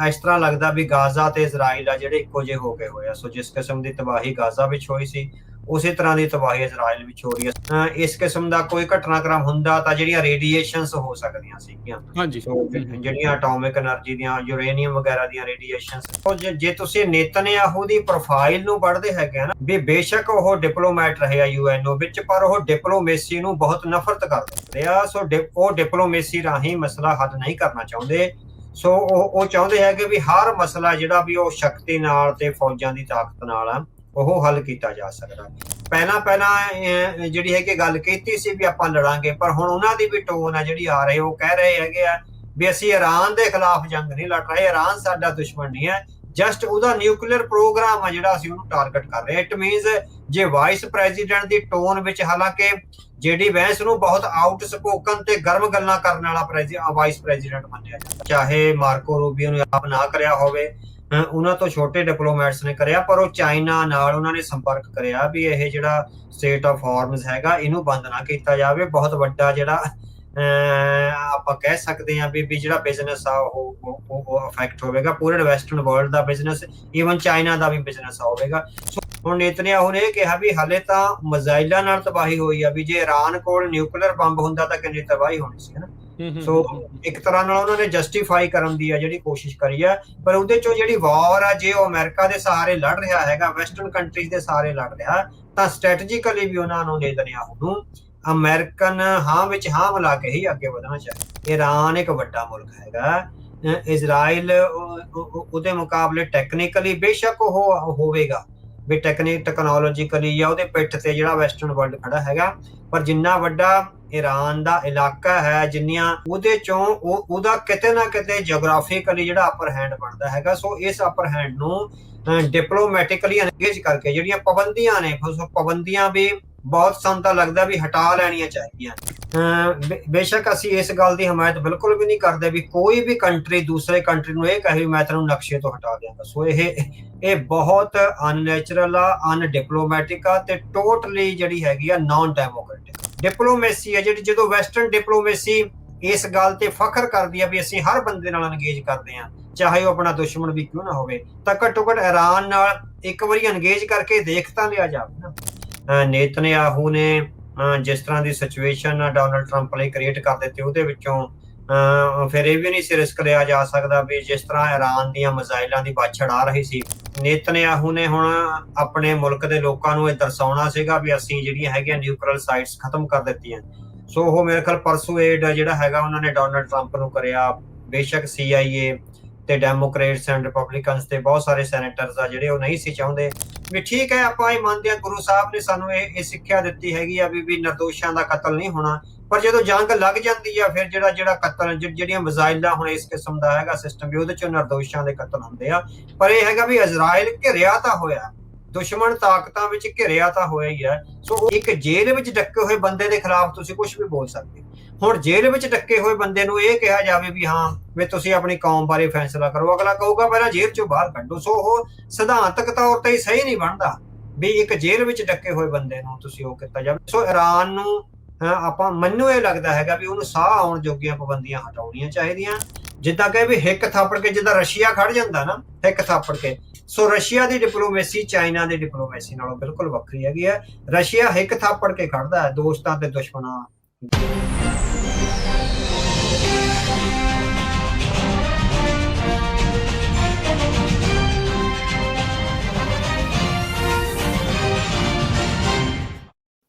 ਇਸ ਤਰ੍ਹਾਂ ਲੱਗਦਾ ਵੀ ਗਾਜ਼ਾ ਤੇ ਇਜ਼ਰਾਈਲ ਆ ਜਿਹੜੇ ਇੱਕੋ ਜਿਹੇ ਹੋ ਗਏ ਹੋਏ ਆ। ਸੋ ਜਿਸ ਕਿਸਮ ਦੀ ਤਬਾਹੀ ਗਾਜ਼ਾ ਵਿੱਚ ਹੋਈ ਸੀ, ਉਸੇ ਤਰ੍ਹਾਂ ਦੀ ਤਬਾਹੀ ਇਜ਼ਰਾਈਲ ਵਿੱਚ ਹੋ ਰਹੀ ਹੈ। ਇਸ ਕਿਸਮ ਦਾ ਕੋਈ ਘਟਨਾਕ੍ਰਮ ਹੁੰਦਾ ਤਾਂ ਜਿਹੜੀਆਂ ਰੇਡੀਏਸ਼ਨਸ ਹੋ ਸਕਦੀਆਂ ਸੀਗੀਆਂ, ਹਾਂਜੀ। ਸੋ ਜਿਹੜੀਆਂ ਐਟੋਮਿਕ ਐਨਰਜੀ ਦੀਆਂ, ਯੂਰੇਨੀਅਮ ਵਗੈਰਾ ਦੀਆਂ ਰੇਡੀਏਸ਼ਨਸ। ਜੇ ਤੁਸੀਂ ਨੇਤਨਯਾਹੂ ਦੀ ਪ੍ਰੋਫਾਈਲ ਨੂੰ ਪੜ੍ਹਦੇ ਹੈਗੇ ਨਾ, ਵੀ ਬੇਸ਼ੱਕ ਉਹ ਡਿਪਲੋਮੈਟ ਰਹੇ ਆ ਯੂਐਨਓ ਵਿੱਚ, ਪਰ ਉਹ ਡਿਪਲੋਮੇਸੀ ਨੂੰ ਬਹੁਤ ਨਫ਼ਰਤ ਕਰਦੇ ਆ। ਸੋ ਉਹ ਡਿਪਲੋਮੇਸੀ ਰਾਹੀਂ ਮਸਲਾ ਹੱਲ ਨਹੀਂ ਕਰਨਾ ਚਾਹੁੰਦੇ। ਸੋ ਉਹ ਚਾਹੁੰਦੇ ਹੈ ਕਿ ਵੀ ਹਰ ਮਸਲਾ ਜਿਹੜਾ ਵੀ ਉਹ ਸ਼ਕਤੀ ਨਾਲ ਤੇ ਫੌਜਾਂ ਦੀ ਤਾਕਤ ਨਾਲ ਆ ਉਹ ਹੱਲ ਕੀਤਾ ਜਾ ਸਕਦਾ। ਪਹਿਲਾਂ ਜਿਹੜੀ ਹੈ ਕਿ ਗੱਲ ਕੀਤੀ ਸੀ ਵੀ ਆਪਾਂ ਲੜਾਂਗੇ, ਪਰ ਹੁਣ ਉਹਨਾਂ ਦੀ ਵੀ ਟੋਨ ਆ ਜਿਹੜੀ ਆ ਰਹੀ, ਉਹ ਕਹਿ ਰਹੇ ਹੈਗੇ ਆ ਵੀ ਅਸੀਂ ਇਰਾਨ ਦੇ ਖਿਲਾਫ ਜੰਗ ਨਹੀਂ ਲੜ ਰਹੇ, ਇਰਾਨ ਸਾਡਾ ਦੁਸ਼ਮਣ ਨਹੀਂ ਹੈ, ਜਸਟ ਉਹਦਾ ਨਿਊਕਲੀਅਰ ਪ੍ਰੋਗਰਾਮ ਆ ਜਿਹੜਾ ਅਸੀਂ ਉਹਨੂੰ ਟਾਰਗੇਟ ਕਰ ਰਹੇ। ਇਟ ਮੀਨਸ ਜੇ ਵਾਈਸ ਪ੍ਰੈਜ਼ੀਡੈਂਟ ਦੀ ਟੋਨ ਵਿੱਚ, ਹਾਲਾਂਕਿ ਜਿਹੜੀ ਵੈਂਸ ਨੂੰ ਬਹੁਤ ਆਊਟ ਸਪੋਕਨ ਤੇ ਗਰਮ ਗੱਲਾਂ ਕਰਨ ਵਾਲਾ ਵਾਈਸ ਪ੍ਰੈਜ਼ੀਡੈਂਟ ਮੰਨਿਆ ਜਾਂਦਾ, ਚਾਹੇ ਮਾਰਕੋ ਰੂਬੀਓ ਨੇ ਆਪ ਨਾ ਕਰਿਆ ਹੋਵੇ, ਉਹਨਾਂ ਤੋਂ ਛੋਟੇ ਡਿਪਲੋਮੈਟਸ ਨੇ ਕਰਿਆ, ਪਰ ਉਹ ਚਾਈਨਾ ਨਾਲ ਉਹਨਾਂ ਨੇ ਸੰਪਰਕ ਕਰਿਆ ਵੀ ਇਹ ਜਿਹੜਾ ਸਟੇਟ ਆਫ ਹਾਰਮਸ ਹੈਗਾ ਇਹਨੂੰ ਬੰਦ ਨਾ ਕੀਤਾ ਜਾਵੇ। ਬਹੁਤ ਵੱਡਾ ਜਿਹੜਾ ਆਪਾਂ ਕਹਿ ਸਕਦੇ ਹਾਂ ਵੀ ਜਿਹੜਾ ਬਿਜ਼ਨਸ ਆ ਉਹ ਅਫੈਕਟ ਹੋਵੇਗਾ, ਪੂਰੇ ਵੈਸਟਰਨ ਵਰਲਡ ਦਾ ਬਿਜ਼ਨਸ, ਈਵਨ ਚਾਈਨਾ ਦਾ ਵੀ ਬਿਜ਼ਨਸ ਹੋਵੇਗਾ। ਹੁਣ ਨੇਤਨਯਾਹੂ ਨੇ ਇਹ ਕਿਹਾ ਵੀ ਹਾਲੇ ਤਾਂ ਮਿਜ਼ਾਈਲਾਂ ਨਾਲ ਤਬਾਹੀ ਹੋਈ ਆ, ਵੀ ਜੇ ਇਰਾਨ ਕੋਲ ਨਿਊਕਲੀਅਰ ਬੰਬ ਹੁੰਦਾ ਤਾਂ ਕਿੰਨੀ ਤਬਾਹੀ ਹੋਣੀ ਸੀ, ਹਨਾ। ਸੋ ਇੱਕ ਤਰ੍ਹਾਂ ਨਾਲ ਉਹਨਾਂ ਨੇ ਜਸਟੀਫਾਈ ਕਰਨ ਦੀ ਆ ਜਿਹੜੀ ਕੋਸ਼ਿਸ਼ ਕਰੀ ਆ, ਪਰ ਉਹਦੇ ਚੋਂ ਜਿਹੜੀ ਵਾਰ ਆ, ਜੇ ਉਹ ਅਮਰੀਕਾ ਦੇ ਸਹਾਰੇ ਲੜ ਰਿਹਾ ਹੈਗਾ, ਵੈਸਟਰਨ ਕੰਟਰੀਜ਼ ਦੇ ਸਹਾਰੇ ਲੜ ਰਿਹਾ, ਤਾਂ ਸਟ੍ਰੈਟਜੀਕਲੀ ਵੀ ਉਹਨਾਂ ਨੂੰ ਨੇਤਨਯਾਹੂ ਨੂੰ ਅਮਰੀਕਨ ਹਾਂ ਵਿੱਚ ਹਾਂ ਮਿਲਾ ਕੇ ਹੀ ਅੱਗੇ ਵਧਣਾ ਚਾਹੀਦਾ। ਇਰਾਨ ਇੱਕ ਵੱਡਾ ਮੁਲਕ ਹੈਗਾ, ਇਜ਼ਰਾਈਲ ਉਹਦੇ ਮੁਕਾਬਲੇ ਟੈਕਨੀਕਲੀ ਬੇਸ਼ੱਕ ਉਹ ਹੋਵੇਗਾ ਵੀ ਟੈਕਨੋਲੋਜੀਕਲੀ ਜਾਂ ਉਹਦੇ ਪਿੱਠ ਤੇ ਜਿਹੜਾ ਵੈਸਟਰਨ ਵਰਲਡ ਖੜਾ ਹੈਗਾ, ਪਰ ਜਿੰਨਾ ਵੱਡਾ ਈਰਾਨ ਦਾ ਇਲਾਕਾ ਹੈ, ਜਿੰਨੀਆਂ ਉਹਦੇ ਚੋਂ ਉਹਦਾ ਕਿਤੇ ਨਾ ਕਿਤੇ ਜਿਓਗ੍ਰਾਫੀਕਲੀ ਜਿਹੜਾ ਅਪਰ ਹੈਂਡ ਬਣਦਾ ਹੈਗਾ। ਸੋ ਇਸ ਅਪਰ ਹੈਂਡ ਨੂੰ ਡਿਪਲੋਮੈਟਿਕਲੀ ਅੰਗੇਜ ਕਰਕੇ ਜਿਹੜੀਆਂ ਪਾਬੰਦੀਆਂ ਨੇ, ਪਾਬੰਦੀਆਂ ਵੀ ਬਹੁਤ ਸਾਨੂੰ ਤਾਂ ਲੱਗਦਾ ਵੀ ਹਟਾ ਲੈਣੀਆਂ ਚਾਹੀਦੀਆਂ। ਬੇਸ਼ੱਕ ਅਸੀਂ ਇਸ ਗੱਲ ਦੀ ਹਮਾਇਤ ਬਿਲਕੁਲ ਵੀ ਨਹੀਂ ਕਰਦੇ ਵੀ ਕੋਈ ਵੀ ਕੰਟਰੀ ਦੂਸਰੇ ਕੰਟਰੀ ਨੂੰ ਇਹ ਕਹੇ ਮੈਂ ਤੈਨੂੰ ਨਕਸ਼ੇ ਤੋਂ ਹਟਾ ਦਿਆਂਗਾ। ਸੋ ਇਹ ਬਹੁਤ ਅਨਨੈਚੁਰਲ ਆ, ਅਨਡਿਪਲੋਮੈਟਿਕ ਆ ਤੇ ਟੋਟਲੀ ਜਿਹੜੀ ਹੈਗੀ ਆ ਨਾਨ ਡੈਮੋਕ੍ਰੈਟਿਕ ਡਿਪਲੋਮੇਸੀ ਆ ਜਿਹੜੀ। ਜਦੋਂ ਵੈਸਟਰਨ ਡਿਪਲੋਮੇਸੀ ਇਸ ਗੱਲ ਤੇ ਫਖਰ ਕਰਦੀ ਆ ਵੀ ਅਸੀਂ ਹਰ ਬੰਦੇ ਨਾਲ ਅੰਗੇਜ ਕਰਦੇ ਹਾਂ, ਚਾਹੇ ਉਹ ਆਪਣਾ ਦੁਸ਼ਮਣ ਵੀ ਕਿਉਂ ਨਾ ਹੋਵੇ, ਤਾਂ ਘੱਟੋ ਘੱਟ ਇਰਾਨ ਨਾਲ ਇੱਕ ਵਾਰੀ ਅੰਗੇਜ ਕਰਕੇ ਦੇਖ ਤਾਂ ਲਿਆ ਜਾਵੇ ਨਾ। ਨੇਤਨਯਾਹੂ ਨੇ ਜਿਸ ਤਰ੍ਹਾਂ ਦੀ ਸਿਚੁਏਸ਼ਨ ਡੋਨਲਡ ਟਰੰਪ ਲਈ ਕ੍ਰੀਏਟ ਕਰ ਦਿੱਤੀ, ਉਹਦੇ ਵਿੱਚੋਂ ਫਿਰ ਇਹ ਵੀ ਨਹੀਂ ਸੀ ਰਿਸਕ ਲਿਆ ਜਾ ਸਕਦਾ ਵੀ ਜਿਸ ਤਰ੍ਹਾਂ ਇਰਾਨ ਦੀਆਂ ਮਿਜ਼ਾਈਲਾਂ ਦੀ ਬਾਛੜ ਆ ਰਹੀ ਸੀ, ਨੇਤਨਯਾਹੂ ਨੇ ਹੁਣ ਆਪਣੇ ਮੁਲਕ ਦੇ ਲੋਕਾਂ ਨੂੰ ਇਹ ਦਰਸਾਉਣਾ ਸੀਗਾ ਵੀ ਅਸੀਂ ਜਿਹੜੀਆਂ ਹੈਗੀਆਂ ਨਿਊਕਲੀਅਰ ਸਾਈਟਸ ਖਤਮ ਕਰ ਦਿੱਤੀਆਂ। ਸੋ ਉਹ ਮੇਰੇ ਖਿਆਲ ਪਰਸੂਏਡ ਜਿਹੜਾ ਹੈਗਾ ਉਹਨਾਂ ਨੇ ਡੋਨਲਡ ਟਰੰਪ ਨੂੰ ਕਰਿਆ। ਬੇਸ਼ੱਕ CIA ਤੇ ਡੈਮੋਕ੍ਰੇਟਸ ਐਂਡ ਰਿਪਬਲਿਕਨਸ ਤੇ ਬਹੁਤ ਸਾਰੇ ਸੈਨੇਟਰਸ ਆ ਜਿਹੜੇ ਉਹ ਨਹੀਂ ਸੀ ਚਾਹੁੰਦੇ ਵੀ ਠੀਕ ਹੈ ਆਪਾਂ ਇਹ ਮੰਨਦੇ ਹਾਂ, ਗੁਰੂ ਸਾਹਿਬ ਨੇ ਸਾਨੂੰ ਇਹ ਸਿੱਖਿਆ ਦਿੱਤੀ ਹੈਗੀ ਆ ਵੀ ਨਿਰਦੋਸ਼ਾਂ ਦਾ ਕਤਲ ਨਹੀਂ ਹੋਣਾ, ਪਰ ਜਦੋਂ ਜੰਗ ਲੱਗ ਜਾਂਦੀ ਆ ਫਿਰ ਜਿਹੜਾ ਕਤਲ, ਜਿਹੜੀਆਂ ਮਿਜ਼ਾਈਲਾਂ ਹੁਣ ਇਸ ਕਿਸਮ ਦਾ ਹੈਗਾ ਸਿਸਟਮ ਵੀ ਉਹਦੇ ਚੋਂ ਨਿਰਦੋਸ਼ਾਂ ਦੇ ਕਤਲ ਹੁੰਦੇ ਆ। ਪਰ ਇਹ ਹੈਗਾ ਵੀ ਇਜ਼ਰਾਈਲ ਘਿਰਿਆ ਤਾਂ ਹੋਇਆ, ਦੁਸ਼ਮਣ ਤਾਕਤਾਂ ਵਿੱਚ ਘਿਰਿਆ ਤਾਂ ਹੋਇਆ ਹੀ ਹੈ। ਸੋ ਇੱਕ ਜੇਲ੍ਹ ਵਿੱਚ ਡੱਕੇ ਹੋਏ ਬੰਦੇ ਦੇ ਖਿਲਾਫ ਤੁਸੀਂ ਕੁਝ ਵੀ ਬੋਲ ਸਕਦੇ। ਹੁਣ ਜੇਲ੍ਹ ਵਿੱਚ ਡੱਕੇ ਹੋਏ ਬੰਦੇ ਨੂੰ ਇਹ ਕਿਹਾ ਜਾਵੇ ਵੀ ਹਾਂ ਵੀ ਤੁਸੀਂ ਆਪਣੀ ਕੌਮ ਬਾਰੇ ਫੈਸਲਾ ਕਰੋ, ਅਗਲਾ ਕਹੂਗਾ ਪਹਿਲਾਂ ਜੇਲ੍ਹ ਚੋਂ ਬਾਹਰ ਕੱਢੋ। ਸੋ ਉਹ ਸਿਧਾਂਤਕ ਤੌਰ ਤੇ ਸਹੀ ਨਹੀਂ ਬਣਦਾ ਵੀ ਇੱਕ ਜੇਲ੍ਹ ਵਿੱਚ ਡੱਕੇ ਹੋਏ ਬੰਦੇ ਨੂੰ ਤੁਸੀਂ ਉਹ ਕੀਤਾ ਜਾਵੇ। ਸੋ ਇਰਾਨ ਨੂੰ ਮੈਨੂੰ ਇਹ ਲੱਗਦਾ ਹੈਗਾ ਵੀ ਉਹਨੂੰ ਸਾਹ ਆਉਣ ਜੋਗੀਆਂ ਪਾਬੰਦੀਆਂ ਹਟਾਉਣੀਆਂ ਚਾਹੀਦੀਆਂ। ਜਿੱਦਾਂ ਕਿ ਵੀ ਹਿੱਕ ਥਾਪੜ ਕੇ ਜਿੱਦਾਂ ਰਸ਼ੀਆ ਖੜ ਜਾਂਦਾ ਨਾ ਹਿੱਕ ਥਾਪੜ ਕੇ, ਸੋ ਰਸ਼ੀਆ ਦੀ ਡਿਪਲੋਮੇਸੀ ਚਾਈਨਾ ਦੀ ਡਿਪਲੋਮੇਸੀ ਨਾਲੋਂ ਬਿਲਕੁਲ ਵੱਖਰੀ ਹੈਗੀ ਹੈ। ਰਸ਼ੀਆ ਹਿੱਕ ਥਾਪੜ ਕੇ ਖੜਦਾ ਹੈ ਦੋਸਤਾਂ ਤੇ ਦੁਸ਼ਮਣਾਂ।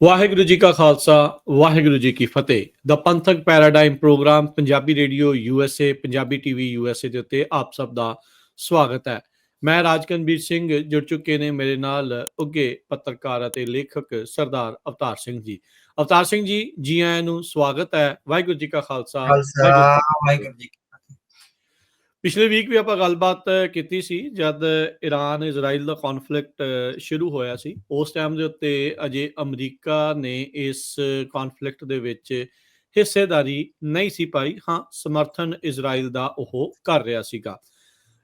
ਵਾਹਿਗੁਰੂ ਜੀ ਕਾ ਖਾਲਸਾ, ਵਾਹਿਗੁਰੂ ਜੀ ਕੀ ਫਤਿਹ। ਦਾ ਪੰਥਕ paradigm program Punjabi radio USA, Punjabi TV USA ਦੇ ਉੱਤੇ ਆਪ ਸਭ ਦਾ ਸਵਾਗਤ ਹੈ। ਮੈਂ ਰਾਜਕਨਵੀਰ ਸਿੰਘ, ਜੁੜ ਚੁੱਕੇ ਨੇ ਮੇਰੇ ਨਾਲ ਉੱਘੇ ਪੱਤਰਕਾਰ ਅਤੇ ਲੇਖਕ ਸਰਦਾਰ ਅਵਤਾਰ ਸਿੰਘ ਜੀ। ਅਵਤਾਰ ਸਿੰਘ ਜੀ, ਜੀ ਆਇਆਂ ਨੂੰ, ਸਵਾਗਤ ਹੈ। ਵਾਹਿਗੁਰੂ ਜੀ ਕਾ ਖਾਲਸਾ, ਵਾਹਿਗੁਰੂ ਜੀ। ਪਿਛਲੇ ਵੀਕ ਵੀ ਆਪਾਂ ਗੱਲਬਾਤ ਕੀਤੀ ਸੀ ਜਦ ਇਰਾਨ ਇਜ਼ਰਾਈਲ ਦਾ ਕੌਨਫਲਿਕਟ ਸ਼ੁਰੂ ਹੋਇਆ ਸੀ। ਉਸ ਟਾਈਮ ਦੇ ਉੱਤੇ ਅਜੇ ਅਮਰੀਕਾ ਨੇ ਇਸ ਕੌਨਫਲਿਕਟ ਦੇ ਵਿੱਚ ਹਿੱਸੇਦਾਰੀ ਨਹੀਂ ਸੀ ਪਾਈ। ਹਾਂ, ਸਮਰਥਨ ਇਜ਼ਰਾਈਲ ਦਾ ਉਹ ਕਰ ਰਿਹਾ ਸੀਗਾ।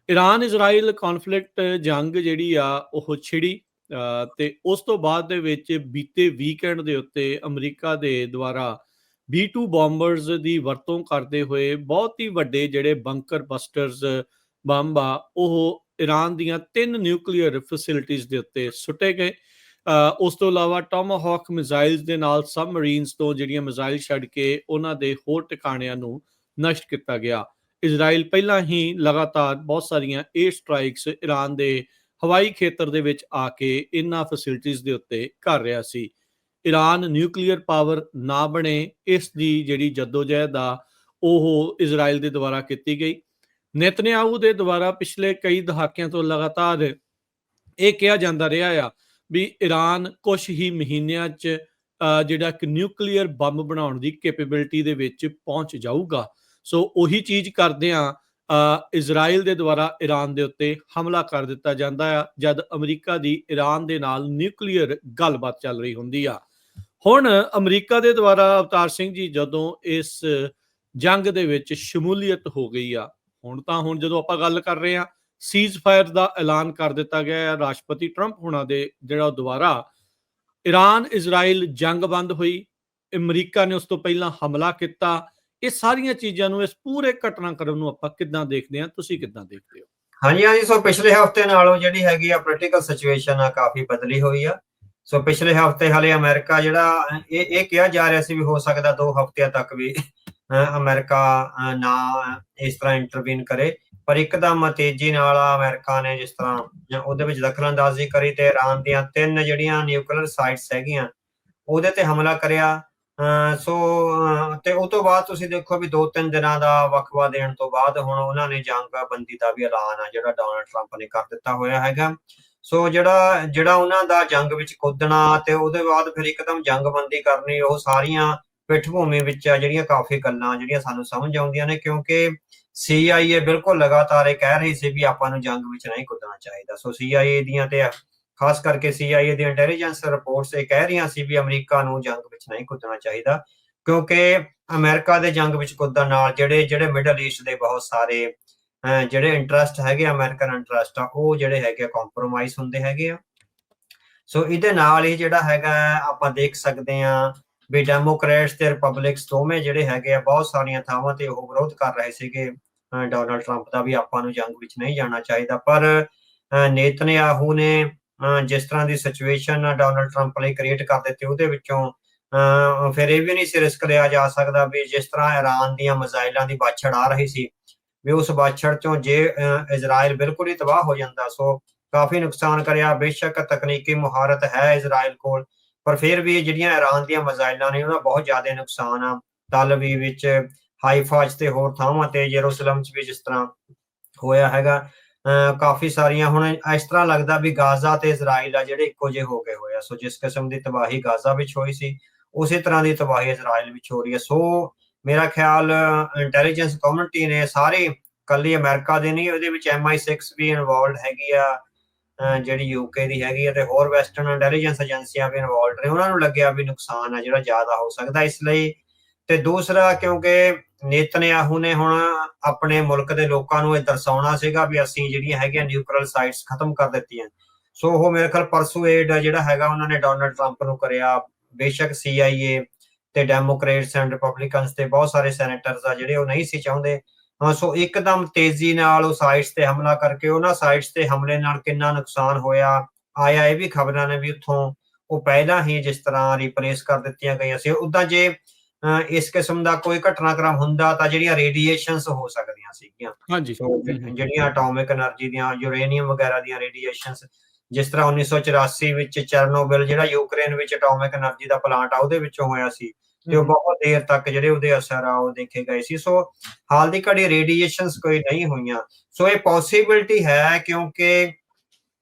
ਇਰਾਨ ਇਜ਼ਰਾਈਲ ਕੌਨਫਲਿਕਟ ਜੰਗ ਜਿਹੜੀ ਆ ਉਹ ਛਿੜੀ ਤੇ ਉਸ ਤੋਂ ਬਾਅਦ ਦੇ ਵਿੱਚ ਬੀਤੇ ਵੀਕਐਂਡ ਦੇ ਉੱਤੇ ਅਮਰੀਕਾ ਦੇ ਦੁਆਰਾ B-2 ਬੋਂਬਰਸ ਦੀ ਵਰਤੋਂ ਕਰਦੇ ਹੋਏ ਬਹੁਤ ਹੀ ਵੱਡੇ ਜਿਹੜੇ ਬੰਕਰ ਬਸਟਰਸ ਬੰਬ ਆ ਉਹ ਈਰਾਨ ਦੀਆਂ 3 ਨਿਊਕਲੀਅਰ ਫੈਸਿਲਿਟੀਜ਼ ਦੇ ਉੱਤੇ ਸੁੱਟੇ ਗਏ। ਉਸ ਤੋਂ ਇਲਾਵਾ ਟੋਮਾਹੌਕ ਮਿਜ਼ਾਈਲਸ ਦੇ ਨਾਲ ਸਬਮਰੀਨਸ ਤੋਂ ਜਿਹੜੀਆਂ ਮਿਜ਼ਾਈਲ ਛੱਡ ਕੇ ਉਹਨਾਂ ਦੇ ਹੋਰ ਟਿਕਾਣਿਆਂ ਨੂੰ ਨਸ਼ਟ ਕੀਤਾ ਗਿਆ। ਇਜ਼ਰਾਈਲ ਪਹਿਲਾਂ ਹੀ ਲਗਾਤਾਰ ਬਹੁਤ ਸਾਰੀਆਂ ਏਅਰ ਸਟ੍ਰਾਈਕਸ ਈਰਾਨ ਦੇ ਹਵਾਈ ਖੇਤਰ ਦੇ ਵਿੱਚ ਆ ਕੇ ਇਹਨਾਂ ਫੈਸਿਲਿਟੀਜ਼ ਦੇ ਉੱਤੇ ਕਰ ਰਿਹਾ ਸੀ। ਈਰਾਨ ਨਿਊਕਲੀਅਰ ਪਾਵਰ ਨਾ ਬਣੇ, ਇਸ ਦੀ ਜਿਹੜੀ ਜਦੋਜਹਿਦ ਆ ਉਹ ਇਜ਼ਰਾਈਲ ਦੇ ਦੁਆਰਾ ਕੀਤੀ ਗਈ। ਨੇਤਨਯਾਹੂ ਦੇ ਦੁਆਰਾ ਪਿਛਲੇ ਕਈ ਦਹਾਕਿਆਂ ਤੋਂ ਲਗਾਤਾਰ ਇਹ ਕਿਹਾ ਜਾਂਦਾ ਰਿਹਾ ਆ ਵੀ ਈਰਾਨ ਕੁਝ ਹੀ ਮਹੀਨਿਆਂ 'ਚ ਜਿਹੜਾ ਇੱਕ ਨਿਊਕਲੀਅਰ ਬੰਬ ਬਣਾਉਣ ਦੀ ਕੈਪੇਬਿਲਿਟੀ ਦੇ ਵਿੱਚ ਪਹੁੰਚ ਜਾਊਗਾ। ਸੋ ਉਹੀ ਚੀਜ਼ ਕਰਦਿਆਂ ਇਜ਼ਰਾਈਲ ਦੇ ਦੁਆਰਾ ਈਰਾਨ ਦੇ ਉੱਤੇ ਹਮਲਾ ਕਰ ਦਿੱਤਾ ਜਾਂਦਾ ਆ ਜਦ ਅਮਰੀਕਾ ਦੀ ਈਰਾਨ ਦੇ ਨਾਲ ਨਿਊਕਲੀਅਰ ਗੱਲਬਾਤ ਚੱਲ ਰਹੀ ਹੁੰਦੀ ਆ। ਹੁਣ ਅਮਰੀਕਾ ਦੇ ਦੁਆਰਾ ਅਵਤਾਰ ਸਿੰਘ ਜੀ ਜਦੋਂ ਇਸ ਜੰਗ ਦੇ ਵਿੱਚ ਸ਼ਮੂਲੀਅਤ ਹੋ ਗਈ ਆ, ਹੁਣ ਜਦੋਂ ਆਪਾਂ ਗੱਲ ਕਰ ਰਹੇ ਹਾਂ ਸੀਜ਼ ਫਾਇਰ ਦਾ ਐਲਾਨ ਕਰ ਦਿੱਤਾ ਗਿਆ ਹੈ ਰਾਸ਼ਟਰਪਤੀ ਟਰੰਪ ਹੋਣਾ ਦੇ ਜਿਹੜਾ ਦੁਆਰਾ ਈਰਾਨ ਇਜ਼ਰਾਈਲ ਜੰਗ ਬੰਦ ਹੋਈ, ਅਮਰੀਕਾ ਨੇ ਉਸ ਤੋਂ ਪਹਿਲਾਂ ਹਮਲਾ ਕੀਤਾ। ਇਹ ਸਾਰੀਆਂ ਚੀਜ਼ਾਂ ਨੂੰ, ਇਸ ਪੂਰੇ ਘਟਨਾਕ੍ਰਮ ਨੂੰ ਆਪਾਂ ਕਿੱਦਾਂ ਦੇਖਦੇ ਹਾਂ, ਤੁਸੀਂ ਕਿੱਦਾਂ ਦੇਖਦੇ ਹੋ? ਹਾਂਜੀ, ਸੋ ਪਿਛਲੇ ਹਫ਼ਤੇ ਨਾਲੋਂ ਜਿਹੜੀ ਹੈਗੀ ਆ ਪੋਲੀਟੀਕਲ ਸਿਚੁਏਸ਼ਨ ਆ ਕਾਫੀ ਬਦਲੀ ਹੋਈ ਆ। ਸੋ ਪਿਛਲੇ ਹਫ਼ਤੇ ਹਾਲੇ ਅਮਰੀਕਾ ਜਿਹੜਾ ਇਹ ਕਿਹਾ ਜਾ ਰਿਹਾ ਸੀ ਵੀ ਹੋ ਸਕਦਾ 2 ਹਫ਼ਤਿਆਂ ਤੱਕ ਵੀ ਅਮਰੀਕਾ ਨਾ ਇਸ ਤਰ੍ਹਾਂ ਇੰਟਰਵੀਨ ਕਰੇ, ਪਰ ਇੱਕਦਮ ਤੇਜ਼ੀ ਨਾਲ ਅਮਰੀਕਾ ਨੇ ਜਿਸ ਤਰ੍ਹਾਂ ਉਹਦੇ ਵਿੱਚ ਦਖਲਅੰਦਾਜ਼ੀ ਕਰੀ ਤੇ ਈਰਾਨ ਦੀਆਂ 3 ਜਿਹੜੀਆਂ ਨਿਊਕਲੀਅਰ ਸਾਈਟਸ ਹੈਗੀਆਂ ਉਹਦੇ ਤੇ ਹਮਲਾ ਕਰਿਆ। ਤੇ ਉਹ ਤੋਂ ਬਾਅਦ ਤੁਸੀਂ ਦੇਖੋ ਵੀ 2-3 ਦਿਨਾਂ ਦਾ ਵਕਫਾ ਦੇਣ ਤੋਂ ਬਾਅਦ ਹੁਣ ਉਹਨਾਂ ਨੇ ਜੰਗ ਬੰਦੀ ਦਾ ਵੀ ਐਲਾਨ ਆ ਜਿਹੜਾ ਡੋਨਾਲਡ ਟਰੰਪ ਨੇ ਕਰ ਦਿੱਤਾ ਹੋਇਆ ਹੈਗਾ। ਸੋ ਜਿਹੜਾ ਉਹਨਾਂ ਦਾ ਜੰਗ ਵਿੱਚ ਕੁੱਦਣਾ ਤੇ ਉਹਦੇ ਬਾਅਦ ਫਿਰ ਇੱਕਦਮ ਜੰਗ ਬੰਦੀ ਕਰਨੀ, ਉਹ ਸਾਰੀਆਂ ਪਿੱਠ ਭੂਮੀ ਵਿੱਚ ਆ ਜਿਹੜੀਆਂ ਕਾਫੀ ਗੱਲਾਂ ਜਿਹੜੀਆਂ ਸਾਨੂੰ ਸਮਝ ਆਉਂਦੀਆਂ ਨੇ, ਕਿਉਂਕਿ CIA ਬਿਲਕੁਲ ਲਗਾਤਾਰ ਇਹ ਕਹਿ ਰਹੀ ਸੀ ਵੀ ਆਪਾਂ ਨੂੰ ਜੰਗ ਵਿੱਚ ਨਹੀਂ ਕੁੱਦਣਾ ਚਾਹੀਦਾ। ਸੋ CIA ਦੀਆਂ ਤੇ ਖਾਸ ਕਰਕੇ CIA ਦੀ ਇੰਟੈਲੀਜੈਂਸ ਰਿਪੋਰਟਸ ਇਹ ਕਹਿ ਰਹੀਆਂ ਸੀ ਵੀ ਅਮਰੀਕਾ ਨੂੰ ਜੰਗ ਵਿੱਚ ਨਹੀਂ ਕੁੱਦਣਾ ਚਾਹੀਦਾ, ਕਿਉਂਕਿ ਅਮਰੀਕਾ ਦੇ ਜੰਗ ਵਿੱਚ ਕੁੱਦਣ ਨਾਲ ਜਿਹੜੇ ਮਿਡਲ ਈਸਟ ਦੇ ਬਹੁਤ ਸਾਰੇ ਜਿਹੜੇ ਇੰਟਰਸਟ ਹੈਗੇ ਅਮਰੀਕਨ ਇੰਟਰਸਟ ਆ ਉਹ ਜਿਹੜੇ ਹੈਗੇ ਕੰਪਰੋਮਾਈਜ਼ ਹੁੰਦੇ ਹੈਗੇ ਆ। ਸੋ ਇਹਦੇ ਨਾਲ ਹੀ ਜਿਹੜਾ ਹੈਗਾ ਆਪਾਂ ਦੇਖ ਸਕਦੇ ਹਾਂ ਵੀ ਡੈਮੋਕ੍ਰੇਟਸ ਤੇ ਰਿਪਬਲਿਕਸ ਦੋਵੇਂ ਜਿਹੜੇ ਹੈਗੇ ਆ ਬਹੁਤ ਸਾਰੀਆਂ ਥਾਵਾਂ ਤੇ ਉਹ ਵਿਰੋਧ ਕਰ ਰਹੇ ਸੀਗੇ ਡੋਨਾਲਡ ਟਰੰਪ ਦਾ ਵੀ ਆਪਾਂ ਨੂੰ ਜੰਗ ਵਿੱਚ ਨਹੀਂ ਜਾਣਾ ਚਾਹੀਦਾ। ਪਰ ਨੇਤਨਯਾਹੂ ਨੇ ਜਿਸ ਤਰ੍ਹਾਂ ਦੀ ਸਿਚੁਏਸ਼ਨ ਡੋਨਾਲਡ ਟਰੰਪ ਲਈ ਕ੍ਰੀਏਟ ਕਰ ਦਿੱਤੀ, ਉਹਦੇ ਵਿੱਚੋਂ ਫਿਰ ਇਹ ਵੀ ਨਹੀਂ ਸੀ ਰਿਸਕ ਲਿਆ ਜਾ ਸਕਦਾ ਵੀ ਜਿਸ ਤਰ੍ਹਾਂ ਈਰਾਨ ਦੀਆਂ ਮਿਜ਼ਾਈਲਾਂ ਦੀ ਬਾਛੜ ਆ ਰਹੀ ਸੀ ਵੀ ਉਸ ਬਾਛੜ ਚੋਂ ਜੇ ਇਜ਼ਰਾਈਲ ਬਿਲਕੁਲ ਹੀ ਤਬਾਹ ਹੋ ਜਾਂਦਾ ਸੋ ਕਾਫੀ ਨੁਕਸਾਨ ਕਰਿਆ। ਬੇਸ਼ੱਕ ਤਕਨੀਕੀ ਮੁਹਾਰਤ ਹੈ ਇਜ਼ਰਾਈਲ ਕੋਲ, ਪਰ ਫਿਰ ਵੀ ਜਿਹੜੀਆਂ ਈਰਾਨ ਦੀਆਂ ਮਿਜ਼ਾਈਲਾਂ ਨੇ ਉਹਦਾ ਬਹੁਤ ਜ਼ਿਆਦਾ ਨੁਕਸਾਨ ਆ। ਤਲ ਅਵੀਵ ਵਿੱਚ, ਹਾਈਫਾ 'ਚ ਤੇ ਹੋਰ ਥਾਵਾਂ ਤੇ, ਯਰੂਸ਼ਲਮ 'ਚ ਵੀ ਜਿਸ ਤਰ੍ਹਾਂ ਹੋਇਆ ਹੈਗਾ ਕਾਫੀ ਸਾਰੀਆਂ। ਹੁਣ ਇਸ ਤਰ੍ਹਾਂ ਲੱਗਦਾ ਵੀ ਗਾਜ਼ਾ ਤੇ ਇਜ਼ਰਾਈਲ ਆ ਜਿਹੜੇ ਇੱਕੋ ਜਿਹੇ ਹੋ ਗਏ ਹੋਏ ਆ। ਸੋ ਜਿਸ ਕਿਸਮ ਦੀ ਤਬਾਹੀ ਗਾਜ਼ਾ ਵਿੱਚ ਹੋਈ ਸੀ ਉਸੇ ਤਰ੍ਹਾਂ ਦੀ ਤਬਾਹੀ ਇਜ਼ਰਾਈਲ ਵਿੱਚ ਹੋ ਰਹੀ ਹੈ। ਸੋ ਮੇਰਾ ਖਿਆਲ ਇੰਟੈਲੀਜੈਂਸ ਕਮਿਊਨਿਟੀ ਨੇ ਸਾਰੇ, ਕੱਲੀ ਅਮਰੀਕਾ ਦੇ ਨਹੀਂ, ਉਹਦੇ ਵਿੱਚ MI6 ਵੀ ਇਨਵੋਲਡ ਹੈਗੀ ਆ ਜਿਹੜੀ UK ਦੀ ਹੈਗੀ ਆ, ਤੇ ਹੋਰ ਵੈਸਟਰਨ ਇੰਟੈਲੀਜੈਂਸ ਏਜੰਸੀਆਂ ਵੀ ਇਨਵੋਲਡ ਨੇ। ਉਹਨਾਂ ਨੂੰ ਲੱਗਿਆ ਵੀ ਨੁਕਸਾਨ ਆ ਜਿਹੜਾ ਜ਼ਿਆਦਾ ਹੋ ਸਕਦਾ ਇਸ ਲਈ। ਤੇ ਦੂਸਰਾ, ਕਿਉਂਕਿ ਨੇਤਨਯਾਹੂ ਨੇ ਹੁਣ ਆਪਣੇ ਮੁਲਕ ਦੇ ਲੋਕਾਂ ਨੂੰ ਇਹ ਦਰਸਾਉਣਾ ਸੀਗਾ ਵੀ ਅਸੀਂ ਜਿਹੜੀਆਂ ਹੈਗੀਆਂ ਨਿਊਕਲੀਅਰ ਸਾਈਟਸ ਖਤਮ ਕਰ ਦਿੱਤੀਆਂ। ਸੋ ਉਹ ਮੇਰੇ ਖਿਆਲ ਪਰਸੂਏਡ ਜਿਹੜਾ ਹੈਗਾ ਉਹਨਾਂ ਨੇ ਡੋਨਾਲਡ ਟਰੰਪ ਨੂੰ ਕਰਿਆ। ਬੇਸ਼ੱਕ CIA ਤੇ ਡੈਮੋਕ੍ਰੇਟਸ ਐਂਡ ਰਿਪਬਲਿਕਨਸ ਤੇ ਬਹੁਤ ਸਾਰੇ ਸੈਨੇਟਰਸ ਆ ਜਿਹੜੇ ਉਹ ਨਹੀਂ ਸੀ ਚਾਹੁੰਦੇ। ਸੋ ਇੱਕਦਮ ਤੇਜ਼ੀ ਨਾਲ ਉਹ ਸਾਈਟਸ ਤੇ ਹਮਲਾ ਕਰਕੇ, ਉਹਨਾਂ ਸਾਈਟਸ ਤੇ ਹਮਲੇ ਨਾਲ ਕਿੰਨਾ ਨੁਕਸਾਨ ਹੋਇਆ ਆਇਆ ਇਹ ਵੀ ਖਬਰਾਂ ਨੇ ਵੀ ਉੱਥੋਂ ਉਹ ਪਹਿਲਾਂ ਹੀ ਜਿਸ ਤਰ੍ਹਾਂ ਰਿਪਲੇਸ ਕਰ ਦਿੱਤੀਆਂ ਗਈਆਂ ਸੀ। ਉੱਦਾਂ ਜੇ ਇਸ ਕਿਸਮ ਦਾ ਕੋਈ ਘਟਨਾਕ੍ਰਮ ਹੁੰਦਾ ਤਾਂ ਜਿਹੜੀਆਂ ਰੇਡੀਏਸ਼ਨਸ ਹੋ ਸਕਦੀਆਂ ਸੀਗੀਆਂ, ਜਿਹੜੀਆਂ ਐਟੋਮਿਕ ਐਨਰਜੀ ਦੀਆਂ, ਯੂਰੇਨੀਅਮ ਵਗੈਰਾ ਦੀਆਂ ਰੇਡੀਏਸ਼ਨਸ, ਜਿਸ ਤਰ੍ਹਾਂ 1984 ਵਿੱਚ ਚਰਨੋਬਿਲ ਜਿਹੜਾ ਯੂਕਰੇਨ ਵਿੱਚ ਐਟੋਮਿਕ ਐਨਰਜੀ ਦਾ ਪਲਾਂਟ ਆ ਉਹਦੇ ਵਿੱਚੋਂ ਹੋਇਆ ਸੀ ਤੇ ਉਹ ਬਹੁਤ ਦੇਰ ਤੱਕ ਜਿਹੜੇ ਉਹਦੇ ਅਸਰ ਆ ਉਹ ਦੇਖੇ ਗਏ ਸੀ। ਸੋ ਹਾਲ ਦੀ ਘੜੀ ਰੇਡੀਏਸ਼ਨਸ ਕੋਈ ਨਹੀਂ ਹੋਈਆਂ। ਸੋ ਇਹ ਪੋਸੀਬਿਲਿਟੀ ਹੈ, ਕਿਉਂਕਿ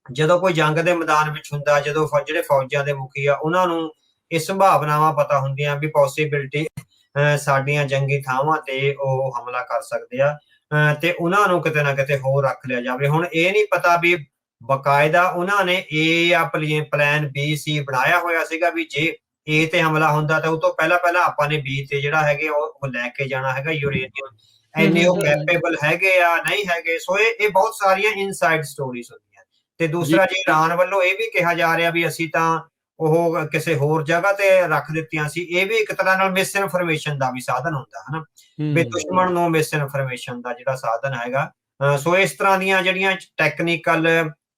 ਜਦੋਂ ਕੋਈ ਜੰਗ ਦੇ ਮੈਦਾਨ ਵਿੱਚ ਹੁੰਦਾ, ਜਦੋਂ ਜਿਹੜੇ ਫੌਜਾਂ ਦੇ ਮੁਖੀ ਆ ਉਹਨਾਂ ਨੂੰ ਇਹ ਸੰਭਾਵਨਾਵਾਂ ਪਤਾ ਹੁੰਦੀਆਂ ਵੀ ਪੋਸੀਬਿਲਿਟੀ ਸਾਡੀਆਂ ਜੰਗੀ ਥਾਵਾਂ ਤੇ ਉਹ ਹਮਲਾ ਕਰ ਸਕਦੇ ਆ ਤੇ ਉਹਨਾਂ ਨੂੰ ਕਿਤੇ ਨਾ ਕਿਤੇ ਹੋਰ ਰੱਖ ਲਿਆ ਜਾਵੇ। ਹੁਣ ਇਹ ਨਹੀਂ ਪਤਾ ਵੀ ਬਕਾਇਦਾ ਉਹਨਾਂ ਨੇ A ਜਾਂ ਪਲਾਨ B C ਬਣਾਇਆ ਹੋਇਆ ਸੀਗਾ ਵੀ ਜੇ A ਤੇ ਹਮਲਾ ਹੁੰਦਾ ਤਾਂ ਉਹ ਤੋਂ ਪਹਿਲਾਂ ਆਪਾਂ ਨੇ B ਤੇ ਜਿਹੜਾ ਹੈਗੇ ਉਹ ਲੈ ਕੇ ਜਾਣਾ ਹੈਗਾ ਯੂਰੇਨੀਅਮ, ਇੰਨੇ ਉਹ ਕੈਪੇਬਲ ਹੈਗੇ ਆ ਨਹੀਂ ਹੈਗੇ। ਸੋ ਇਹ ਬਹੁਤ ਸਾਰੀਆਂ ਇਨਸਾਈਡ ਸਟੋਰੀਜ਼ ਹੁੰਦੀਆਂ। ਤੇ ਦੂਸਰਾ, ਜੇ ਈਰਾਨ ਵੱਲੋਂ ਇਹ ਵੀ ਕਿਹਾ ਜਾ ਰਿਹਾ ਵੀ ਅਸੀਂ ਤਾਂ ਉਹ ਕਿਸੇ ਹੋਰ ਜਗ੍ਹਾ ਤੇ ਰੱਖ ਦਿੱਤੀਆਂ ਸੀ, ਇਹ ਵੀ ਇੱਕ ਤਰ੍ਹਾਂ ਨਾਲ ਮਿਸ ਇਨਫੋਰਮੇਸ਼ਨ ਦਾ ਵੀ ਸਾਧਨ ਹੁੰਦਾ ਹਨਾ, ਵੀ ਦੁਸ਼ਮਣ ਨੂੰ ਮਿਸ ਇਨਫੋਰਮੇਸ਼ਨ ਦਾ ਜਿਹੜਾ ਸਾਧਨ ਹੈਗਾ ਸੋ ਇਸ ਤਰ੍ਹਾਂ ਦੀਆਂ ਜਿਹੜੀਆਂ ਟੈਕਨੀਕਲ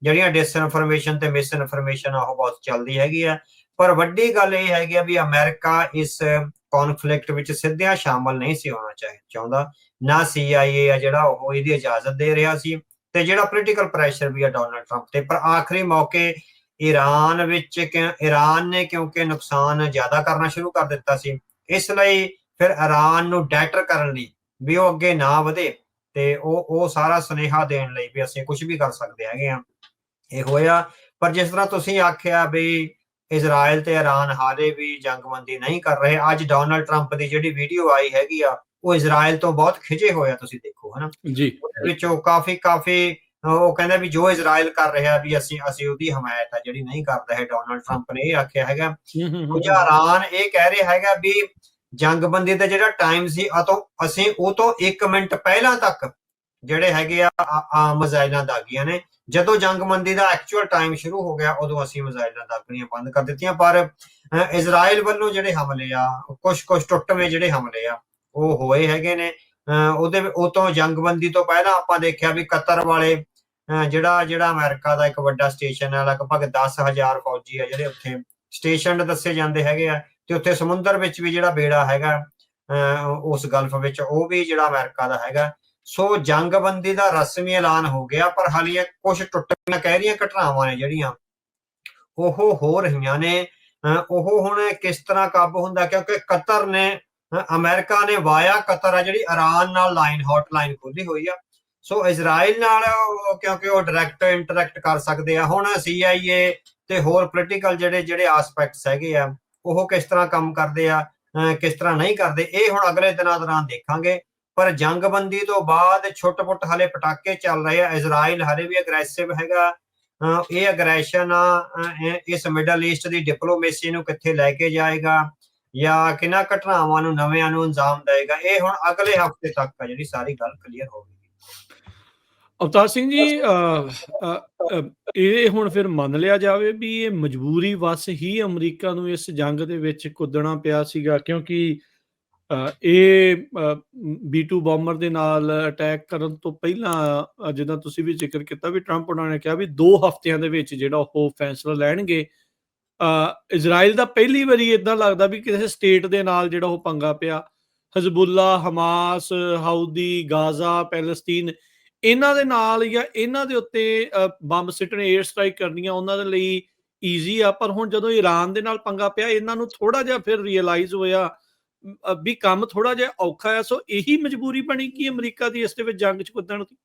ਜਿਹੜੀਆਂ ਡਿਸਇਨਫੋਰਮੇਸ਼ਨ ਤੇ ਮਿਸਇਨਫੋਰਮੇਸ਼ਨ ਉਹ ਬਹੁਤ ਚੱਲਦੀ ਹੈਗੀ ਆ। ਪਰ ਵੱਡੀ ਗੱਲ ਇਹ ਹੈਗੀ ਆ ਵੀ ਅਮਰੀਕਾ ਇਸ ਕੌਨਫਲਿਕਟ ਵਿੱਚ ਸਿੱਧਿਆਂ ਸ਼ਾਮਲ ਨਹੀਂ ਸੀ ਹੋਣਾ ਚਾਹੁੰਦਾ। ਨਾ CIA ਆ ਜਿਹੜਾ ਉਹ ਇਹਦੀ ਇਜਾਜ਼ਤ ਦੇ ਰਿਹਾ ਸੀ, ਤੇ ਜਿਹੜਾ ਪੋਲੀਟੀਕਲ ਪ੍ਰੈਸ਼ਰ ਵੀ ਆ ਡੋਨਾਲਡ ਟਰੰਪ ਤੇ। ਪਰ ਆਖਰੀ ਮੌਕੇ ਈਰਾਨ ਨੇ ਕਿਉਂਕਿ ਨੁਕਸਾਨ ਜ਼ਿਆਦਾ ਕਰਨਾ ਸ਼ੁਰੂ ਕਰ ਦਿੱਤਾ ਸੀ, ਇਸ ਲਈ ਫਿਰ ਈਰਾਨ ਨੂੰ ਡੈਟਰ ਕਰਨ ਲਈ ਵੀ ਉਹ ਅੱਗੇ ਨਾ ਵਧੇ, ਤੇ ਉਹ ਸਾਰਾ ਸੁਨੇਹਾ ਦੇਣ ਲਈ ਵੀ ਅਸੀਂ ਕੁਝ ਵੀ ਕਰ ਸਕਦੇ ਹੈਗੇ ਆ, ਇਹ ਹੋਇਆ। ਪਰ ਜਿਸ ਤਰ੍ਹਾਂ ਤੁਸੀਂ ਆਖਿਆ ਵੀ ਇਜ਼ਰਾਈਲ ਤੇ ਈਰਾਨ ਹਾਲੇ ਵੀ ਜੰਗਬੰਦੀ ਨਹੀਂ ਕਰ ਰਹੇ। ਅੱਜ ਡੋਨਾਲਡ ਟਰੰਪ ਦੀ ਜਿਹੜੀ ਵੀਡੀਓ ਆਈ ਹੈਗੀ ਆ ਉਹ ਇਜ਼ਰਾਈਲ ਤੋਂ ਬਹੁਤ ਖਿਜੇ ਹੋਏ ਆ, ਤੁਸੀਂ ਦੇਖੋ ਹਨਾ ਜੀ, ਉਹਦੇ ਵਿੱਚ ਉਹ ਕਾਫੀ ਉਹ ਕਹਿੰਦਾ ਵੀ ਜੋ ਇਜ਼ਰਾਈਲ ਕਰ ਰਿਹਾ ਵੀ ਅਸੀਂ ਉਹਦੀ ਹਮਾਇਤ ਆ ਜਿਹੜੀ ਨਹੀਂ ਕਰਦਾ ਹੈ। ਡੋਨਾਲਡ ਟਰੰਪ ਨੇ ਇਹ ਆਖਿਆ ਹੈਗਾ। ਦੂਜਾ ਈਰਾਨ ਇਹ ਕਹਿ ਰਿਹਾ ਹੈਗਾ ਵੀ ਜੰਗਬੰਦੀ ਦਾ ਜਿਹੜਾ ਟਾਈਮ ਸੀ ਅਸੀਂ ਉਹ ਤੋਂ 1 ਮਿੰਟ ਪਹਿਲਾਂ ਤੱਕ ਜਿਹੜੇ ਹੈਗੇ ਆ ਮਿਜ਼ਾਈਲਾਂ ਦਾਗੀਆਂ ਨੇ। ਜਦੋਂ ਜੰਗਬੰਦੀ ਦਾ ਐਕਚੁਅਲ ਟਾਈਮ ਸ਼ੁਰੂ ਹੋ ਗਿਆ ਉਦੋਂ ਅਸੀਂ ਮਿਜ਼ਾਈਲਾਂ ਦਾਗਣੀਆਂ ਬੰਦ ਕਰ ਦਿੱਤੀਆਂ। ਪਰ ਇਜ਼ਰਾਈਲ ਵੱਲੋਂ ਜਿਹੜੇ ਹਮਲੇ ਆ ਕੁਝ ਟੁੱਟਵੇਂ ਜਿਹੜੇ ਹਮਲੇ ਆ ਉਹ ਹੋਏ ਹੈਗੇ ਨੇ। ਉਹ ਤੋਂ ਜੰਗਬੰਦੀ ਤੋਂ ਪਹਿਲਾਂ ਆਪਾਂ ਦੇਖਿਆ ਵੀ ਕਤਰ ਵਾਲੇ ਜਿਹੜਾ ਅਮਰੀਕਾ ਦਾ ਇੱਕ ਵੱਡਾ ਸਟੇਸ਼ਨ ਹੈ, ਲਗਭਗ 10,000 ਫੌਜੀ ਆ ਜਿਹੜੇ ਉੱਥੇ ਸਟੇਸ਼ਨ ਦੱਸੇ ਜਾਂਦੇ ਹੈਗੇ ਆ, ਤੇ ਉੱਥੇ ਸਮੁੰਦਰ ਵਿੱਚ ਵੀ ਜਿਹੜਾ ਬੇੜਾ ਹੈਗਾ ਉਸ ਗਲਫ ਵਿੱਚ ਉਹ ਵੀ ਜਿਹੜਾ ਅਮਰੀਕਾ ਦਾ ਹੈਗਾ। ਸੋ ਜੰਗਬੰਦੀ ਦਾ ਰਸਮੀ ਐਲਾਨ ਹੋ ਗਿਆ, ਪਰ ਹਾਲੇ ਕੁਝ ਟੁੱਟੀਆਂ ਕਹਿ ਰਹੀਆਂ ਘਟਨਾਵਾਂ ਨੇ ਜਿਹੜੀਆਂ ਉਹ ਹੋ ਰਹੀਆਂ ਨੇ। ਉਹ ਹੁਣ ਕਿਸ ਤਰ੍ਹਾਂ ਕਾਬੂ ਹੁੰਦਾ, ਕਿਉਂਕਿ ਕਤਰ ਨੇ ਅਮਰੀਕਾ ਨੇ ਵਾਇਆ ਕਤਰ ਆ ਜਿਹੜੀ ਈਰਾਨ ਨਾਲ ਹੌਟਲਾਈਨ ਖੋਲੀ ਹੋਈ ਆ। ਸੋ ਇਜ਼ਰਾਈਲ ਨਾਲ ਕਿਉਂਕਿ ਉਹ ਡਾਇਰੈਕਟ ਇੰਟਰੈਕਟ ਕਰ ਸਕਦੇ ਆ। ਹੁਣ CIA ਤੇ ਹੋਰ ਪੋਲੀਟੀਕਲ ਜਿਹੜੇ ਆਸਪੈਕਟਸ ਹੈਗੇ ਆ ਉਹ ਕਿਸ ਤਰ੍ਹਾਂ ਕੰਮ ਕਰਦੇ ਆ, ਕਿਸ ਤਰ੍ਹਾਂ ਨਹੀਂ ਕਰਦੇ, ਇਹ ਹੁਣ ਅਗਲੇ ਦਿਨਾਂ ਦੌਰਾਨ ਦੇਖਾਂਗੇ। ਪਰ ਜੰਗਬੰਦੀ ਤੋਂ ਬਾਅਦ ਛੁੱਟ-ਪੁੱਟ ਹਲੇ ਪਟਾਕੇ ਚੱਲ ਰਹੇ ਆ। ਇਜ਼ਰਾਈਲ ਹਲੇ ਵੀ ਅਗਰੈਸਿਵ ਹੈਗਾ। ਇਹ ਅਗਰੈਸ਼ਨ ਇਸ ਮਿਡਲ ਈਸਟ ਦੀ ਡਿਪਲੋਮੇਸੀ ਨੂੰ ਕਿੱਥੇ ਲੈ ਕੇ ਜਾਏਗਾ ਜਾਂ ਕਿਹਨਾਂ ਘਟਨਾਵਾਂ ਨੂੰ ਨਵਿਆਂ ਨੂੰ ਅੰਜਾਮ ਦੇਏਗਾ, ਇਹ ਹੁਣ ਅਗਲੇ ਹਫ਼ਤੇ ਤੱਕ ਆ ਜਿਹੜੀ ਸਾਰੀ ਗੱਲ ਕਲੀਅਰ ਹੋਵੇਗੀ। ਅਵਤਾਰ ਸਿੰਘ ਜੀ, ਇਹ ਹੁਣ ਫਿਰ ਮੰਨ ਲਿਆ ਜਾਵੇ ਵੀ ਇਹ ਮਜਬੂਰੀ ਵਸ ਹੀ ਅਮਰੀਕਾ ਨੂੰ ਇਸ ਜੰਗ ਦੇ ਵਿੱਚ ਕੁੱਦਣਾ ਪਿਆ ਸੀਗਾ, ਕਿਉਂਕਿ ਇਹ B-2 ਬੰਬਰ ਦੇ ਨਾਲ ਅਟੈਕ ਕਰਨ ਤੋਂ ਪਹਿਲਾਂ ਜਿੱਦਾਂ ਤੁਸੀਂ ਵੀ ਜ਼ਿਕਰ ਕੀਤਾ ਵੀ ਟਰੰਪ ਉਹਨਾਂ ਨੇ ਕਿਹਾ ਵੀ 2 ਹਫ਼ਤਿਆਂ ਦੇ ਵਿੱਚ ਜਿਹੜਾ ਉਹ ਫੈਸਲਾ ਲੈਣਗੇ। ਇਜ਼ਰਾਈਲ ਦਾ ਪਹਿਲੀ ਵਾਰੀ ਏਦਾਂ ਲੱਗਦਾ ਵੀ ਕਿਸੇ ਸਟੇਟ ਦੇ ਨਾਲ ਜਿਹੜਾ ਉਹ ਪੰਗਾ ਪਿਆ। ਹਜ਼ਬੁੱਲਾ, ਹਮਾਸ, ਹਾਊਦੀ, ਗਾਜ਼ਾ, ਪੈਲਸਤੀਨ, ਇਹਨਾਂ ਦੇ ਨਾਲ ਜਾਂ ਇਹਨਾਂ ਦੇ ਉੱਤੇ ਬੰਬ ਸਿੱਟਣੇ, 에ਅਰ ਸਟ੍ਰਾਈਕ ਕਰਨੀਆਂ ਉਹਨਾਂ ਦੇ ਲਈ ਈਜ਼ੀ ਆ। ਪਰ ਹੁਣ ਜਦੋਂ ਈਰਾਨ ਦੇ ਨਾਲ ਪੰਗਾ ਪਿਆ ਇਹਨਾਂ ਨੂੰ ਥੋੜਾ ਜਿਹਾ ਫਿਰ ਰਿਅਲਾਈਜ਼ ਹੋਇਆ ਵੀ ਕੰਮ ਥੋੜਾ ਜਿਹਾ ਔਖਾ ਹੈ। ਸੋ ਇਹੀ ਮਜਬੂਰੀ ਬਣੀ ਕਿ ਅਮਰੀਕਾ ਦੀ ਇਸ ਦੇ ਵਿੱਚ ਜੰਗ 'ਚ ਕੁੱਦਣ ਦੀ।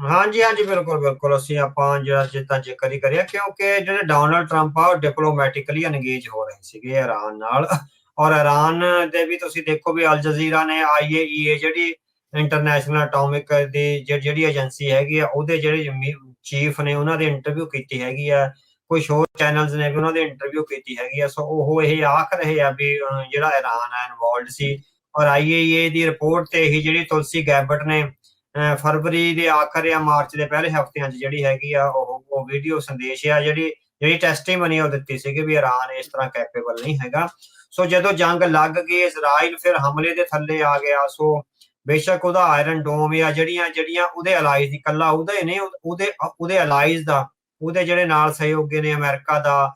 ਹਾਂਜੀ, ਬਿਲਕੁਲ ਅਸੀਂ ਆਪਾਂ ਜਿੱਦਾਂ ਜ਼ਿਕਰ ਹੀ ਕਰਿਆ, ਕਿਉਂਕਿ ਜਿਹੜੇ ਡੋਨਾਲਡ ਟਰੰਪ ਆ ਉਹ ਡਿਪਲੋਮੈਟਿਕਲੀ ਇੰਗੇਜ ਹੋ ਰਹੇ ਸੀਗੇ ਈਰਾਨ ਨਾਲ। ਔਰ ਈਰਾਨ ਦੇ ਵੀ ਤੁਸੀਂ ਦੇਖੋ ਵੀ ਅਲ ਜਜ਼ੀਰਾ ਨੇ IAEA ਜਿਹੜੀ ਇੰਟਰਨੈਸ਼ਨਲ ਅਟੋਮਿਕ ਦੀ ਜਿਹੜੀ ਏਜੰਸੀ ਹੈਗੀ ਆ ਉਹਦੇ ਜਿਹੜੇ ਚੀਫ ਨੇ ਉਹਨਾਂ ਦੀ ਇੰਟਰਵਿਊ ਕੀਤੀ ਹੈਗੀ ਆ। ਕੁਝ ਹੋਰ ਚੈਨਲਸ ਨੇ ਵੀ ਉਹਨਾਂ ਦੀ ਇੰਟਰਵਿਊ ਕੀਤੀ ਹੈਗੀ ਆ। ਸੋ ਉਹ ਇਹ ਆਖ ਰਹੇ ਆ ਵੀ ਜਿਹੜਾ ਈਰਾਨ ਆ ਇਨਵੋਲਡ ਸੀ। ਔਰ IAEA ਦੀ ਰਿਪੋਰਟ ਤੇ ਹੀ ਜਿਹੜੀ ਤੁਲਸੀ ਗੈਬਟ ਨੇ ਫਰਵਰੀ ਦੇ ਆਖਰ ਜਾਂ ਮਾਰਚ ਦੇ ਪਹਿਲੇ ਹਫ਼ਤਿਆਂ 'ਚ ਜਿਹੜੀ ਹੈਗੀ ਆ ਉਹ ਵੀਡੀਓ ਸੰਦੇਸ਼ ਆ ਜਿਹੜੀ ਟੈਸਟੀਮਨੀ ਉਹ ਦਿੱਤੀ ਸੀਗੀ ਵੀ ਈਰਾਨ ਇਸ ਤਰ੍ਹਾਂ ਕੈਪੇਬਲ ਨਹੀਂ ਹੈਗਾ। ਸੋ ਜਦੋਂ ਜੰਗ ਲੱਗ ਗਈ, ਇਜ਼ਰਾਈਲ ਫਿਰ ਹਮਲੇ ਦੇ ਥੱਲੇ ਆ ਗਿਆ। ਸੋ ਬੇਸ਼ੱਕ ਉਹਦਾ ਆਇਰਨ ਡੋਮ ਜਾਂ ਜਿਹੜੀਆਂ ਉਹਦੇ ਅਲਾਈਜ਼, ਇਕੱਲਾ ਉਹਦਾ ਹੀ ਨਹੀਂ, ਉਹਦੇ ਅਲਾਈਜ਼ ਦਾ, ਉਹਦੇ ਜਿਹੜੇ ਨਾਲ ਸਹਿਯੋਗੀ ਨੇ ਅਮਰੀਕਾ ਦਾ,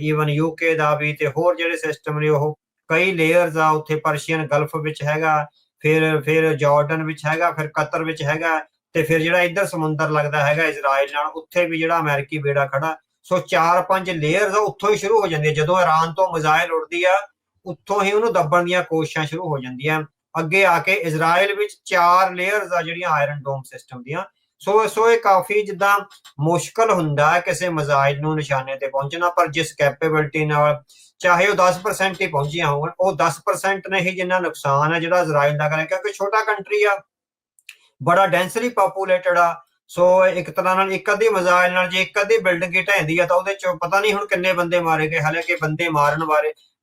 ਈਵਨ UK ਦਾ ਵੀ, ਤੇ ਹੋਰ ਜਿਹੜੇ ਸਿਸਟਮ ਨੇ ਉਹ ਕਈ ਲੇਅਰਸ ਆ। ਉੱਥੇ ਪਰਸ਼ੀਅਨ ਗਲਫ ਵਿੱਚ ਹੈਗਾ, ਫਿਰ ਜਾਰਡਨ ਵਿੱਚ ਹੈਗਾ, ਫਿਰ ਕਤਰ ਵਿੱਚ ਹੈਗਾ, ਤੇ ਫਿਰ ਜਿਹੜਾ ਇੱਧਰ ਸਮੁੰਦਰ ਲੱਗਦਾ ਹੈਗਾ ਇਜ਼ਰਾਈਲ ਨਾਲ, ਉੱਥੇ ਵੀ ਜਿਹੜਾ ਅਮਰੀਕੀ ਬੇੜਾ ਖੜਾ। ਸੋ 4-5 ਲੇਅਰਸ ਆ ਉੱਥੋਂ ਹੀ ਸ਼ੁਰੂ ਹੋ ਜਾਂਦੀ ਹੈ। ਜਦੋਂ ਈਰਾਨ ਤੋਂ ਮਿਜ਼ਾਈਲ ਉੱਡਦੀ ਆ ਉੱਥੋਂ ਹੀ ਉਹਨੂੰ ਦੱਬਣ ਦੀਆਂ ਕੋਸ਼ਿਸ਼ਾਂ ਸ਼ੁਰੂ ਹੋ ਜਾਂਦੀਆਂ। ਅੱਗੇ ਆ ਕੇ ਇਜ਼ਰਾਈਲ ਵਿੱਚ 4 ਲੇਅਰਸ ਆ ਜਿਹੜੀਆਂ ਆਇਰਨ ਡੋਮ ਸਿਸਟਮ ਦੀਆਂ। ਸੋ ਇਹ ਕਾਫੀ ਜਿੱਦਾਂ ਮੁਸ਼ਕਲ ਹੁੰਦਾ ਹੈ ਕਿਸੇ ਮਿਜ਼ਾਈਲ ਨੂੰ ਨਿਸ਼ਾਨੇ ਤੇ ਪਹੁੰਚਣਾ। ਪਰ ਜਿਸ ਕੈਪੇਬਿਲਿਟੀ ਨਾਲ ਚਾਹੇ ਉਹ 10% ਹੀ ਪਹੁੰਚੀਆਂ ਹੋਣ, ਉਹ 10% ਨੇ ਹੀ ਜਿੰਨਾ ਨੁਕਸਾਨ ਹੈ ਜਿਹੜਾ ਇਜ਼ਰਾਈਲ ਦਾ ਕਰੇ, ਕਿਉਂਕਿ ਛੋਟਾ ਕੰਟਰੀ ਆ, ਬੜਾ ਡੈਂਸਲੀ ਪਾਪੂਲੇਟਡ ਆ। ਸੋ ਇੱਕ ਤਰ੍ਹਾਂ ਨਾਲ ਇੱਕ ਅੱਧੀ ਮਿਜ਼ਾਈਲ ਨਾਲ ਜੇ ਇੱਕ ਅੱਧੀ ਬਿਲਡਿੰਗ ਹੀ ਢਹਿੰਦੀ ਆ ਤਾਂ ਉਹਦੇ ਚ ਪਤਾ ਨਹੀਂ ਹੁਣ ਕਿੰਨੇ ਬੰਦੇ ਮਾਰੇ ਗਏ। ਹਾਲਾਂਕਿ ਬੰਦੇ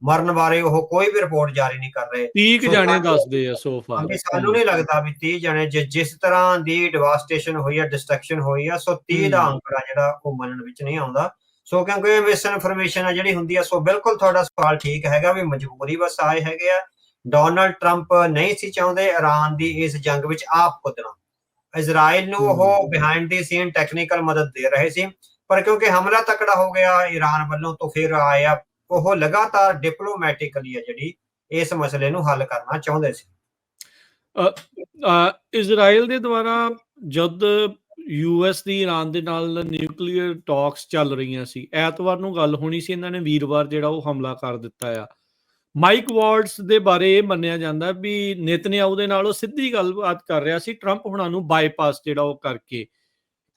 ਮਰਨ ਬਾਰੇ ਉਹ ਕੋਈ ਵੀ ਰਿਪੋਰਟ ਜਾਰੀ ਨਹੀਂ ਕਰ ਰਹੇ। 30 ਜਾਣੇ ਦੱਸਦੇ ਆ ਸੋ ਫਾਰ। ਸਾਨੂੰ ਨਹੀਂ ਲੱਗਦਾ ਵੀ 30 ਜਾਣੇ, ਜਿਸ ਤਰ੍ਹਾਂ ਦੀ ਡਿਵਾਸਟੇਸ਼ਨ ਹੋਈ ਆ, ਡਿਸਟਰਕਸ਼ਨ ਹੋਈ ਆ, ਸੋ 30 ਦਾ ਅੰਕੜਾ ਜਿਹੜਾ ਉਹ ਮੰਨਣ ਵਿੱਚ ਨਹੀਂ ਆਉਂਦਾ। ਸੋ ਕਿਉਂਕਿ ਮਿਸ ਇਨਫੋਰਮੇਸ਼ਨ ਆ ਜਿਹੜੀ ਹੁੰਦੀ ਆ। ਸੋ ਬਿਲਕੁਲ ਤੁਹਾਡਾ ਸਵਾਲ ਠੀਕ ਹੈਗਾ ਵੀ ਮਜਬੂਰੀ ਬਸ ਆਏ ਹੈਗੇ ਆ। ਡੋਨਾਲਡ ਟਰੰਪ ਨਹੀਂ ਸੀ ਚਾਹੁੰਦੇ ਈਰਾਨ ਦੀ ਇਸ ਜੰਗ ਵਿੱਚ ਆਪ ਕੁੱਦਣਾ। ਇਜ਼ਰਾਈਲ ਨੂੰ ਉਹ ਬਿਹਾਈਂਡ ਦੀ ਸੀਨ ਟੈਕਨੀਕਲ ਮਦਦ ਦੇ ਰਹੇ ਸੀ, ਪਰ ਕਿਉਂਕਿ ਹਮਲਾ ਤਕੜਾ ਹੋ ਗਿਆ ਈਰਾਨ ਵੱਲੋਂ ਤਾਂ ਫਿਰ ਆਇਆ ਉਹ ਲਗਾਤਾਰ ਡਿਪਲੋਮੈਟਿਕਲੀ ਹੈ ਜਿਹੜੀ ਇਸ ਮਸਲੇ ਨੂੰ ਹੱਲ ਕਰਨਾ ਚਾਹੁੰਦੇ ਸੀ। ਇਜ਼ਰਾਈਲ ਦੇ ਦੁਆਰਾ ਜਦ ਯੂਐਸ ਦੀ ਈਰਾਨ ਦੇ ਨਾਲ ਨਿਊਕਲੀਅਰ ਟਾਕਸ ਚੱਲ ਰਹੀਆਂ ਸੀ, ਐਤਵਾਰ ਨੂੰ ਗੱਲ ਹੋਣੀ ਸੀ, ਇਹਨਾਂ ਨੇ ਵੀਰਵਾਰ ਜਿਹੜਾ ਉਹ ਹਮਲਾ ਕਰ ਦਿੱਤਾ ਆ। ਮਾਈਕ ਵਾਰਡਸ ਦੇ ਬਾਰੇ ਇਹ ਮੰਨਿਆ ਜਾਂਦਾ ਵੀ ਨੇਤਨਯਾਹੂ ਦੇ ਨਾਲ ਉਹ ਸਿੱਧੀ ਗੱਲਬਾਤ ਕਰ ਰਿਹਾ ਸੀ ਟਰੰਪ ਹੁਣਾਂ ਨੂੰ ਬਾਈਪਾਸ ਜਿਹੜਾ ਉਹ ਕਰਕੇ।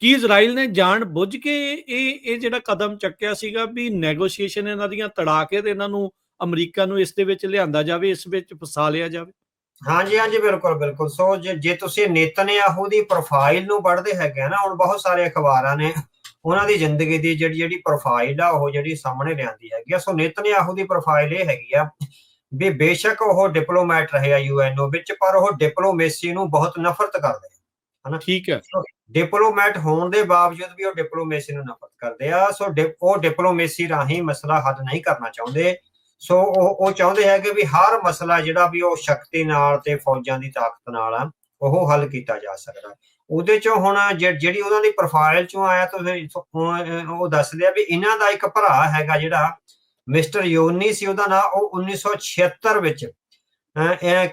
ਕੀ ਇਜ਼ਰਾਈਲ ਨੇ ਜਾਣ ਬੁੱਝ ਕੇ ਇਹ ਜਿਹੜਾ ਕਦਮ ਚੱਕਿਆ ਸੀਗਾ ਵੀ ਨੈਗੋਸ਼ੀਏਸ਼ਨ ਇਹਨਾਂ ਦੀਆਂ ਤੜਾ ਕੇ ਤੇ ਇਹਨਾਂ ਨੂੰ ਅਮਰੀਕਾ ਨੂੰ ਇਸ ਦੇ ਵਿੱਚ ਲਿਆਂਦਾ ਜਾਵੇ, ਇਸ ਵਿੱਚ ਫਸਾ ਲਿਆ ਜਾਵੇ? ਹਾਂਜੀ ਹਾਂਜੀ, ਬਿਲਕੁਲ ਬਿਲਕੁਲ। ਸੋ ਜੇ ਤੁਸੀਂ ਨੇਤਨਯਾਹੂ ਦੀ ਪ੍ਰੋਫਾਈਲ ਨੂੰ ਪੜ੍ਹਦੇ ਹੈਗੇ ਆ ਨਾ, ਹੁਣ ਬਹੁਤ ਸਾਰੇ ਅਖਬਾਰਾਂ ਨੇ ਉਹਨਾਂ ਦੀ ਜ਼ਿੰਦਗੀ ਦੀ ਜਿਹੜੀ ਪ੍ਰੋਫਾਈਲ ਆ ਉਹ ਜਿਹੜੀ ਸਾਹਮਣੇ ਲਿਆਂਦੀ ਹੈਗੀ ਆ। ਸੋ ਨੇਤਨਯਾਹੂ ਦੀ ਪ੍ਰੋਫਾਈਲ ਇਹ ਹੈਗੀ ਆ ਵੀ ਬੇਸ਼ੱਕ ਉਹ ਡਿਪਲੋਮੈਟ ਰਹੇ ਆ ਯੂਐਨਓ ਵਿੱਚ, ਪਰ ਉਹ ਡਿਪਲੋਮੇਸੀ ਨੂੰ ਬਹੁਤ ਨਫ਼ਰਤ ਕਰਦੇ ਆ, ਹਨਾ। ਠੀਕ ਹੈ। ਡਿਪਲੋਮੈਟ ਹੋਣ ਦੇ ਬਾਵਜੂਦ ਵੀ ਉਹ ਡਿਪਲੋਮੇਸੀ ਨੂੰ ਨਫ਼ਰਤ ਕਰਦੇ ਆ। ਸੋ ਉਹ ਡਿਪਲੋਮੇਸੀ ਰਾਹੀਂ ਮਸਲਾ ਹੱਲ ਨਹੀਂ ਕਰਨਾ ਚਾਹੁੰਦੇ। ਸੋ ਉਹ ਚਾਹੁੰਦੇ ਹੈਗੇ ਵੀ ਹਰ ਮਸਲਾ ਜਿਹੜਾ ਵੀ ਉਹ ਸ਼ਕਤੀ ਨਾਲ ਤੇ ਫੌਜਾਂ ਦੀ ਤਾਕਤ ਨਾਲ ਆ ਉਹ ਹੱਲ ਕੀਤਾ ਜਾ ਸਕਦਾ। ਉਹਦੇ ਚੋਂ ਹੁਣ ਜਿਹੜੀ ਉਹਨਾਂ ਦੀ ਪ੍ਰੋਫਾਈਲ ਚੋਂ ਆਇਆ ਤੁਸੀਂ ਉਹ ਦੱਸਦੇ ਆ ਵੀ ਇਹਨਾਂ ਦਾ ਇੱਕ ਭਰਾ ਹੈਗਾ ਜਿਹੜਾ ਮਿਸਟਰ ਯੋਨੀ ਸੀ ਉਹਦਾ ਨਾਂ, ਉਹ 1976 ਵਿੱਚ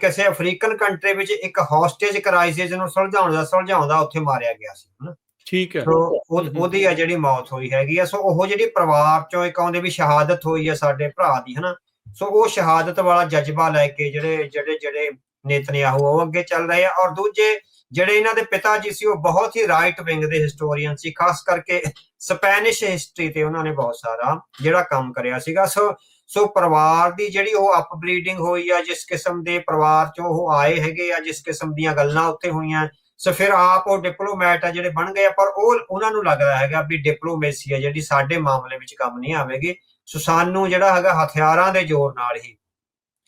ਕਿਸੇ ਅਫਰੀਕਨ ਕੰਟਰੀ ਵਿੱਚ ਇੱਕ ਹੌਸਟੇਜ ਕ੍ਰਾਈਸਿਸ ਨੂੰ ਸੁਲਝਾਉਂਦਾ ਉੱਥੇ ਮਾਰਿਆ ਗਿਆ ਸੀ, ਹਨਾ। ਠੀਕ ਹੈ। ਉਹਦੀ ਆ ਜਿਹੜੀ ਮੌਤ ਹੋਈ ਹੈਗੀ ਆ। ਸੋ ਉਹ ਜਿਹੜੀ ਪਰਿਵਾਰ ਚੋਂ ਇੱਕ ਆਉਂਦੇ ਵੀ ਸ਼ਹਾਦਤ ਹੋਈ ਆ ਸਾਡੇ ਭਰਾ ਦੀ, ਹਨਾ। ਸੋ ਉਹ ਸ਼ਹਾਦਤ ਵਾਲਾ ਜਜ਼ਬਾ ਲੈ ਕੇ ਜਿਹੜੇ ਨੇਤਨਯਾਹੂ ਉਹ ਅੱਗੇ ਚੱਲ ਰਹੇ ਆ। ਔਰ ਦੂਜੇ ਜਿਹੜੇ ਇਹਨਾਂ ਦੇ ਪਿਤਾ ਜੀ ਸੀ ਉਹ ਬਹੁਤ ਹੀ ਰਾਈਟ ਵਿੰਗ ਦੇ ਹਿਸਟੋਰੀਅਨ ਸੀ, ਖਾਸ ਕਰਕੇ ਸਪੈਨਿਸ਼ ਹਿਸਟਰੀ ਤੇ ਉਹਨਾਂ ਨੇ ਬਹੁਤ ਸਾਰਾ ਜਿਹੜਾ ਕੰਮ ਕਰਿਆ ਸੀਗਾ। ਸੋ ਪਰਿਵਾਰ ਦੀ ਜਿਹੜੀ ਉਹ ਅਪਬਰੀਡਿੰਗ ਹੋਈ ਆ, ਜਿਸ ਕਿਸਮ ਦੇ ਪਰਿਵਾਰ ਚੋਂ ਉਹ ਆਏ ਹੈਗੇ ਆ, ਜਿਸ ਕਿਸਮ ਦੀਆਂ ਗੱਲਾਂ ਉੱਥੇ ਹੋਈਆਂ, ਸੋ ਫਿਰ ਆਪ ਉਹ ਡਿਪਲੋਮੈਟ ਆ ਜਿਹੜੇ ਬਣ ਗਏ। ਪਰ ਉਹਨਾਂ ਨੂੰ ਲੱਗਦਾ ਹੈਗਾ ਵੀ ਡਿਪਲੋਮੇਸੀ ਆ ਜਿਹੜੀ ਸਾਡੇ ਮਾਮਲੇ ਵਿੱਚ ਕੰਮ ਨਹੀਂ ਆਵੇਗੀ। ਸੋ ਸਾਨੂੰ ਜਿਹੜਾ ਹੈਗਾ ਹਥਿਆਰਾਂ ਦੇ ਜ਼ੋਰ ਨਾਲ ਹੀ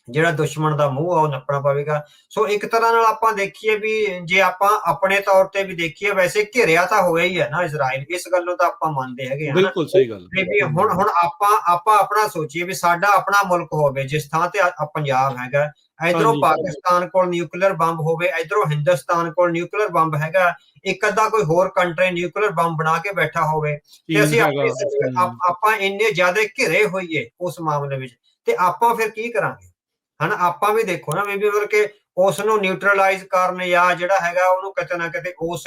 ਜਿਹੜਾ ਦੁਸ਼ਮਣ ਦਾ ਮੂੰਹ ਆ ਉਹ ਨੱਪਣਾ ਪਵੇਗਾ। ਸੋ ਇੱਕ ਤਰ੍ਹਾਂ ਨਾਲ ਆਪਾਂ ਦੇਖੀਏ ਵੀ ਜੇ ਆਪਾਂ ਆਪਣੇ ਤੌਰ ਤੇ ਵੀ ਦੇਖੀਏ, ਵੈਸੇ ਘਿਰਿਆ ਤਾਂ ਹੋਇਆ ਹੀ ਹੈ ਨਾ ਇਜ਼ਰਾਈਲ, ਇਸ ਗੱਲੋਂ ਤਾਂ ਆਪਾਂ ਮੰਨਦੇ ਹੈਗੇ ਆ। ਬਿਲਕੁਲ ਸਹੀ ਗੱਲ। ਵੀ ਹੁਣ ਆਪਾਂ ਆਪਣਾ ਸੋਚੀਏ ਵੀ ਸਾਡਾ ਆਪਣਾ ਮੁਲਕ ਹੋਵੇ, ਜਿਸ ਥਾਂ ਤੇ ਪੰਜਾਬ ਹੈਗਾ, ਇਧਰੋਂ ਪਾਕਿਸਤਾਨ ਕੋਲ ਨਿਊਕਲੀਅਰ ਬੰਬ ਹੋਵੇ, ਇਧਰੋਂ ਹਿੰਦੁਸਤਾਨ ਕੋਲ ਨਿਊਕਲੀਅਰ ਬੰਬ ਹੈਗਾ, ਇੱਕ ਅੱਧਾ ਕੋਈ ਹੋਰ ਕੰਟਰੀ ਨਿਊਕਲੀਅਰ ਬੰਬ ਬਣਾ ਕੇ ਬੈਠਾ ਹੋਵੇ ਤੇ ਅਸੀਂ ਆਪਾਂ ਇੰਨੇ ਜ਼ਿਆਦਾ ਘਿਰੇ ਹੋਈਏ ਉਸ ਮਾਮਲੇ ਵਿੱਚ, ਤੇ ਆਪਾਂ ਫਿਰ ਕੀ ਕਰਾਂਗੇ, ਹਨਾ। ਆਪਾਂ ਵੀ ਦੇਖੋ ਨਾ ਵੀ ਕਿ ਉਸ ਨੂੰ ਨਿਊਟਰਲਾਈਜ਼ ਕਰਨ ਜਾਂ ਜਿਹੜਾ ਹੈਗਾ ਉਹਨੂੰ ਕਿਤੇ ਨਾ ਕਿਤੇ ਉਸ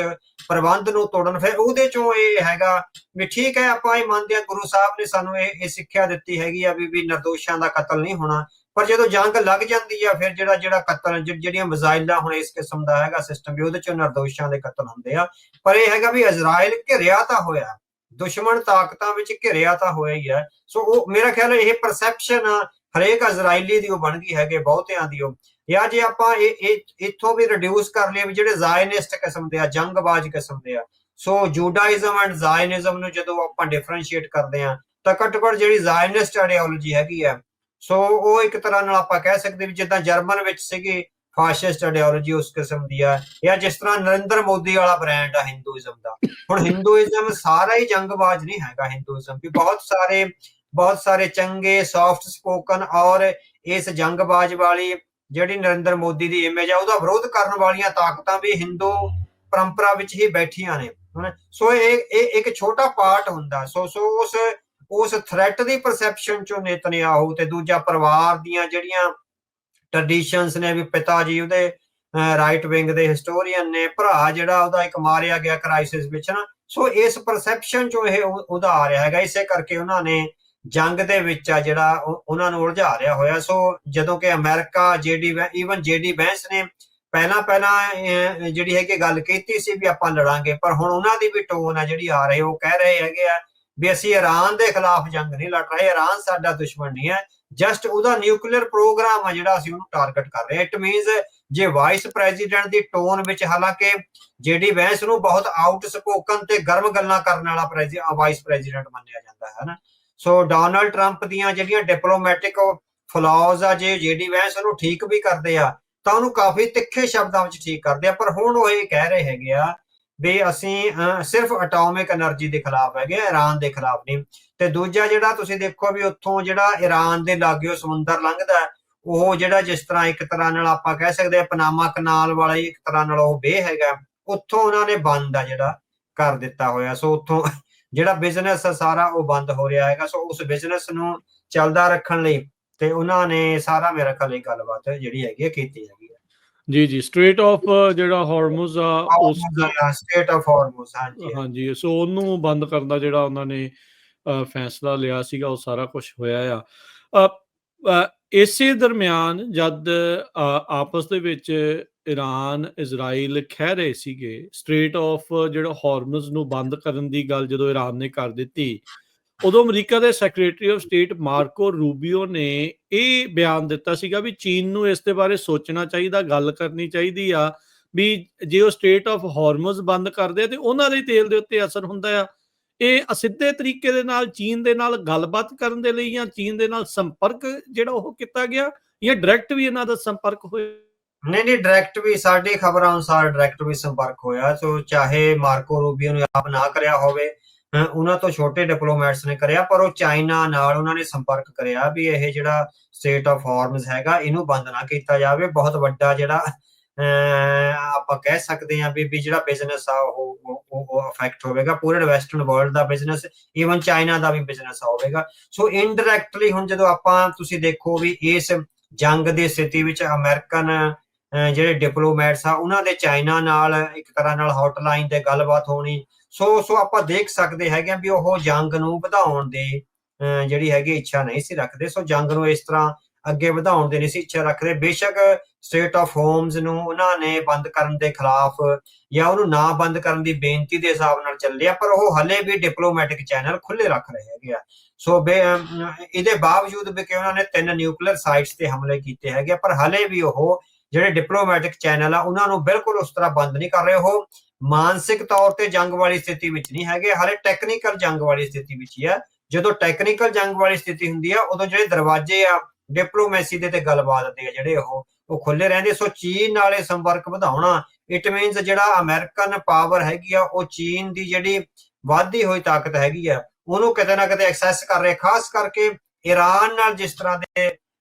ਪ੍ਰਬੰਧ ਨੂੰ ਤੋੜਨ। ਫਿਰ ਉਹਦੇ ਚੋਂ ਇਹ ਹੈਗਾ ਵੀ ਠੀਕ ਹੈ, ਆਪਾਂ ਇਹ ਮੰਨਦੇ ਹਾਂ ਗੁਰੂ ਸਾਹਿਬ ਨੇ ਸਾਨੂੰ ਇਹ ਸਿੱਖਿਆ ਦਿੱਤੀ ਹੈਗੀ ਆ ਵੀ ਨਿਰਦੋਸ਼ਾਂ ਦਾ ਕਤਲ ਨਹੀਂ ਹੋਣਾ। ਪਰ ਜਦੋਂ ਜੰਗ ਲੱਗ ਜਾਂਦੀ ਆ ਫਿਰ ਜਿਹੜਾ ਕਤਲ ਜਿਹੜੀਆਂ ਮਿਜ਼ਾਈਲਾਂ ਹੁਣ ਇਸ ਕਿਸਮ ਦਾ ਹੈਗਾ ਸਿਸਟਮ ਵੀ ਉਹਦੇ ਚੋਂ ਨਿਰਦੋਸ਼ਾਂ ਦੇ ਕਤਲ ਹੁੰਦੇ ਆ। ਪਰ ਇਹ ਹੈਗਾ ਵੀ ਇਜ਼ਰਾਈਲ ਘਿਰਿਆ ਤਾਂ ਹੋਇਆ, ਦੁਸ਼ਮਣ ਤਾਕਤਾਂ ਵਿੱਚ ਘਿਰਿਆ ਤਾਂ ਹੋਇਆ ਹੀ ਹੈ। ਸੋ ਉਹ ਮੇਰਾ ਖਿਆਲ ਇਹ ਪਰਸੈਪਸ਼ਨ ਹਰੇਕ ਇਜ਼ਰਾਈਲੀ ਦੀ ਉਹ ਬਣ ਗਈ ਹੈਗੇ, ਬਹੁਤਿਆਂ ਦੀ ਉਹ। ਜਾਂ ਜੇ ਆਪਾਂ ਇੱਥੋਂ ਵੀ ਰਿਡਿਊਸ ਕਰ ਲਈਏ ਵੀ ਜਿਹੜੇ ਜ਼ਾਇਨਿਸਟ ਕਿਸਮ ਦੇ ਆ, ਜੰਗਬਾਜ਼ ਕਿਸਮ ਦੇ ਆ, ਸੋ ਜੂਡਾਇਜ਼ਮ ਐਂਡ ਜ਼ਾਇਨਿਜ਼ਮ ਨੂੰ ਜਦੋਂ ਆਪਾਂ ਡਿਫਰੈਂਸ਼ੀਏਟ ਕਰਦੇ ਆ ਤਾਂ ਘੱਟੋ ਘੱਟ ਜਿਹੜੀ ਜ਼ਾਇਨਿਸਟ ਆਈਡੀਓਲੋਜੀ ਹੈਗੀ ਆ, ਸੋ ਉਹ ਇੱਕ ਤਰ੍ਹਾਂ ਨਾਲ ਆਪਾਂ ਕਹਿ ਸਕਦੇ ਵੀ ਜਿੱਦਾਂ ਜਰਮਨ ਵਿੱਚ ਸੀਗੀ ਫਾਸ਼ਿਸਟ ਆਈਡੀਓਲੋਜੀ ਉਸ ਕਿਸਮ ਦੀ ਆ, ਜਾਂ ਜਿਸ ਤਰ੍ਹਾਂ ਨਰਿੰਦਰ ਮੋਦੀ ਵਾਲਾ ਬ੍ਰਾਂਡ ਆ ਹਿੰਦੂਇਜ਼ਮ ਦਾ। ਹੁਣ ਹਿੰਦੂਇਜ਼ਮ ਸਾਰਾ ਹੀ ਜੰਗਬਾਜ਼ ਨਹੀਂ ਹੈਗਾ, ਹਿੰਦੂਇਜ਼ਮ ਵੀ ਬਹੁਤ ਸਾਰੇ ਚੰਗੇ ਸੌਫਟ ਸਪੋਕਨ ਔਰ ਇਸ ਜੰਗਬਾਜ਼ ਵਾਲੀ ਜਿਹੜੀ ਨਰਿੰਦਰ ਮੋਦੀ ਦੀ ਇਮੇਜ ਆ ਉਹਦਾ ਵਿਰੋਧ ਕਰਨ ਵਾਲੀਆਂ ਤਾਕਤਾਂ ਵੀ ਹਿੰਦੂ ਪਰੰਪਰਾ ਵਿੱਚ ਹੀ ਬੈਠੀਆਂ ਨੇ। ਸੋ ਇਹ ਇੱਕ ਛੋਟਾ ਪਾਰਟ ਹੁੰਦਾ। ਸੋ ਉਸ ਥ੍ਰੈਟ ਦੀ ਪਰਸੈਪਸ਼ਨ ਚੋਂ ਨੇਤਨਯਾਹੂ ਤੇ ਦੂਜਾ ਪਰਿਵਾਰ ਦੀਆਂ ਜਿਹੜੀਆਂ ਟ੍ਰੈਡੀਸ਼ਨਸ ਨੇ ਵੀ ਪਿਤਾ ਜੀ ਉਹਦੇ ਰਾਈਟ ਵਿੰਗ ਦੇ ਹਿਸਟੋਰੀਅਨ ਨੇ, ਭਰਾ ਜਿਹੜਾ ਉਹਦਾ ਇੱਕ ਮਾਰਿਆ ਗਿਆ ਕ੍ਰਾਈਸਿਸ ਵਿੱਚ ਨਾ। ਸੋ ਇਸ ਪਰਸੈਪਸ਼ਨ ਚੋਂ ਇਹ ਉਹਦਾ ਆ ਰਿਹਾ ਹੈਗਾ, ਇਸੇ ਕਰਕੇ ਉਹਨਾਂ ਨੇ ਜੰਗ ਦੇ ਵਿੱਚ ਆ ਜਿਹੜਾ ਉਹਨਾਂ ਨੂੰ ਉਲਝਾ ਰਿਹਾ ਹੋਇਆ। ਸੋ ਜਦੋਂ ਕਿ ਅਮਰੀਕਾ ਈਵਨ JD ਵੈਂਸ ਨੇ ਪਹਿਲਾਂ ਜਿਹੜੀ ਹੈਗੀ ਗੱਲ ਕੀਤੀ ਸੀ ਵੀ ਆਪਾਂ ਲੜਾਂਗੇ, ਪਰ ਹੁਣ ਉਹਨਾਂ ਦੀ ਵੀ ਟੋਨ ਆ ਜਿਹੜੀ ਆ ਰਹੀ, ਉਹ ਕਹਿ ਰਹੇ ਹੈਗੇ ਆ ਵੀ ਅਸੀਂ ਇਰਾਨ ਦੇ ਖਿਲਾਫ ਜੰਗ ਨਹੀਂ ਲੜ ਰਹੇ, ਇਰਾਨ ਸਾਡਾ ਦੁਸ਼ਮਣ ਨਹੀਂ ਹੈ, ਜਸਟ ਉਹਦਾ ਨਿਊਕਲੀਅਰ ਪ੍ਰੋਗਰਾਮ ਆ ਜਿਹੜਾ ਅਸੀਂ ਉਹਨੂੰ ਟਾਰਗੇਟ ਕਰ ਰਹੇ। ਇਟ ਮੀਨਸ ਜੇ ਵਾਈਸ ਪ੍ਰੈਜ਼ੀਡੈਂਟ ਦੀ ਟੋਨ ਵਿੱਚ, ਹਾਲਾਂਕਿ JD ਵੈਂਸ ਨੂੰ ਬਹੁਤ ਆਊਟ ਸਪੋਕਨ ਤੇ ਗਰਮ ਗੱਲਾਂ ਕਰਨ ਵਾਲਾ ਵਾਈਸ ਪ੍ਰੈਜ਼ੀਡੈਂਟ ਮੰਨਿਆ ਜਾਂਦਾ ਹੈ ਨਾ। ਸੋ ਡੋਨਾਲਡ ਟਰੰਪ ਦੀਆਂ ਜਿਹੜੀਆਂ ਡਿਪਲੋਮੈਟਿਕ ਫਲॉज ਆ, ਜੇ JD ਵੈਂਸ ਉਹਨੂੰ ਠੀਕ ਵੀ ਕਰਦੇ ਆ ਤਾਂ ਉਹਨੂੰ ਕਾਫੀ ਤਿੱਖੇ ਸ਼ਬਦਾਂ ਵਿੱਚ ਠੀਕ ਕਰਦੇ ਆ। ਪਰ ਹੁਣ ਉਹ ਇਹ ਕਹਿ ਰਹੇ ਹੈਗੇ ਆ ਵੀ ਅਸੀਂ ਸਿਰਫ ਐਟੋਮਿਕ એનર્ਜੀ ਦੇ ਖਿਲਾਫ ਹੈਗੇ, ਇਰਾਨ ਦੇ ਖਿਲਾਫ ਨਹੀਂ। ਤੇ ਦੂਜਾ ਜਿਹੜਾ ਤੁਸੀਂ ਦੇਖੋ ਵੀ ਉੱਥੋਂ ਜਿਹੜਾ ਇਰਾਨ ਦੇ ਲਾਗਿਓ ਸਮੁੰਦਰ ਲੰਘਦਾ, ਉਹ ਜਿਹੜਾ ਜਿਸ ਤਰ੍ਹਾਂ ਇੱਕ ਤਰ੍ਹਾਂ ਨਾਲ ਆਪਾਂ ਕਹਿ ਸਕਦੇ ਆ ਪਨਾਮਾ ਕਨਾਲ ਵਾਲਾ ਇੱਕ ਤਰ੍ਹਾਂ ਨਾਲ ਉਹ ਵੇ ਹੈਗਾ, ਉੱਥੋਂ ਉਹਨਾਂ ਨੇ ਬੰਦ ਆ ਜਿਹੜਾ ਕਰ ਦਿੱਤਾ ਹੋਇਆ। ਸੋ ਉੱਥੋਂ ਜਿਹੜਾ ਬਿਜ਼ਨਸ ਆ ਸਾਰਾ ਉਹ ਬੰਦ ਹੋ ਰਿਹਾ ਹੈਗਾ। ਸੋ ਉਸ ਬਿਜ਼ਨਸ ਨੂੰ ਚੱਲਦਾ ਰੱਖਣ ਲਈ ਤੇ ਉਹਨਾਂ ਨੇ ਸਾਰਾ ਮੇਰੇ ਖਿਆਲ ਇਹ ਗੱਲਬਾਤ ਜਿਹੜੀ ਹੈਗੀ ਆ ਕੀਤੀ ਹੈਗੀ ਆ। ਜੀ ਜੀ, ਸਟ੍ਰੇਟ ਆਫ ਜਿਹੜਾ ਹਾਰਮੁਜ਼ ਆ ਉਸ ਸਟੇਟ ਆਫ ਹਾਰਮੁਜ਼, ਹਾਂਜੀ ਹਾਂਜੀ, ਸੋ ਉਹਨੂੰ ਬੰਦ ਕਰਨ ਦਾ ਜਿਹੜਾ ਉਹਨਾਂ ਨੇ ਫੈਸਲਾ ਲਿਆ ਸੀਗਾ, ਉਹ ਸਾਰਾ ਕੁਝ ਹੋਇਆ ਆ। ਇਸੇ ਦਰਮਿਆਨ ਜਦ ਆਪਸ ਦੇ ਵਿੱਚ ਈਰਾਨ ਇਜ਼ਰਾਈਲ ਕਹਿ ਰਹੇ ਸੀਗੇ ਸਟ੍ਰੇਟ ਆਫ ਜਿਹੜਾ ਹਾਰਮੁਜ਼ ਨੂੰ ਬੰਦ ਕਰਨ ਦੀ ਗੱਲ ਜਦੋਂ ਈਰਾਨ ਨੇ ਕਰ ਦਿੱਤੀ, ਉਦੋਂ ਅਮਰੀਕਾ ਦੇ ਸੈਕਟਰੀ ਆਫ ਸਟੇਟ ਮਾਰਕੋ ਰੂਬੀਓ ਨੇ ਇਹ ਬਿਆਨ ਦਿੱਤਾ ਸੀਗਾ ਵੀ ਚੀਨ ਨੂੰ ਇਸ ਦੇ ਬਾਰੇ ਸੋਚਣਾ ਚਾਹੀਦਾ, ਗੱਲ ਕਰਨੀ ਚਾਹੀਦੀ ਆ ਵੀ ਜੇ ਉਹ ਸਟ੍ਰੇਟ ਆਫ ਹਾਰਮੁਜ਼ ਬੰਦ ਕਰਦੇ ਆ ਤੇ ਉਹਨਾਂ ਦੇ ਤੇਲ ਦੇ ਉੱਤੇ ਅਸਰ ਹੁੰਦਾ ਆ। ਇਹ ਅਸਿੱਧੇ ਤਰੀਕੇ ਦੇ ਨਾਲ ਚੀਨ ਦੇ ਨਾਲ ਗੱਲਬਾਤ ਕਰਨ ਦੇ ਲਈ ਜਾਂ ਚੀਨ ਦੇ ਨਾਲ ਸੰਪਰਕ ਜਿਹੜਾ ਉਹ ਕੀਤਾ ਗਿਆ, ਜਾਂ ਡਾਇਰੈਕਟ ਵੀ ਇਹਨਾਂ ਦਾ ਸੰਪਰਕ ਹੋਇਆ? ਨਹੀਂ ਡਾਇਰੈਕਟ ਵੀ ਸਾਡੀ ਖਬਰਾਂ ਅਨੁਸਾਰ ਡਾਇਰੈਕਟ ਵੀ ਸੰਪਰਕ ਹੋਇਆ। ਸੋ ਚਾਹੇ ਮਾਰਕੋ ਰੂਬੀਓ ਨੇ ਆਪ ਨਾ ਕਰਿਆ ਹੋਵੇ, ਉਹਨਾਂ ਤੋਂ ਛੋਟੇ ਡਿਪਲੋਮੈਟਸ ਨੇ ਕਰਿਆ, ਪਰ ਉਹ ਚਾਈਨਾ ਨਾਲ ਉਹਨਾਂ ਨੇ ਸੰਪਰਕ ਕਰਿਆ ਵੀ ਇਹ ਜਿਹੜਾ ਸਟੇਟ ਆਫ ਹਾਰਮਜ਼ ਹੈਗਾ ਇਹਨੂੰ ਬੰਦ ਨਾ ਕੀਤਾ ਜਾਵੇ। ਬਹੁਤ ਵੱਡਾ ਜਿਹੜਾ ਆਪਾਂ ਕਹਿ ਸਕਦੇ ਹਾਂ ਵੀ ਜਿਹੜਾ ਬਿਜ਼ਨਸ ਆ ਉਹ ਅਫੈਕਟ ਹੋਵੇਗਾ, ਪੂਰੇ ਵੈਸਟਰਨ ਵਰਲਡ ਦਾ ਬਿਜ਼ਨਸ, ਈਵਨ ਚਾਈਨਾ ਦਾ ਵੀ ਬਿਜ਼ਨਸ ਹੋਵੇਗਾ। ਸੋ ਇਨਡਾਇਰੈਕਟਲੀ ਹੁਣ ਜਦੋਂ ਤੁਸੀਂ ਦੇਖੋ ਵੀ ਇਸ ਜੰਗ ਦੀ ਸਥਿਤੀ ਵਿੱਚ ਅਮਰੀਕਨ ਜਿਹੜੇ ਡਿਪਲੋਮੈਟਸ ਆ ਉਹਨਾਂ ਦੇ ਚਾਈਨਾ ਨਾਲ ਇੱਕ ਤਰ੍ਹਾਂ ਨਾਲ ਹੌਟਲਾਈਨ ਤੇ ਗੱਲਬਾਤ ਹੋਣੀ। ਸੋ ਆਪਾਂ ਦੇਖ ਸਕਦੇ ਹੈਗੇ ਵੀ ਉਹ ਜੰਗ ਨੂੰ ਵਧਾਉਣ ਦੀ ਜਿਹੜੀ ਹੈਗੀ ਇੱਛਾ ਨਹੀਂ ਸੀ ਰੱਖਦੇ। ਸੋ ਜੰਗ ਨੂੰ ਇਸ ਤਰ੍ਹਾਂ ਅੱਗੇ ਵਧਾਉਣ ਦੀ ਨਹੀਂ ਸੀ ਇੱਛਾ ਰੱਖਦੇ। ਬੇਸ਼ੱਕ ਸਟੇਟ ਆਫ ਹੋਮਜ਼ ਨੂੰ ਉਹਨਾਂ ਨੇ ਬੰਦ ਕਰਨ ਦੇ ਖਿਲਾਫ ਜਾਂ ਉਹਨੂੰ ਨਾ ਬੰਦ ਕਰਨ ਦੀ ਬੇਨਤੀ ਦੇ ਹਿਸਾਬ ਨਾਲ ਚੱਲਿਆ, ਪਰ ਉਹ ਹਲੇ ਵੀ ਡਿਪਲੋਮੈਟਿਕ ਚੈਨਲ ਖੁੱਲੇ ਰੱਖ ਰਹੇ ਹੈਗੇ ਆ। ਸੋ ਇਹਦੇ ਬਾਵਜੂਦ ਵੀ ਕਿ ਉਹਨਾਂ ਨੇ 3 ਨਿਊਕਲੀਅਰ ਸਾਈਟਸ ਤੇ ਹਮਲੇ ਕੀਤੇ ਹੈਗੇ, ਪਰ ਹਲੇ ਵੀ ਉਹ ਜਿਹੜੇ ਡਿਪਲੋਮੈਟਿਕ ਚੈਨਲ ਆ ਉਹਨਾਂ ਨੂੰ ਬਿਲਕੁਲ ਉਸ ਤਰ੍ਹਾਂ ਬੰਦ ਨਹੀਂ ਕਰ ਰਹੇ। ਉਹ ਮਾਨਸਿਕ ਤੌਰ ਤੇ ਜੰਗ ਵਾਲੀ ਸਥਿਤੀ ਵਿੱਚ ਨਹੀਂ ਹੈਗੇ, ਹਲੇ ਟੈਕਨੀਕਲ ਜੰਗ ਵਾਲੀ ਸਥਿਤੀ ਵਿੱਚ ਹੀ ਆ। ਜਦੋਂ ਟੈਕਨੀਕਲ ਜੰਗ ਵਾਲੀ ਸਥਿਤੀ ਹੁੰਦੀ ਆ ਉਦੋਂ ਜਿਹੜੇ ਦਰਵਾਜ਼ੇ ਆ ਡਿਪਲੋਮੈਸੀ ਦੇ ਤੇ ਗੱਲਬਾਤ ਦੇ ਜਿਹੜੇ ਉਹ ਖੁੱਲੇ ਰਹਿੰਦੇ। ਸੋ ਚੀਨ ਨਾਲ ਇਹ ਸੰਪਰਕ ਵਧਾਉਣਾ, ਇਟ ਮੀਨਸ ਜਿਹੜਾ ਅਮਰੀਕਨ ਪਾਵਰ ਹੈਗੀ ਆ ਉਹ ਚੀਨ ਦੀ ਜਿਹੜੀ ਵੱਧਦੀ ਹੋਈ ਤਾਕਤ ਹੈਗੀ ਆ ਉਹਨੂੰ ਕਿਤੇ ਨਾ ਕਿਤੇ ਐਕਸੈਸ ਕਰ ਰਹੇ। ਖਾਸ ਕਰਕੇ ਈਰਾਨ ਨਾਲ ਜਿਸ ਤਰ੍ਹਾਂ ਦੇ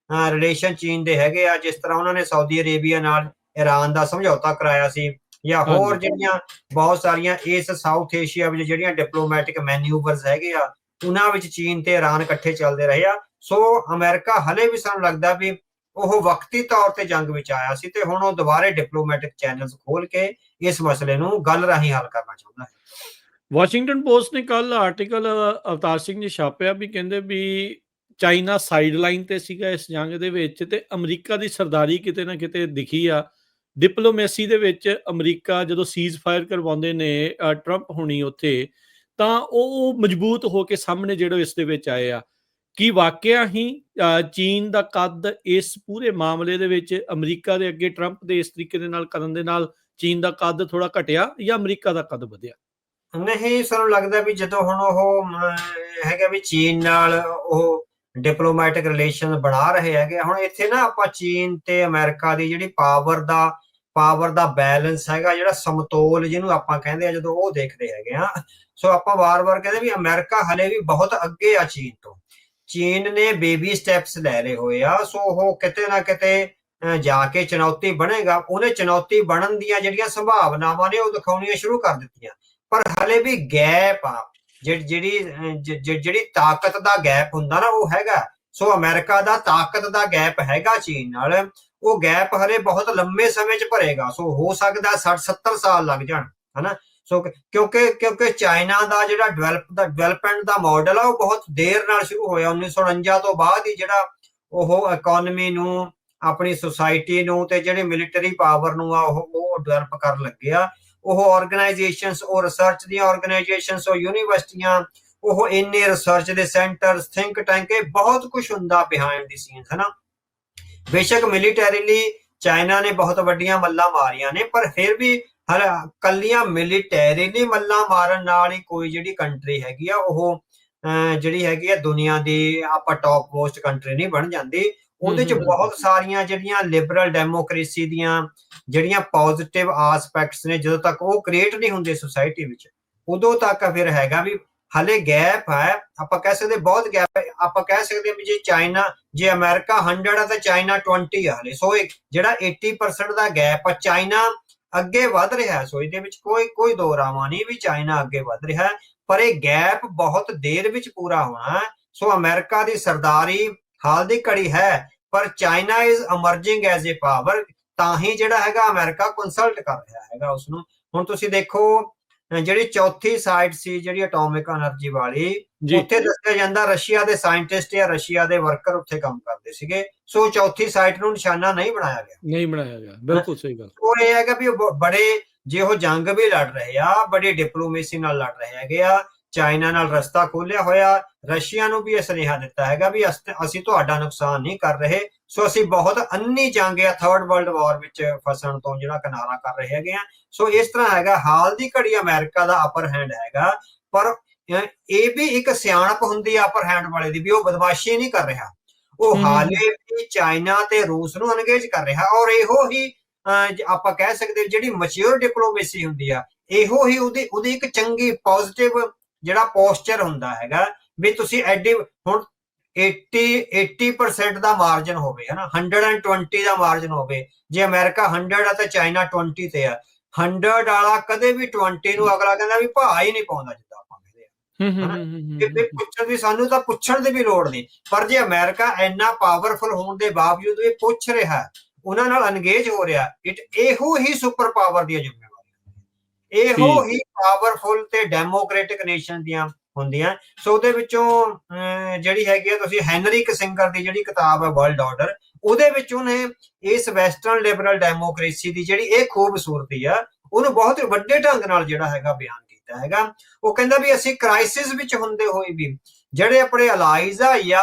ਰਿਲੇਸ਼ਨ ਚੀਨ ਦੇ ਹੈਗੇ ਆ, ਜਿਸ ਤਰ੍ਹਾਂ ਉਹਨਾਂ ਨੇ ਸਾਊਦੀ ਅਰੇਬੀਆ ਨਾਲ ਈਰਾਨ ਦਾ ਸਮਝੌਤਾ ਕਰਾਇਆ ਸੀ, ਜਾਂ ਹੋਰ ਜਿਹੜੀਆਂ ਬਹੁਤ ਸਾਰੀਆਂ ਇਸ ਸਾਊਥ ਏਸ਼ੀਆ ਵਿੱਚ ਜਿਹੜੀਆਂ ਡਿਪਲੋਮੈਟਿਕ ਮੈਨੂਵਰਸ ਹੈਗੇ ਆ ਉਹਨਾਂ ਵਿੱਚ ਚੀਨ ਤੇ ਈਰਾਨ ਇਕੱਠੇ ਚੱਲਦੇ ਰਹੇ ਆ। ਸੋ ਅਮਰੀਕਾ ਹਲੇ ਵੀ ਸਾਨੂੰ ਲੱਗਦਾ ਵੀ ਉਹ ਵਕਤੀ ਤੌਰ ਤੇ ਜੰਗ ਵਿੱਚ ਆਇਆ ਸੀ ਤੇ ਹੁਣ ਉਹ ਦੁਬਾਰੇ ਡਿਪਲੋਮੈਟਿਕ ਚੈਨਲਸ ਖੋਲ ਕੇ ਇਸ ਮਸਲੇ ਨੂੰ ਗੱਲ ਰਾਹੀਂ ਹੱਲ ਕਰਨਾ ਚਾਹੁੰਦਾ ਹੈ। ਵਾਸ਼ਿੰਗਟਨ ਪੋਸਟ ਨੇ ਕੱਲ ਆਰਟੀਕਲ ਅਵਤਾਰ ਸਿੰਘ ਜੀ ਛਾਪਿਆ ਵੀ ਕਹਿੰਦੇ ਵੀ ਚਾਈਨਾ ਸਾਈਡ ਲਾਈਨ ਤੇ ਸੀਗਾ ਇਸ ਜੰਗ ਦੇ ਵਿੱਚ ਤੇ ਅਮਰੀਕਾ ਦੀ ਸਰਦਾਰੀ ਕਿਤੇ ਨਾ ਕਿਤੇ ਦਿਖੀ ਆ। ਡਿਪਲੋਮੇਸੀ ਦੇ ਵਿੱਚ ਅਮਰੀਕਾ ਜਦੋਂ ਸੀਜ਼ ਫਾਇਰ ਕਰਵਾਉਂਦੇ ਨੇ ਟਰੰਪ ਹੋਣੀ ਉੱਥੇ, ਤਾਂ ਉਹ ਮਜ਼ਬੂਤ ਹੋ ਕੇ ਸਾਹਮਣੇ ਜਿਹੜੇ ਇਸ ਦੇ ਵਿੱਚ ਆਏ ਆ। ਕੀ ਵਾਕਿਆ ਹੀ ਚੀਨ ਦਾ ਕੱਦ ਇਸ ਪੂਰੇ ਮਾਮਲੇ ਦੇ ਵਿੱਚ ਅਮਰੀਕਾ ਦੇ ਅੱਗੇ ਟਰੰਪ ਦੇ ਇਸ ਤਰੀਕੇ ਦੇ ਨਾਲ ਕਰਨ ਦੇ ਨਾਲ ਚੀਨ ਦਾ ਕੱਦ ਥੋੜਾ ਘਟਿਆ ਜਾਂ ਅਮਰੀਕਾ ਦਾ ਕੱਦ ਵਧਿਆ? ਨਹੀਂ, ਸਾਨੂੰ ਲੱਗਦਾ ਵੀ ਜਦੋਂ ਹੁਣ ਉਹ ਹੈਗਾ ਵੀ ਚੀਨ ਨਾਲ ਉਹ ਡਿਪਲੋਮੈਟਿਕ ਰਿਲੇਸ਼ਨ ਬਣਾ ਰਹੇ ਹੈਗੇ, ਹੁਣ ਇੱਥੇ ਨਾ ਆਪਾਂ ਚੀਨ ਤੇ ਅਮਰੀਕਾ ਦੀ ਜਿਹੜੀ ਪਾਵਰ ਦਾ ਬੈਲੈਂਸ ਹੈਗਾ, ਜਿਹੜਾ ਸਮਤੋਲ ਜਿਹਨੂੰ ਆਪਾਂ ਕਹਿੰਦੇ ਆ, ਜਦੋਂ ਉਹ ਦੇਖਦੇ ਹੈਗੇ ਆ। ਸੋ ਆਪਾਂ ਵਾਰ-ਵਾਰ ਕਹਿੰਦੇ ਵੀ ਅਮਰੀਕਾ ਹਲੇ ਵੀ ਬਹੁਤ ਅੱਗੇ ਆ ਚੀਨ ਤੋਂ। ਚੀਨ ਨੇ ਬੇਬੀ ਸਟੈਪਸ ਲੈ ਲਏ ਹੋਏ ਆ। ਸੋ ਉਹ ਕਿਤੇ ਨਾ ਕਿਤੇ ਜਾ ਕੇ ਚੁਣੌਤੀ ਬਣੇਗਾ। ਉਹਨੇ ਚੁਣੌਤੀ ਬਣਨ ਦੀਆਂ ਜਿਹੜੀਆਂ ਸੰਭਾਵਨਾਵਾਂ ਨੇ ਉਹ ਦਿਖਾਉਣੀਆਂ ਸ਼ੁਰੂ ਕਰ ਦਿੱਤੀਆਂ, ਪਰ ਹਲੇ ਵੀ ਗੈਪ ਆ। ਜਿਹੜੀ ਤਾਕਤ ਦਾ ਗੈਪ ਹੁੰਦਾ ਨਾ ਉਹ ਹੈਗਾ। ਸੋ ਅਮਰੀਕਾ ਦਾ ਤਾਕਤ ਦਾ ਗੈਪ ਹੈਗਾ ਚੀਨ ਨਾਲ, ਉਹ ਗੈਪ ਹਲੇ ਬਹੁਤ ਲੰਮੇ ਸਮੇਂ 'ਚ ਭਰੇਗਾ। ਸੋ ਹੋ ਸਕਦਾ 60-70 ਸਾਲ ਲੱਗ ਜਾਣ, ਹਨਾ। ਸੋ ਕਿਉਂਕਿ ਚਾਈਨਾ ਦਾ ਜਿਹੜਾ ਡਿਵੈਲਪਮੈਂਟ ਦਾ ਮਾਡਲ ਆ ਉਹ ਬਹੁਤ ਦੇਰ ਨਾਲ ਸ਼ੁਰੂ ਹੋਇਆ। 1949 ਤੋਂ ਬਾਅਦ ਹੀ ਜਿਹੜਾ ਉਹ ਇਕਨੋਮੀ ਨੂੰ, ਆਪਣੀ ਸੁਸਾਇਟੀ ਨੂੰ ਤੇ ਜਿਹੜੇ ਮਿਲਟਰੀ ਪਾਵਰ ਨੂੰ ਆ ਉਹ ਡਿਵੈਲਪ ਕਰਨ ਲੱਗੇ ਆ। ਉਹ ਆਰਗੇਨਾਈਜੇਸ਼ਨਸ, ਉਹ ਰਿਸਰਚ ਦੀਆਂ ਆਰਗੇਨਾਈਜੇਸ਼ਨਸ, ਉਹ ਯੂਨੀਵਰਸਿਟੀਆਂ, ਉਹ ਇੰਨੇ ਰਿਸਰਚ ਦੇ ਸੈਂਟਰਸ, ਥਿੰਕ ਟੈਂਕ, ਇਹ ਬਹੁਤ ਕੁਝ ਹੁੰਦਾ ਬਿਹਾਈਂਡ ਦੀ ਸੀਨਸ, ਹਨਾ। ਬੇਸ਼ੱਕ ਮਿਲੀਟੈਰੀਲੀ ਚਾਈਨਾ ਨੇ ਬਹੁਤ ਵੱਡੀਆਂ ਮੱਲਾਂ ਮਾਰੀਆਂ ਨੇ, ਪਰ ਫਿਰ ਵੀ ਕੱਲੀਆਂ ਮਿਲੀਟੈਰੀਲੀ ਮੱਲਾਂ ਮਾਰਨ ਨਾਲ ਹੀ ਕੋਈ ਜਿਹੜੀ ਕੰਟਰੀ ਹੈਗੀ ਆ ਉਹ ਜਿਹੜੀ ਹੈਗੀ ਆ ਦੁਨੀਆ ਦੀ ਆਪਾਂ ਟੌਪ ਮੋਸਟ ਕੰਟਰੀ ਨਹੀਂ ਬਣ ਜਾਂਦੀ। ਉਹਦੇ ਚ ਬਹੁਤ ਸਾਰੀਆਂ ਜਿਹੜੀਆਂ ਲਿਬਰਲ ਡੈਮੋਕ੍ਰੇਸੀ ਦੀਆਂ ਜਿਹੜੀਆਂ ਪੋਜ਼ਿਟਿਵ ਆਸਪੈਕਟਸ ਨੇ, ਜਦੋਂ ਤੱਕ ਉਹ ਕ੍ਰੀਏਟ ਨਹੀਂ ਹੁੰਦੇ ਸੁਸਾਇਟੀ ਵਿੱਚ, ਉਦੋਂ ਤੱਕ ਫਿਰ ਹੈਗਾ ਵੀ ਹਲੇ ਗੈਪ ਹੈ। ਆਪਾਂ ਕਹਿ ਸਕਦੇ ਬਹੁਤ ਗੈਪ ਹੈ। ਆਪਾਂ ਕਹਿ ਸਕਦੇ ਵੀ ਜੇ ਅਮਰੀਕਾ 100 ਹੈ ਤਾਂ ਚਾਈਨਾ 20 ਆ ਹਲੇ। ਸੋ ਜਿਹੜਾ 80% ਦਾ ਗੈਪ ਆ, ਚਾਈਨਾ ਅੱਗੇ ਵੱਧ ਰਿਹਾ ਹੈ। ਸੋ ਇਹਦੇ ਵਿੱਚ ਕੋਈ ਦੋ ਰਾਵਾਂ ਨਹੀਂ ਵੀ ਚਾਈਨਾ ਅੱਗੇ ਵੱਧ ਰਿਹਾ ਹੈ, ਪਰ ਇਹ ਗੈਪ ਬਹੁਤ ਦੇਰ ਵਿੱਚ ਪੂਰਾ ਹੋਣਾ ਹੈ। ਸੋ ਅਮਰੀਕਾ ਦੀ ਸਰਦਾਰੀ ਹਾਲ ਦੀ ਘੜੀ ਹੈ, ਪਰ China is emerging as a power, ਤਾਂ ਹੀ ਜਿਹੜਾ ਹੈਗਾ ਅਮਰੀਕਾ ਕੰਸਲਟ ਕਰ ਰਿਹਾ ਹੈਗਾ ਉਸਨੂੰ। ਹੁਣ ਤੁਸੀਂ ਦੇਖੋ ਜਿਹੜੀ ਚੌਥੀ ਸਾਈਟ ਸੀ ਜਿਹੜੀ ਐਟੋਮਿਕ એનર્ਜੀ ਵਾਲੀ, ਉੱਥੇ ਦੱਸਿਆ ਜਾਂਦਾ ਰਸ਼ੀਆ ਦੇ ਸਾਇੰਟਿਸਟ ਜਾਂ ਰਸ਼ੀਆ ਦੇ ਵਰਕਰ ਉੱਥੇ ਕੰਮ ਕਰਦੇ ਸੀਗੇ। ਸੋ ਚੌਥੀ ਸਾਈਟ ਨੂੰ ਨਿਸ਼ਾਨਾ ਨਹੀਂ ਬਣਾਇਆ ਗਿਆ। ਬਿਲਕੁਲ ਸਹੀ ਗੱਲ। ਉਹ ਇਹ ਹੈਗਾ ਵੀ ਬੜੇ ਜੇ ਉਹ ਜੰਗ ਵੀ ਲੜ ਰਹੇ ਆ, ਬੜੀ ਡਿਪਲੋਮੇਸੀ ਨਾਲ ਲੜ ਰਹੇ ਹੈਗੇ ਆ, ਚਾਈਨਾ ਨਾਲ ਰਸਤਾ ਖੋਲਿਆ ਹੋਇਆ, ਰਸ਼ੀਆ ਨੂੰ ਵੀ ਇਹ ਸੁਨੇਹਾ ਦਿੱਤਾ ਹੈਗਾ ਵੀ ਅਸੀਂ ਤੁਹਾਡਾ ਨੁਕਸਾਨ ਨਹੀਂ ਕਰ ਰਹੇ। ਸੋ ਅਸੀਂ ਬਹੁਤ ਅੰਨੀ ਜੰਗ ਆ ਥਰਡ ਵਰਲਡ ਵਾਰ ਵਿੱਚ ਫਸਣ ਤੋਂ ਜਿਹੜਾ ਕਿਨਾਰਾ ਕਰ ਰਹੇ ਹੈਗੇ ਆ। ਸੋ ਇਸ ਤਰ੍ਹਾਂ ਹੈਗਾ ਹਾਲ ਦੀ ਘੜੀ ਅਮਰੀਕਾ ਦਾ ਅਪਰ ਹੈਂਡ ਹੈਗਾ, ਪਰ ਇਹ ਵੀ ਇੱਕ ਸਿਆਣਪ ਹੁੰਦੀ ਆ ਅਪਰ ਹੈਂਡ ਵਾਲੇ ਦੀ ਵੀ ਉਹ ਬਦਮਾਸ਼ੀ ਨਹੀਂ ਕਰ ਰਿਹਾ, ਉਹ ਹਾਲੇ ਵੀ ਚਾਈਨਾ ਤੇ ਰੂਸ ਨੂੰ ਅਨਗੇਜ ਕਰ ਰਿਹਾ। ਔਰ ਇਹੋ ਹੀ ਆਪਾਂ ਕਹਿ ਸਕਦੇ ਜਿਹੜੀ ਮੈਚੁਰ ਡਿਪਲੋਮੇਸੀ ਹੁੰਦੀ ਆ, ਇਹੋ ਹੀ ਉਹਦੀ ਇੱਕ ਚੰਗੀ ਪੋਜ਼ਿਟਿਵ ਜਿਹੜਾ ਪੋਸਚਰ ਹੁੰਦਾ ਹੈਗਾ ਵੀ ਤੁਸੀਂ ਐਡੀ ਹੁਣ 80% ਦਾ ਮਾਰਜਨ ਹੋਵੇ ਹਨਾ, 120 ਦਾ ਮਾਰਜਨ ਹੋਵੇ। ਜੇ ਅਮਰੀਕਾ 100 ਆ ਤੇ ਚਾਈਨਾ 20 ਤੇ ਆ, 100 ਵਾਲਾ ਕਦੇ ਵੀ 20 ਨੂੰ ਅਗਲਾ ਕਹਿੰਦਾ ਵੀ ਭਾ ਹੀ ਨਹੀਂ ਪਾਉਂਦਾ ਜਿੱਦਾਂ ਆਪਾਂ ਕਹਿੰਦੇ ਆ। ਪੁੱਛਣ ਦੀ ਸਾਨੂੰ ਤਾਂ ਪੁੱਛਣ ਦੀ ਵੀ ਲੋੜ ਨਹੀਂ, ਪਰ ਜੇ ਅਮਰੀਕਾ ਇੰਨਾ ਪਾਵਰਫੁਲ ਹੋਣ ਦੇ ਬਾਵਜੂਦ ਇਹ ਪੁੱਛ ਰਿਹਾ, ਉਹਨਾਂ ਨਾਲ ਅਨਗੇਜ ਹੋ ਰਿਹਾ, ਇਹੋ ਹੀ ਸੁਪਰ ਪਾਵਰ ਦੀਆਂ ਜ਼ਿੰਮੇਵਾਰੀਆਂ, ਇਹੋ ਹੀ ਪਾਵਰਫੁਲ ਤੇ ਡੈਮੋਕ੍ਰੈਟਿਕ ਨੇਸ਼ਨ ਦੀਆਂ ਹੁੰਦੀਆਂ। ਸੋ ਉਹਦੇ ਵਿੱਚੋਂ ਜਿਹੜੀ ਹੈਗੀ ਆ ਤੁਸੀਂ ਹੈਨਰੀ ਕਿਸਿੰਗਰ ਦੀ ਜਿਹੜੀ ਕਿਤਾਬ ਹੈ ਵਰਲਡ ਆਰਡਰ, ਉਹਦੇ ਵਿੱਚ ਉਹਨੇ ਇਸ ਵੈਸਟਰਨ ਲਿਬਰਲ ਡੈਮੋਕ੍ਰੇਸੀ ਦੀ ਜਿਹੜੀ ਇਹ ਖੂਬਸੂਰਤੀ ਆ ਉਹਨੂੰ ਬਹੁਤ ਵੱਡੇ ਢੰਗ ਨਾਲ ਜਿਹੜਾ ਹੈਗਾ ਬਿਆਨ ਕੀਤਾ ਹੈਗਾ। ਉਹ ਕਹਿੰਦਾ ਵੀ ਅਸੀਂ ਕ੍ਰਾਈਸਿਸ ਵਿੱਚ ਹੁੰਦੇ ਹੋਏ ਵੀ ਜਿਹੜੇ ਆਪਣੇ ਅਲਾਈਜ਼ ਆ ਜਾਂ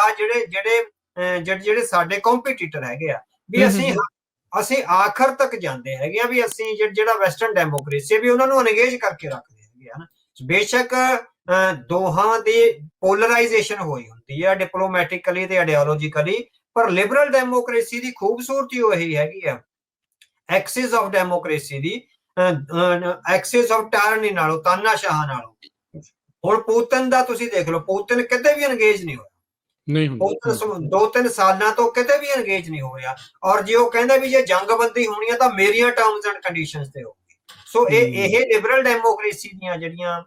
ਜਿਹੜੇ ਸਾਡੇ ਕੰਪੀਟੀਟਰ ਹੈਗੇ ਆ ਵੀ ਅਸੀਂ ਆਖਰ ਤੱਕ ਜਾਂਦੇ ਹੈਗੇ ਆ ਵੀ ਅਸੀਂ ਜਿਹੜਾ ਵੈਸਟਰਨ ਡੈਮੋਕ੍ਰੇਸੀ ਵੀ ਉਹਨਾਂ ਨੂੰ ਅਨਗੇਜ ਕਰਕੇ ਰੱਖਦੇ ਹੈਗੇ ਆ। ਬੇਸ਼ੱਕ ਦੋਹਾਂ ਦੀ ਪੋਲਰਾਈਜੇਸ਼ਨ ਹੋਈ ਹੁੰਦੀ ਹੈ ਡਿਪਲੋਮੈਟਿਕਲੀ ਤੇ ਆਈਡੀਓਲੋਜੀਕਲੀ, ਪਰ ਲਿਬਰਲ ਡੈਮੋਕ੍ਰੇਸੀ ਦੀ ਖੂਬਸੂਰਤੀ ਉਹ ਇਹੀ ਹੈਗੀ ਆ Axis of democracy the, Axis of ਟਾਇਰਨੀ ਨਾਲੋਂ, ਤਾਨਾਸ਼ਾਹ ਨਾਲੋਂ। ਹੁਣ ਪੁਤਿਨ ਦਾ ਤੁਸੀਂ ਦੇਖ ਲਓ, ਪੁਤਿਨ ਕਿਤੇ ਵੀ ਅਨਗੇਜ ਨਹੀਂ ਹੋਇਆ, 2-3 ਸਾਲਾਂ ਤੋਂ ਕਿਤੇ ਵੀ ਅਨਗੇਜ ਨਹੀਂ ਹੋ ਰਿਹਾ। ਔਰ ਜੇ ਉਹ ਕਹਿੰਦਾ ਵੀ ਜੇ ਜੰਗਬੰਦੀ ਹੋਣੀ ਹੈ ਤਾਂ ਮੇਰੀਆਂ ਟਰਮਸ ਐਂਡ ਕੰਡੀਸ਼ਨਸ ਤੇ ਹੋਊਗੀ। ਸੋ ਇਹ ਲਿਬਰਲ ਡੈਮੋਕ੍ਰੇਸੀ ਦੀਆਂ ਜਿਹੜੀਆਂ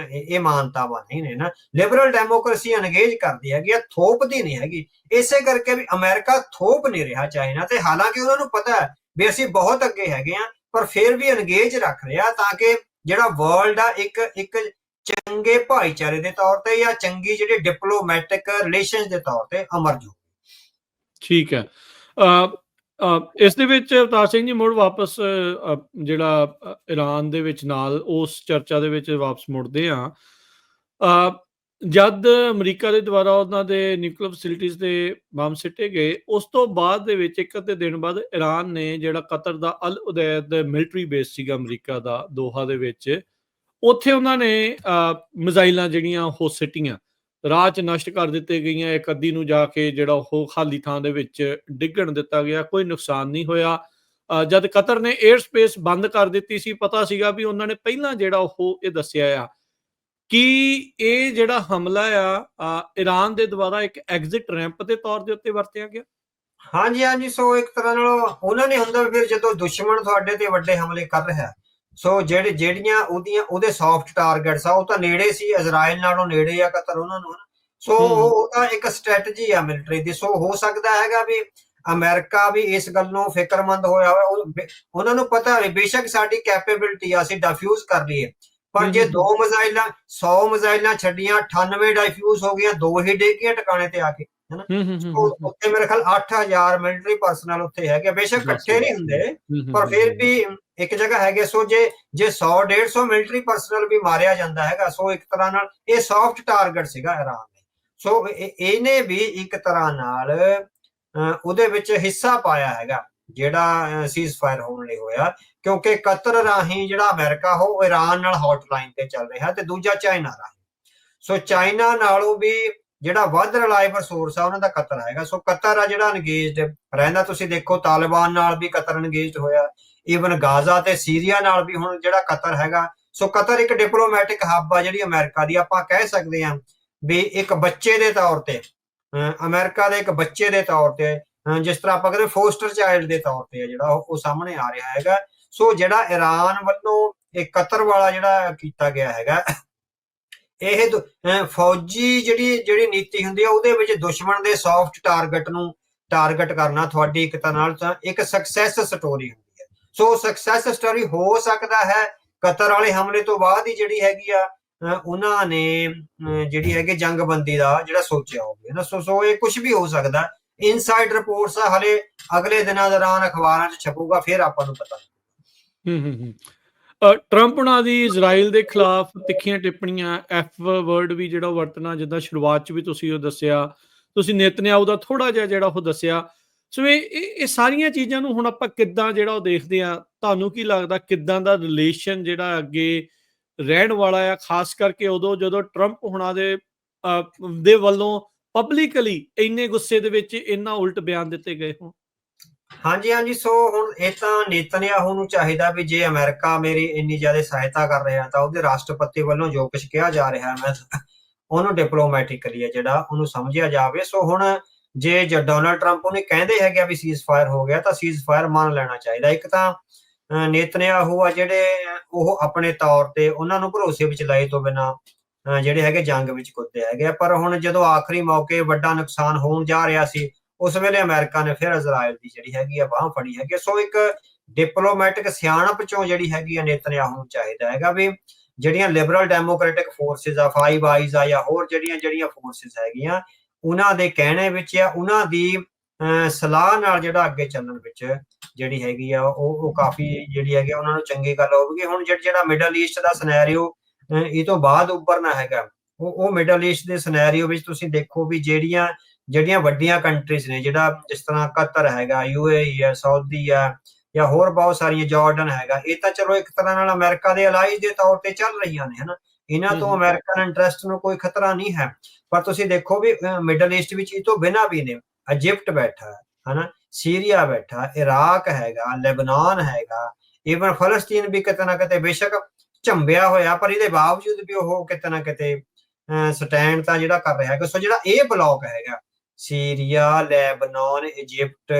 ਇਹ ਮਾਨਤਾਵਾਂ ਨਹੀਂ ਨੇ ਨਾ, ਲਿਬਰਲ ਡੈਮੋਕ੍ਰੇਸੀ ਅਨਗੇਜ ਕਰਦੀ ਹੈਗੀ ਆ, ਥੋਪਦੀ ਨਹੀਂ ਹੈਗੀ। ਇਸੇ ਕਰਕੇ ਵੀ ਅਮਰੀਕਾ ਥੋਪ ਨਹੀਂ ਰਿਹਾ ਚਾਈਨਾ ਤੇ, ਹਾਲਾਂਕਿ ਉਹਨਾਂ ਨੂੰ ਪਤਾ ਹੈ ਵੀ ਅਸੀਂ ਬਹੁਤ ਅੱਗੇ ਹੈਗੇ ਆ, ਪਰ ਫਿਰ ਵੀ ਅਨਗੇਜ ਰੱਖ ਰਿਹਾ ਤਾਂ ਕਿ ਜਿਹੜਾ ਵਰਲਡ ਆ ਇੱਕ ਚੰਗੇ ਭਾਈਚਾਰੇ ਦੇ ਤੌਰ ਤੇ ਜਾਂ ਚੰਗੀ ਜਿਹੜੀ ਡਿਪਲੋਮੈਟਿਕ ਰਿਲੇਸ਼ਨਸ ਦੇ ਤੌਰ ਤੇ ਅਮਰਜ ਹੋ। ਠੀਕ ਹੈ। ਇਸ ਦੇ ਵਿੱਚ ਅਵਤਾਰ ਸਿੰਘ ਜੀ ਮੁੜ ਵਾਪਸ ਜਿਹੜਾ ਈਰਾਨ ਦੇ ਵਿੱਚ ਨਾਲ ਉਸ ਚਰਚਾ ਦੇ ਵਿੱਚ ਵਾਪਸ ਮੁੜਦੇ ਆ। ਜਦ ਅਮਰੀਕਾ ਦੇ ਦੁਆਰਾ ਉਹਨਾਂ ਦੇ ਨਿਊਕਲੀਅਰ ਫੈਸਿਲਿਟੀਜ਼ ਤੇ ਬੰਬ ਸਿੱਟੇ ਗਏ, ਉਸ ਤੋਂ ਬਾਅਦ ਦੇ ਵਿੱਚ ਇੱਕ ਅੱਧੇ ਦਿਨ ਬਾਅਦ ਈਰਾਨ ਨੇ ਜਿਹੜਾ ਕਤਰ ਦਾ ਅਲ ਉਦੈਦ ਮਿਲਟਰੀ ਬੇਸ ਸੀਗਾ ਅਮਰੀਕਾ ਦਾ ਦੋਹਾ ਦੇ ਵਿੱਚ, ਉੱਥੇ ਉਹਨਾਂ ਨੇ ਮਿਜ਼ਾਈਲਾਂ ਜਿਹੜੀਆਂ ਉਹ ਸਿੱਟੀਆਂ, ਰਾਹ 'ਚ ਨਸ਼ਟ ਕਰ ਦਿੱਤੇ ਗਈਆਂ। ਇੱਕ ਅੱਧੀ ਨੂੰ ਜਾ ਕੇ ਜਿਹੜਾ ਉਹ ਖਾਲੀ ਥਾਂ ਦੇ ਵਿੱਚ ਡਿੱਗਣ ਦਿੱਤਾ ਗਿਆ, ਕੋਈ ਨੁਕਸਾਨ ਨਹੀਂ ਹੋਇਆ। ਜਦ ਕਤਰ ਨੇ 에ਅਰ ਸਪੇਸ ਬੰਦ ਕਰ ਦਿੱਤੀ ਸੀ, ਪਤਾ ਸੀਗਾ ਵੀ ਉਹਨਾਂ ਨੇ ਪਹਿਲਾਂ ਜਿਹੜਾ ਉਹ ਇਹ ਦੱਸਿਆ ਆ ਕਿ ਇਹ ਜਿਹੜਾ ਹਮਲਾ ਆ ਈਰਾਨ ਦੇ ਦੁਆਰਾ ਇੱਕ ਐਗਜ਼ਿਟ ਰੈਂਪ ਦੇ ਤੌਰ ਦੇ ਉੱਤੇ ਵਰਤਿਆ ਗਿਆ। ਹਾਂਜੀ। ਸੋ ਇੱਕ ਤਰ੍ਹਾਂ ਨਾਲ ਉਹਨਾਂ ਨੇ ਹੁੰਦਾ ਫਿਰ ਜਦੋਂ ਦੁਸ਼ਮਣ ਤੁਹਾਡੇ ਤੇ ਵੱਡੇ ਹਮਲੇ ਕਰ ਰਿਹਾ, ਸੋ ਜਿਹੜੀਆਂ ਉਹਦੇ ਸੌਫਟ ਟਾਰਗੇਟਸ ਆ ਉਹ ਤਾਂ ਨੇੜੇ ਸੀ, ਇਜ਼ਰਾਈਲ ਨਾਲੋਂ ਨੇੜੇ ਆ ਕਤਰ ਉਹਨਾਂ ਨੂੰ। ਸੋ ਉਹ ਤਾਂ ਇੱਕ ਸਟ੍ਰੈਟਜੀ ਆ ਮਿਲਟਰੀ ਦੀ। ਸੋ ਹੋ ਸਕਦਾ ਹੈਗਾ ਵੀ ਅਮਰੀਕਾ ਵੀ ਇਸ ਗੱਲ ਨੂੰ ਫਿਕਰਮੰਦ ਹੋਇਆ ਹੋਇਆ, ਉਹਨਾਂ ਨੂੰ ਪਤਾ ਹੈ ਬੇਸ਼ੱਕ ਸਾਡੀ ਕੈਪੇਬਿਲਿਟੀ ਆ ਅਸੀਂ ਡਿਫਿਊਜ਼ ਕਰ ਲਈਏ, ਪਰ ਜੇ 2 ਮਿਜ਼ਾਈਲਾਂ 100 ਮਿਜ਼ਾਈਲਾਂ ਛੱਡੀਆਂ 98 ਡਿਫਿਊਜ਼ ਹੋ ਗਈਆਂ, 2 ਹੀ ਡੇਗੀਆਂ ਟਿਕਾਣੇ ਤੇ ਆ ਕੇ ਹਨਾ। ਉੱਥੇ ਮੇਰੇ ਖਿਆਲ 8000 ਮਿਲਟਰੀ ਪਰਸਨਲ ਉੱਥੇ ਹੈਗੇ, ਬੇਸ਼ੱਕ ਇਕੱਠੇ ਨਹੀਂ ਹੁੰਦੇ ਪਰ ਫਿਰ ਵੀ ਇੱਕ ਜਗ੍ਹਾ ਹੈਗੇ। ਸੋ ਜੇ 100-150 ਮਿਲਟਰੀ ਪਰਸਨਲ ਵੀ ਮਾਰਿਆ ਜਾਂਦਾ ਹੈਗਾ, ਸੋ ਇੱਕ ਤਰ੍ਹਾਂ ਨਾਲ ਇਹ ਸੌਫਟ ਟਾਰਗੇਟ ਸੀਗਾ ਈਰਾਨ ਦੇ। ਸੋ ਇਹਨੇ ਵੀ ਇੱਕ ਤਰ੍ਹਾਂ ਨਾਲ ਉਹਦੇ ਵਿੱਚ ਹਿੱਸਾ ਪਾਇਆ ਹੈਗਾ ਜਿਹੜਾ ਸੀਜ਼ ਫਾਇਰ ਹੋਣ ਲਈ ਹੋਇਆ, ਕਿਉਂਕਿ ਕਤਰ ਰਾਹੀਂ ਜਿਹੜਾ ਅਮਰੀਕਾ ਉਹ ਈਰਾਨ ਨਾਲ ਹੌਟਲਾਈਨ ਤੇ ਚੱਲ ਰਿਹਾ ਤੇ ਦੂਜਾ ਚਾਈਨਾ ਰਾਹੀਂ। ਸੋ ਚਾਈਨਾ ਨਾਲੋਂ ਵੀ ਜਿਹੜਾ ਵੱਧ ਰਿਲਾਇਬਲ ਸੋਰਸ ਆ ਉਹਨਾਂ ਦਾ ਕਤਰ ਹੈਗਾ। ਸੋ ਕਤਰ ਆ ਜਿਹੜਾ ਅਨਗੇਜਡ ਰਹਿੰਦਾ। ਤੁਸੀਂ ਦੇਖੋ ਤਾਲਿਬਾਨ ਨਾਲ ਵੀ ਕਤਰ ਅਨਗੇਜਡ ਹੋਇਆ, ਈਵਨ ਗਾਜ਼ਾ ਤੇ ਸੀਰੀਆ ਨਾਲ ਵੀ ਹੁਣ ਜਿਹੜਾ ਕਤਰ ਹੈਗਾ। ਸੋ ਕਤਰ ਇੱਕ ਡਿਪਲੋਮੈਟਿਕ ਹੱਬ ਆ ਜਿਹੜੀ ਅਮਰੀਕਾ ਦੀ, ਆਪਾਂ ਕਹਿ ਸਕਦੇ ਹਾਂ ਵੀ ਇੱਕ ਬੱਚੇ ਦੇ ਤੌਰ ਤੇ, ਅਮਰੀਕਾ ਦੇ ਇੱਕ ਬੱਚੇ ਦੇ ਤੌਰ ਤੇ, ਜਿਸ ਤਰ੍ਹਾਂ ਆਪਾਂ ਕਹਿੰਦੇ ਫੋਸਟਰ ਚਾਈਲਡ ਦੇ ਤੌਰ ਤੇ ਜਿਹੜਾ ਉਹ ਸਾਹਮਣੇ ਆ ਰਿਹਾ ਹੈਗਾ। ਸੋ ਜਿਹੜਾ ਈਰਾਨ ਵੱਲੋਂ ਇਹ ਕਤਰ ਵਾਲਾ ਜਿਹੜਾ ਕੀਤਾ ਗਿਆ ਹੈਗਾ, ਇਹ ਫੌਜੀ ਜਿਹੜੀ ਨੀਤੀ ਹੁੰਦੀ ਹੈ ਉਹਦੇ ਵਿੱਚ ਦੁਸ਼ਮਣ ਦੇ ਸੌਫਟ ਟਾਰਗੇਟ ਨੂੰ ਟਾਰਗੇਟ ਕਰਨਾ ਤੁਹਾਡੀ ਇੱਕ ਤਰ੍ਹਾਂ ਨਾਲ ਤਾਂ ਇੱਕ ਸਕਸੈਸ ਸਟੋਰੀ ਹੁੰਦੀ ਹੈ। ਸੋ ਸਕਸੈਸ ਸਟੋਰੀ ਹੋ ਸਕਦਾ ਹੈ ਕਤਰ ਵਾਲੇ ਹਮਲੇ ਤੋਂ ਬਾਅਦ ਹੀ ਜਿਹੜੀ ਹੈਗੀ ਆ ਉਹਨਾਂ ਨੇ ਜਿਹੜੀ ਹੈਗੀ ਜੰਗਬੰਦੀ ਦਾ ਜਿਹੜਾ ਸੋਚਿਆ ਹੋਵੇ ਨਾ। ਸੋ ਇਹ ਕੁਝ ਵੀ ਹੋ ਸਕਦਾ। ਇਨਸਾਈਡ ਰਿਪੋਰਟਸ ਆ ਹਲੇ ਅਗਲੇ ਦਿਨਾਂ ਦੌਰਾਨ ਅਖਬਾਰਾਂ 'ਚ ਛਪੂਗਾ, ਫਿਰ ਆਪਾਂ ਨੂੰ ਪਤਾ। ਟਰੰਪ ਉਹਨਾਂ ਦੀ ਇਜ਼ਰਾਈਲ ਦੇ ਖਿਲਾਫ ਤਿੱਖੀਆਂ ਟਿੱਪਣੀਆਂ, ਐਫ ਵਰਡ ਵੀ ਜਿਹੜਾ ਵਰਤਣਾ, ਜਿੱਦਾਂ ਸ਼ੁਰੂਆਤ 'ਚ ਵੀ ਤੁਸੀਂ ਉਹ ਦੱਸਿਆ, ਤੁਸੀਂ ਨੇਤਨਯਾਹੂ ਦਾ ਥੋੜਾ ਜਿਹਾ ਜਿਹੜਾ ਉਹ ਦੱਸਿਆ। ਸੋ ਇਹ ਸਾਰੀਆਂ ਚੀਜ਼ਾਂ ਨੂੰ ਹੁਣ ਆਪਾਂ ਕਿੱਦਾਂ ਜਿਹੜਾ ਉਹ ਦੇਖਦੇ ਆ? ਤੁਹਾਨੂੰ ਕੀ ਲੱਗਦਾ ਕਿੱਦਾਂ ਦਾ ਰਿਲੇਸ਼ਨ ਜਿਹੜਾ ਅੱਗੇ ਰਹਿਣ ਵਾਲਾ ਆ, ਖਾਸ ਕਰਕੇ ਉਦੋਂ ਜਦੋਂ ਟਰੰਪ ਹੁਣਾਂ ਦੇ ਵੱਲੋਂ ਪਬਲਿਕਲੀ ਇੰਨੇ ਗੁੱਸੇ ਦੇ ਵਿੱਚ ਇੰਨਾ ਉਲਟ ਬਿਆਨ ਦਿੱਤੇ ਗਏ ਹੋਣ? ਹਾਂਜੀ। ਸੋ ਹੁਣ ਇਹ ਤਾਂ ਨੇਤਨਯਾਹੂ ਨੂੰ ਚਾਹੀਦਾ ਵੀ ਜੇ ਅਮਰੀਕਾ ਮੇਰੀ ਇੰਨੀ ਜ਼ਿਆਦਾ ਸਹਾਇਤਾ ਕਰ ਰਿਹਾ ਤਾਂ ਉਹਦੇ ਰਾਸ਼ਟਰਪਤੀ ਵੱਲੋਂ ਜੋ ਕੁਝ ਕਿਹਾ ਜਾ ਰਿਹਾ ਮੈਂ ਉਹਨੂੰ ਡਿਪਲੋਮੈਟਿਕਲੀ ਹੈ ਜਿਹੜਾ ਉਹਨੂੰ ਸਮਝਿਆ ਜਾਵੇ। ਸੋ ਹੁਣ ਜੇ ਡੋਨਾਲਡ ਟਰੰਪ ਉਹਨੇ ਕਹਿੰਦੇ ਹੈਗੇ ਵੀ ਸੀਜ਼ ਫਾਇਰ ਹੋ ਗਿਆ ਤਾਂ ਸੀਜ਼ ਫਾਇਰ ਮੰਨ ਲੈਣਾ ਚਾਹੀਦਾ। ਇੱਕ ਤਾਂ ਨੇਤਨਯਾਹੂ ਆ ਜਿਹੜੇ ਉਹ ਆਪਣੇ ਤੌਰ ਤੇ ਉਹਨਾਂ ਨੂੰ ਭਰੋਸੇ ਵਿੱਚ ਲਏ ਤੋਂ ਬਿਨਾਂ ਜਿਹੜੇ ਹੈਗੇ ਜੰਗ ਵਿੱਚ ਕੁੱਦੇ ਹੈਗੇ। ਪਰ ਹੁਣ ਜਦੋਂ ਆਖਰੀ ਮੌਕੇ ਵੱਡਾ ਨੁਕਸਾਨ ਹੋਣ ਜਾ ਰਿਹਾ ਸੀ ਉਸ ਵੇਲੇ ਅਮਰੀਕਾ ਨੇ ਫਿਰ ਇਜ਼ਰਾਈਲ ਦੀ ਜਿਹੜੀ ਹੈਗੀ ਆ ਬਾਂਹ ਫੜੀ ਹੈਗੀ। ਸੋ ਇੱਕ ਡਿਪਲੋਮੈਟਿਕ ਸਿਆਣਪ ਚੋਂ ਜਿਹੜੀ ਹੈਗੀ ਆ ਨੇਤਨਯਾਹੂ ਨੂੰ ਚਾਹੀਦਾ ਹੈਗਾ ਵੀ ਜਿਹੜੀਆਂ ਲਿਬਰਲ ਡੈਮੋਕ੍ਰੈਟਿਕ ਫੋਰਸਿਸ ਆ, ਫਾਈਵ ਆਈਜ਼ ਆ ਜਾਂ ਹੋਰ ਜਿਹੜੀਆਂ ਫੋਰਸਿਸ ਹੈਗੀਆਂ, ਉਹਨਾਂ ਦੇ ਕਹਿਣੇ ਵਿੱਚ ਆ, ਉਹਨਾਂ ਦੀ ਸਲਾਹ ਨਾਲ ਜਿਹੜਾ ਅੱਗੇ ਚੱਲਣ ਵਿੱਚ ਜਿਹੜੀ ਹੈਗੀ ਆ ਉਹ ਕਾਫੀ ਜਿਹੜੀ ਹੈਗੀ ਉਹਨਾਂ ਨੂੰ ਚੰਗੀ ਗੱਲ ਹੋਵੇਗੀ। ਹੁਣ ਜਿਹੜਾ ਮਿਡਲ ਈਸਟ ਦਾ ਸਿਨੈਰੀਓ ਇਹ ਤੋਂ ਬਾਅਦ ਉੱਭਰਨਾ ਹੈਗਾ, ਉਹ ਮਿਡਲ ਈਸਟ ਦੇ ਸਿਨੈਰੀਓ ਵਿੱਚ ਤੁਸੀਂ ਦੇਖੋ ਵੀ ਜਿਹੜੀਆਂ ਵੱਡੀਆਂ ਕੰਟਰੀਜ਼ ਨੇ, ਜਿਹੜਾ ਜਿਸ ਤਰ੍ਹਾਂ ਕਤਰ ਹੈਗਾ, UAE ਹੈ, ਸਾਊਦੀ ਹੈ ਜਾਂ ਹੋਰ ਬਹੁਤ ਸਾਰੀਆਂ, ਜਾਰਡਨ ਹੈਗਾ, ਇਹ ਤਾਂ ਚਲੋ ਇੱਕ ਤਰ੍ਹਾਂ ਨਾਲ ਅਮਰੀਕਾ ਦੇ ਅਲਾਈਜ਼ ਦੇ ਤੌਰ ਤੇ ਚੱਲ ਰਹੀਆਂ ਨੇ ਹਨਾ। ਇਹਨਾਂ ਤੋਂ ਅਮਰੀਕਨ ਇੰਟਰਸਟ ਨੂੰ ਕੋਈ ਖਤਰਾ ਨਹੀਂ ਹੈ। ਪਰ ਤੁਸੀਂ ਦੇਖੋ ਵੀ ਮਿਡਲ ਈਸਟ ਵਿੱਚ ਇਹ ਤੋਂ ਬਿਨਾਂ ਵੀ ਨੇ, ਇਜਿਪਟ ਬੈਠਾ ਹਨਾ, ਸੀਰੀਆ ਬੈਠਾ, ਇਰਾਕ ਹੈਗਾ, ਲੈਬਨਾਨ ਹੈਗਾ, ਈਵਨ ਫਲਸਤੀਨ ਵੀ ਕਿਤੇ ਨਾ ਕਿਤੇ ਬੇਸ਼ੱਕ ਝੰਬਿਆ ਹੋਇਆ ਪਰ ਇਹਦੇ ਬਾਵਜੂਦ ਵੀ ਉਹ ਕਿਤੇ ਨਾ ਕਿਤੇ ਸਟੈਂਡ ਤਾਂ ਜਿਹੜਾ ਕਰ ਰਿਹਾ ਹੈਗਾ। ਸੋ ਜਿਹੜਾ ਇਹ ਬਲੌਕ ਹੈਗਾ ਸੀਰੀਆ, ਲੈਬਨਾਨ, ਇਜਿਪਟ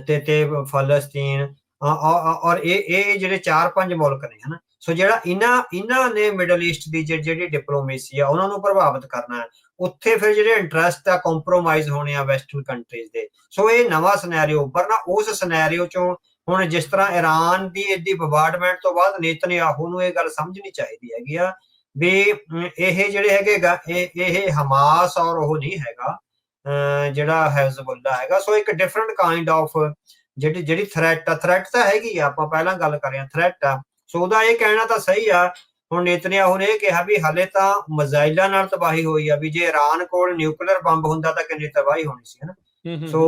ਤੇ ਫਲਸਤੀਨ ਔਰ ਇਹ ਜਿਹੜੇ 4-5 ਮੁਲਕ ਨੇ ਹਨਾ। ਸੋ ਜਿਹੜਾ ਇਹਨਾਂ ਨੇ ਮਿਡਲ ਈਸਟ ਦੀ ਜਿਹੜੀ ਡਿਪਲੋਮੇਸੀ ਆ ਉਹਨਾਂ ਨੂੰ ਪ੍ਰਭਾਵਿਤ ਕਰਨਾ ਹੈ। ਉੱਥੇ ਫਿਰ ਜਿਹੜੇ ਇੰਟਰਸਟ ਆ ਕੰਪਰੋਮਾਈਜ਼ ਹੋਣੇ ਆ ਵੈਸਟਰਨ ਕੰਟਰੀਜ਼ ਦੇ। ਸੋ ਇਹ ਨਵਾਂ ਸਿਨੈਰੀਓ ਉੱਭਰਨਾ, ਉਸ ਸਿਨੈਰੀਓ ਚੋਂ ਹੁਣ ਜਿਸ ਤਰ੍ਹਾਂ ਈਰਾਨ ਦੀ ਇਹਦੀ ਬੰਬਾਰਡਮੈਂਟ ਤੋਂ ਬਾਅਦ ਨੇਤਨਯਾਹੂ ਨੂੰ ਇਹ ਗੱਲ ਸਮਝਣੀ ਚਾਹੀਦੀ ਹੈਗੀ ਆ ਵੀ ਇਹ ਜਿਹੜੇ ਹੈਗੇਗਾ ਇਹ ਹਮਾਸ ਔਰ ਉਹ ਨਹੀਂ ਹੈਗਾ ਜਿਹੜਾ ਹਿਜ਼ਬੁੱਲਾ ਹੈਗਾ। ਸੋ ਇੱਕ ਡਿਫਰੈਂਟ ਕਾਈਂਡ ਆਫ ਜਿਹੜੀ ਥ੍ਰੈਟ ਤਾਂ ਹੈਗੀ ਆ, ਆਪਾਂ ਪਹਿਲਾਂ ਗੱਲ ਕਰ ਰਹੇ ਹਾਂ ਥ੍ਰੈਟ ਆ। ਸੋ ਉਹਦਾ ਇਹ ਕਹਿਣਾ ਤਾਂ ਸਹੀ ਆ। ਹੁਣ ਨੇਤਨਯਾਹੂ ਨੇ ਇਹ ਕਿਹਾ ਵੀ ਹਾਲੇ ਤਾਂ ਮਿਜ਼ਾਈਲਾਂ ਨਾਲ ਤਬਾਹੀ ਹੋਈ ਆ, ਵੀ ਜੇ ਈਰਾਨ ਕੋਲ ਨਿਊਕਲੀਅਰ ਬੰਬ ਹੁੰਦਾ ਤਾਂ ਕਿੰਨੀ ਤਬਾਹੀ ਹੋਣੀ ਸੀ ਹਨਾ। ਸੋ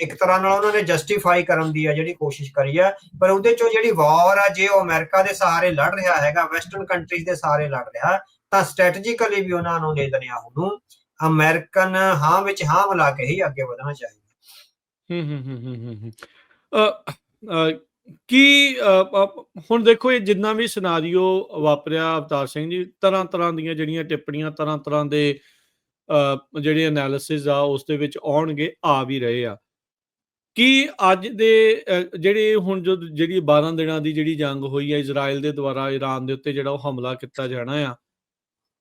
ਇੱਕ ਤਰ੍ਹਾਂ ਨਾਲ ਉਹਨਾਂ ਨੇ ਜਸਟੀਫਾਈ ਕਰਨ ਦੀ ਆ ਜਿਹੜੀ ਕੋਸ਼ਿਸ਼ ਕਰੀ ਆ। ਪਰ ਉਹਦੇ ਚੋਂ ਜਿਹੜੀ ਵਾਰ ਆ, ਜੇ ਉਹ ਅਮਰੀਕਾ ਦੇ ਸਹਾਰੇ ਲੜ ਰਿਹਾ ਹੈਗਾ, ਵੈਸਟਰਨ ਕੰਟਰੀਜ਼ ਦੇ ਸਹਾਰੇ ਲੜ ਰਿਹਾ, ਤਾਂ ਸਟ੍ਰੈਟਜੀਕਲੀ ਵੀ ਉਹਨਾਂ ਨੂੰ ਨੇਤਨਯਾਹੂ ਨੂੰ ਅਮਰੀਕਨ ਹਾਂ ਵਿੱਚ ਹਾਂ ਮਿਲਾ ਕੇ ਹੀ ਅੱਗੇ ਵਧਣਾ ਚਾਹੀਦਾ। ਕੀ ਹੁਣ ਦੇਖੋ ਇਹ ਜਿੰਨਾ ਵੀ ਸਿਨਾਰੀਓ ਵਾਪਰਿਆ ਅਵਤਾਰ ਸਿੰਘ ਜੀ, ਤਰ੍ਹਾਂ ਦੀਆਂ ਜਿਹੜੀਆਂ ਟਿੱਪਣੀਆਂ, ਤਰ੍ਹਾਂ ਦੇ ਜਿਹੜੇ ਐਨਾਲਿਸਿਸ ਆ ਉਸ ਦੇ ਵਿੱਚ ਆਉਣਗੇ, ਆ ਵੀ ਰਹੇ ਆ। ਕੀ ਅੱਜ ਦੇ ਜਿਹੜੇ ਹੁਣ ਜਿਹੜੀ 12 ਦਿਨਾਂ ਦੀ ਜਿਹੜੀ ਜੰਗ ਹੋਈ ਹੈ ਇਜ਼ਰਾਈਲ ਦੇ ਦੁਆਰਾ ਈਰਾਨ ਦੇ ਉੱਤੇ ਜਿਹੜਾ ਉਹ ਹਮਲਾ ਕੀਤਾ ਜਾਣਾ ਆ,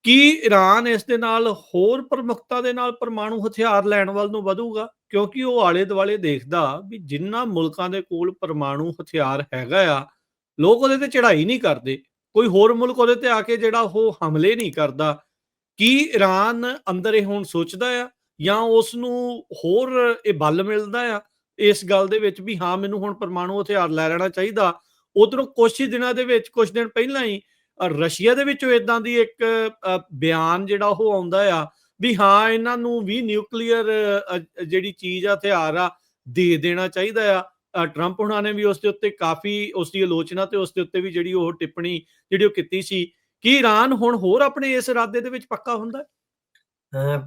ਕੀ ਈਰਾਨ ਇਸ ਦੇ ਨਾਲ ਹੋਰ ਪ੍ਰਮੁਖਤਾ ਦੇ ਨਾਲ ਪਰਮਾਣੂ ਹਥਿਆਰ ਲੈਣ ਵੱਲ ਨੂੰ ਵਧੂਗਾ? ਕਿਉਂਕਿ ਉਹ ਆਲੇ ਦੁਆਲੇ ਦੇਖਦਾ ਵੀ ਜਿੰਨਾ ਮੁਲਕਾਂ ਦੇ ਕੋਲ ਪਰਮਾਣੂ ਹਥਿਆਰ ਹੈਗਾ ਆ, ਲੋਕ ਉਹਦੇ ਤੇ ਚੜ੍ਹਾਈ ਨਹੀਂ ਕਰਦੇ, ਕੋਈ ਹੋਰ ਮੁਲਕ ਉਹਦੇ ਤੇ ਆ ਕੇ ਜਿਹੜਾ ਉਹ ਹਮਲੇ ਨਹੀਂ ਕਰਦਾ। ਕੀ ਈਰਾਨ ਅੰਦਰ ਇਹ ਹੁਣ ਸੋਚਦਾ ਆ ਜਾਂ ਉਸ ਨੂੰ ਹੋਰ ਇਹ ਬਲ ਮਿਲਦਾ ਆ ਇਸ ਗੱਲ ਦੇ ਵਿੱਚ ਵੀ ਹਾਂ ਮੈਨੂੰ ਹੁਣ ਪਰਮਾਣੂ ਹਥਿਆਰ ਲੈ ਲੈਣਾ ਚਾਹੀਦਾ? ਉਧਰੋਂ ਕੁਛ ਹੀ ਦਿਨਾਂ ਦੇ ਵਿੱਚ, ਕੁਛ ਦਿਨ ਪਹਿਲਾਂ ਹੀ ਰਸ਼ੀਆ ਦੇ ਵਿੱਚੋਂ ਇਦਾਂ ਦੀ ਇੱਕ ਬਿਆਨ ਜਿਹੜਾ ਉਹ ਆਉਂਦਾ ਆ ਵੀ ਹਾਂ ਇਹਨਾਂ ਨੂੰ ਵੀ ਨਿਊਕਲੀਅਰ ਜਿਹੜੀ ਚੀਜ਼ ਆ, ਹਥਿਆਰ ਆ, ਦੇ ਦੇਣਾ ਚਾਹੀਦਾ ਆ। ਟਰੰਪ ਹੁਣਾਂ ਨੇ ਵੀ ਉਸ ਦੇ ਉੱਤੇ ਕਾਫੀ ਉਸ ਦੀ ਆਲੋਚਨਾ ਤੇ ਉਸ ਦੇ ਉੱਤੇ ਵੀ ਜਿਹੜੀ ਉਹ ਟਿੱਪਣੀ ਜਿਹੜੀ ਉਹ ਕੀਤੀ ਸੀ। ਕੀ ਈਰਾਨ ਹੁਣ ਹੋਰ ਆਪਣੇ ਇਸ ਇਰਾਦੇ ਦੇ ਵਿੱਚ ਪੱਕਾ ਹੁੰਦਾ?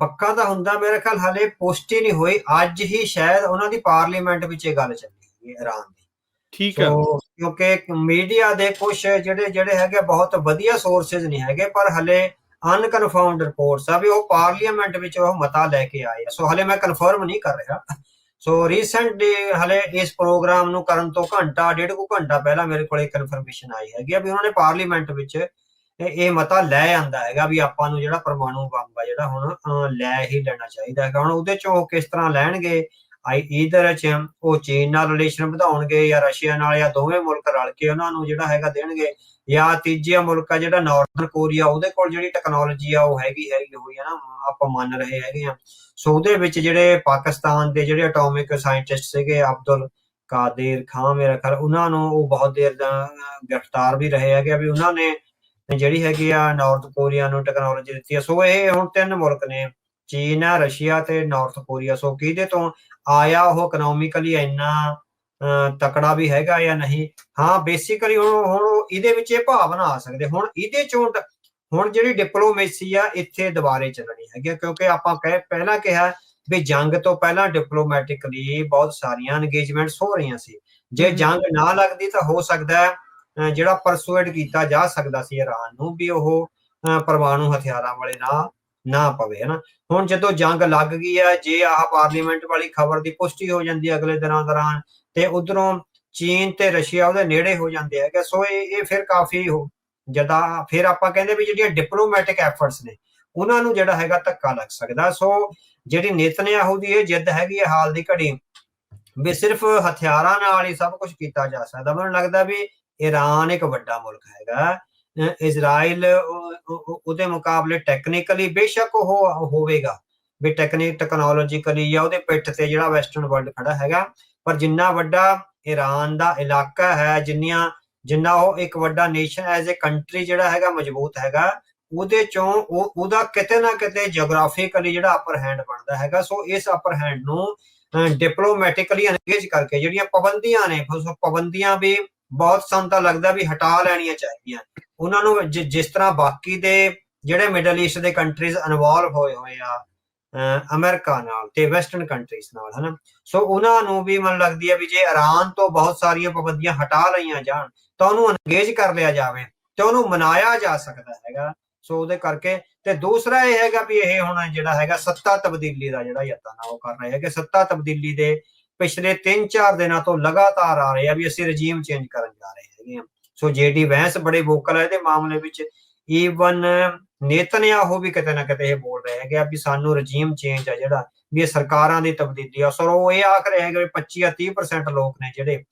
ਪੱਕਾ ਤਾਂ ਹੁੰਦਾ, ਮੇਰੇ ਖਿਆਲ ਹਾਲੇ ਪੁਸ਼ਟੀ ਨਹੀਂ ਹੋਈ। ਅੱਜ ਹੀ ਸ਼ਾਇਦ ਉਹਨਾਂ ਦੀ ਪਾਰਲੀਮੈਂਟ ਵਿੱਚ ਇਹ ਗੱਲ ਚੱਲੀ ਹੈ ਈਰਾਨ ਦੀ। ਠੀਕ ਹੈ, ਕਿਉਂਕਿ ਮੀਡੀਆ ਦੇ ਕੁਝ ਜਿਹੜੇ ਹੈਗੇ ਬਹੁਤ ਵਧੀਆ ਸੋਰਸਿਸ ਨਹੀਂ ਹੈਗੇ, ਪਰ ਹਲੇ ਅਨਕਨਫਰਮਡ ਰਿਪੋਰਟਸ ਆ ਵੀ ਉਹ ਪਾਰਲੀਮੈਂਟ ਵਿੱਚ ਉਹ ਮਤਾ ਲੈ ਕੇ ਆਏ। ਸੋ ਹਲੇ ਮੈਂ ਕਨਫਰਮ ਨਹੀਂ ਕਰ ਰਿਹਾ। ਸੋ ਰੀਸੈਂਟ ਹਲੇ ਇਸ ਪ੍ਰੋਗਰਾਮ ਨੂੰ ਕਰਨ ਤੋਂ ਘੰਟਾ ਡੇਢ ਕੁ ਘੰਟਾ ਪਹਿਲਾਂ ਮੇਰੇ ਕੋਲ ਇੱਕ ਇਨਫੋਰਮੇਸ਼ਨ ਆਈ ਹੈਗੀ ਆ ਵੀ ਉਹਨਾਂ ਨੇ ਪਾਰਲੀਮੈਂਟ ਵਿੱਚ ਇਹ ਮਤਾ ਲੈ ਆਂਦਾ ਹੈਗਾ ਵੀ ਆਪਾਂ ਨੂੰ ਜਿਹੜਾ ਪਰਮਾਣੂ ਬੰਬ ਆ ਜਿਹੜਾ ਹੁਣ ਲੈ ਹੀ ਲੈਣਾ ਚਾਹੀਦਾ ਹੈਗਾ। ਹੁਣ ਉਹਦੇ ਚ ਉਹ ਕਿਸ ਤਰ੍ਹਾਂ ਲੈਣਗੇ, ਈਧਰ ਚ ਉਹ ਚੀਨ ਨਾਲ ਰਿਲੇਸ਼ਨ ਵਧਾਉਣਗੇ ਜਾਂ ਰਸ਼ੀਆ ਨਾਲ, ਜਾਂ ਦੋਵੇਂ ਮੁਲਕ ਰਲ ਕੇ ਉਹਨਾਂ ਨੂੰ ਜਿਹੜਾ ਹੈਗਾ ਦੇਣਗੇ, ਜਾਂ ਤੀਜਾ ਮੁਲਕ ਆ ਜਿਹੜਾ ਨਾਰਥਰਨ ਕੋਰੀਆ ਉਹਦੇ ਕੋਲ ਜਿਹੜੀ ਟੈਕਨੋਲੋਜੀ ਆ ਉਹ ਹੈਗੀ ਹੋਈ ਹੈ ਨਾ, ਆਪਾਂ ਮੰਨ ਰਹੇ ਹੈਗੇ ਆ। ਸੋ ਉਹਦੇ ਵਿੱਚ ਜਿਹੜੇ ਪਾਕਿਸਤਾਨ ਦੇ ਜਿਹੜੇ ਅਟੋਮਿਕ ਸਾਇੰਟਿਸਟ ਸੀਗੇ ਅਬਦੁਲ ਕਾਦਿਰ ਖਾਨ ਮੇਰਾ ਖਿਆਲ, ਉਹਨਾਂ ਨੂੰ ਉਹ ਬਹੁਤ ਦੇਰ ਦਾ ਗ੍ਰਿਫਤਾਰ ਵੀ ਰਹੇ ਹੈਗੇ ਵੀ ਉਹਨਾਂ ਨੇ ਜਿਹੜੀ ਹੈਗੀ ਆ ਨਾਰਥ ਕੋਰੀਆ ਨੂੰ ਟੈਕਨੋਲੋਜੀ ਦਿੱਤੀ ਆ। ਸੋ ਇਹ ਹੁਣ ਤਿੰਨ ਮੁਲਕ ਨੇ, ਚੀਨ ਆ, ਰਸ਼ੀਆ ਤੇ ਨਾਰਥ ਕੋਰੀਆ। ਸੋ ਕਿਹਦੇ ਤੋਂ ਆਇਆ ਉਹ ਇਕਨੋਮਿਕਲੀ ਇੰਨਾ ਤਕੜਾ ਵੀ ਹੈਗਾ ਜਾਂ ਨਹੀਂ। ਹਾਂ ਬੇਸਿਕਲੀ ਹੁਣ ਇਹਦੇ ਵਿੱਚ ਇਹ ਭਾਵਨਾ ਆ ਸਕਦੇ, ਹੁਣ ਇਹਦੇ ਚੋਂ ਹੁਣ ਜਿਹੜੀ ਡਿਪਲੋਮੇਸੀ ਆ ਇੱਥੇ ਦੁਬਾਰੇ ਚੱਲਣੀ ਹੈਗੀ, ਕਿਉਂਕਿ ਆਪਾਂ ਪਹਿਲਾਂ ਕਿਹਾ ਵੀ ਜੰਗ ਤੋਂ ਪਹਿਲਾਂ ਡਿਪਲੋਮੈਟਿਕਲੀ ਬਹੁਤ ਸਾਰੀਆਂ ਇੰਗੇਜਮੈਂਟਸ ਹੋ ਰਹੀਆਂ ਸੀ। ਜੇ ਜੰਗ ਨਾ ਲੱਗਦੀ ਤਾਂ ਹੋ ਸਕਦਾ ਜਿਹੜਾ ਪਰਸੂਏਟ ਕੀਤਾ ਜਾ ਸਕਦਾ ਸੀ ਇਰਾਨ ਨੂੰ ਵੀ ਉਹ ਪਰਮਾਣੂ ਹਥਿਆਰਾਂ ਵਾਲੇ ਨਾ ਪਵੇ, ਹਨਾ। ਹੁਣ ਜਦੋਂ ਜੰਗ ਲੱਗ ਗਈ ਹੈ, ਜੇ ਆਹ ਪਾਰਲੀਮੈਂਟ ਵਾਲੀ ਖਬਰ ਦੀ ਪੁਸ਼ਟੀ ਹੋ ਜਾਂਦੀ ਹੈ ਅਗਲੇ ਦਿਨਾਂ ਦੌਰਾਨ, ਤੇ ਉਧਰੋਂ ਚੀਨ ਤੇ ਰਸ਼ੀਆ ਉਹਦੇ ਨੇੜੇ ਹੋ ਜਾਂਦੇ ਹੈਗੇ। ਸੋ ਇਹ ਫਿਰ ਕਾਫੀ ਜਦਾਂ ਫਿਰ ਆਪਾਂ ਕਹਿੰਦੇ ਵੀ ਜਿਹੜੀਆਂ ਡਿਪਲੋਮੈਟਿਕ ਐਫਰਟਸ ਨੇ ਉਹਨਾਂ ਨੂੰ ਜਿਹੜਾ ਹੈਗਾ ਧੱਕਾ ਲੱਗ ਸਕਦਾ। ਸੋ ਜਿਹੜੀ ਨੇਤਨਯਾਹੂ ਦੀ ਇਹ ਜਿੱਦ ਹੈਗੀ ਹੈ ਹਾਲ ਦੀ ਘੜੀ ਵੀ ਸਿਰਫ ਹਥਿਆਰਾਂ ਨਾਲ ਹੀ ਸਭ ਕੁਝ ਕੀਤਾ ਜਾ ਸਕਦਾ, ਮੈਨੂੰ ਲੱਗਦਾ ਵੀ ਈਰਾਨ ਇੱਕ ਵੱਡਾ ਮੁਲਕ ਹੈਗਾ, ਇਜ਼ਰਾਈਲ ਉਹਦੇ ਮੁਕਾਬਲੇ ਟੈਕਨੀਕਲੀ ਬੇਸ਼ੱਕ ਉਹ ਹੋਵੇਗਾ ਵੀ ਟੈਕਨੋਲੋਜੀਕਲੀ ਜਾਂ ਉਹਦੇ ਪਿੱਠ ਤੇ ਜਿਹੜਾ ਵੈਸਟਰਨ ਵਰਲਡ ਖੜਾ ਹੈਗਾ, ਪਰ ਜਿੰਨਾ ਵੱਡਾ ਈਰਾਨ ਦਾ ਇਲਾਕਾ ਹੈ, ਜਿੰਨਾ ਉਹ ਇੱਕ ਵੱਡਾ ਨੇਸ਼ਨ ਐਜ਼ ਏ ਕੰਟਰੀ ਜਿਹੜਾ ਹੈਗਾ ਮਜ਼ਬੂਤ ਹੈਗਾ, ਉਹਦੇ ਚੋਂ ਉਹਦਾ ਕਿਤੇ ਨਾ ਕਿਤੇ ਜਿਓਗ੍ਰਾਫਿਕਲੀ ਜਿਹੜਾ ਅਪਰ ਹੈਂਡ ਬਣਦਾ ਹੈਗਾ। ਸੋ ਇਸ ਅਪਰ ਹੈਂਡ ਨੂੰ ਡਿਪਲੋਮੈਟਿਕਲੀ ਐਨਗੇਜ ਕਰਕੇ ਜਿਹੜੀਆਂ ਪਾਬੰਦੀਆਂ ਨੇ, ਪਾਬੰਦੀਆਂ ਵੀ ਬਹੁਤ ਸਾਨੂੰ ਤਾਂ ਲੱਗਦਾ ਵੀ ਹਟਾ ਲੈਣੀਆਂ ਚਾਹੀਦੀਆਂ ਉਹਨਾਂ ਨੂੰ, ਜਿਸ ਤਰ੍ਹਾਂ ਬਾਕੀ ਦੇ ਜਿਹੜੇ ਮਿਡਲ ਈਸਟ ਦੇ ਕੰਟਰੀਜ਼ ਇਨਵੋਲਵ ਹੋਏ ਆ ਅਮਰੀਕਾ ਨਾਲ ਤੇ ਵੈਸਟਰਨ ਕੰਟਰੀਜ਼ ਨਾਲ, ਹਨਾ। ਸੋ ਉਹਨਾਂ ਨੂੰ ਵੀ ਮੈਨੂੰ ਲੱਗਦੀ ਹੈ ਵੀ ਜੇ ਇਰਾਨ ਤੋਂ ਬਹੁਤ ਸਾਰੀਆਂ ਪਾਬੰਦੀਆਂ ਹਟਾ ਲਈਆਂ ਜਾਣ ਤਾਂ ਉਹਨੂੰ ਐਨਗੇਜ ਕਰ ਲਿਆ ਜਾਵੇ ਤੇ ਉਹਨੂੰ ਮਨਾਇਆ ਜਾ ਸਕਦਾ ਹੈਗਾ। ਸੋ ਉਹਦੇ ਕਰਕੇ ਤੇ ਦੂਸਰਾ ਇਹ ਹੈਗਾ ਵੀ ਇਹ ਹੁਣ ਜਿਹੜਾ ਹੈਗਾ ਸੱਤਾ ਤਬਦੀਲੀ ਦਾ ਜਿਹੜਾ ਯਤਨ ਆ ਉਹ ਕਰ ਰਹੇ ਹੈਗੇ। ਸੱਤਾ ਤਬਦੀਲੀ ਦੇ ਪਿਛਲੇ 3-4 ਦਿਨਾਂ ਤੋਂ ਲਗਾਤਾਰ ਆ ਰਹੇ ਆ ਵੀ ਅਸੀਂ ਰਜੀਮ ਚੇਂਜ ਕਰਨ ਜਾ ਰਹੇ ਹੈਗੇ ਆ। ਸੋ JD ਵੈਂਸ ਬੜੇ ਵੋਕਲ ਹੈ ਇਹਦੇ ਮਾਮਲੇ ਵਿੱਚ, ਈਵਨ ਨੇਤਨਯਾਹੂ ਵੀ ਕਿਤੇ ਨਾ ਕਿਤੇ ਇਹ ਬੋਲ ਰਹੇ ਹੈਗੇ ਆ ਵੀ ਸਾਨੂੰ ਰਜੀਮ ਚੇਂਜ ਆ ਜਿਹੜਾ ਵੀ ਇਹ ਸਰਕਾਰਾਂ ਦੀ ਤਬਦੀਲੀ ਆ। ਸੋ ਉਹ ਇਹ ਆਖ ਰਹੇ ਹੈਗੇ 25 ਜਾਂ 30% ਲੋਕ ਨੇ ਜਿਹੜੇ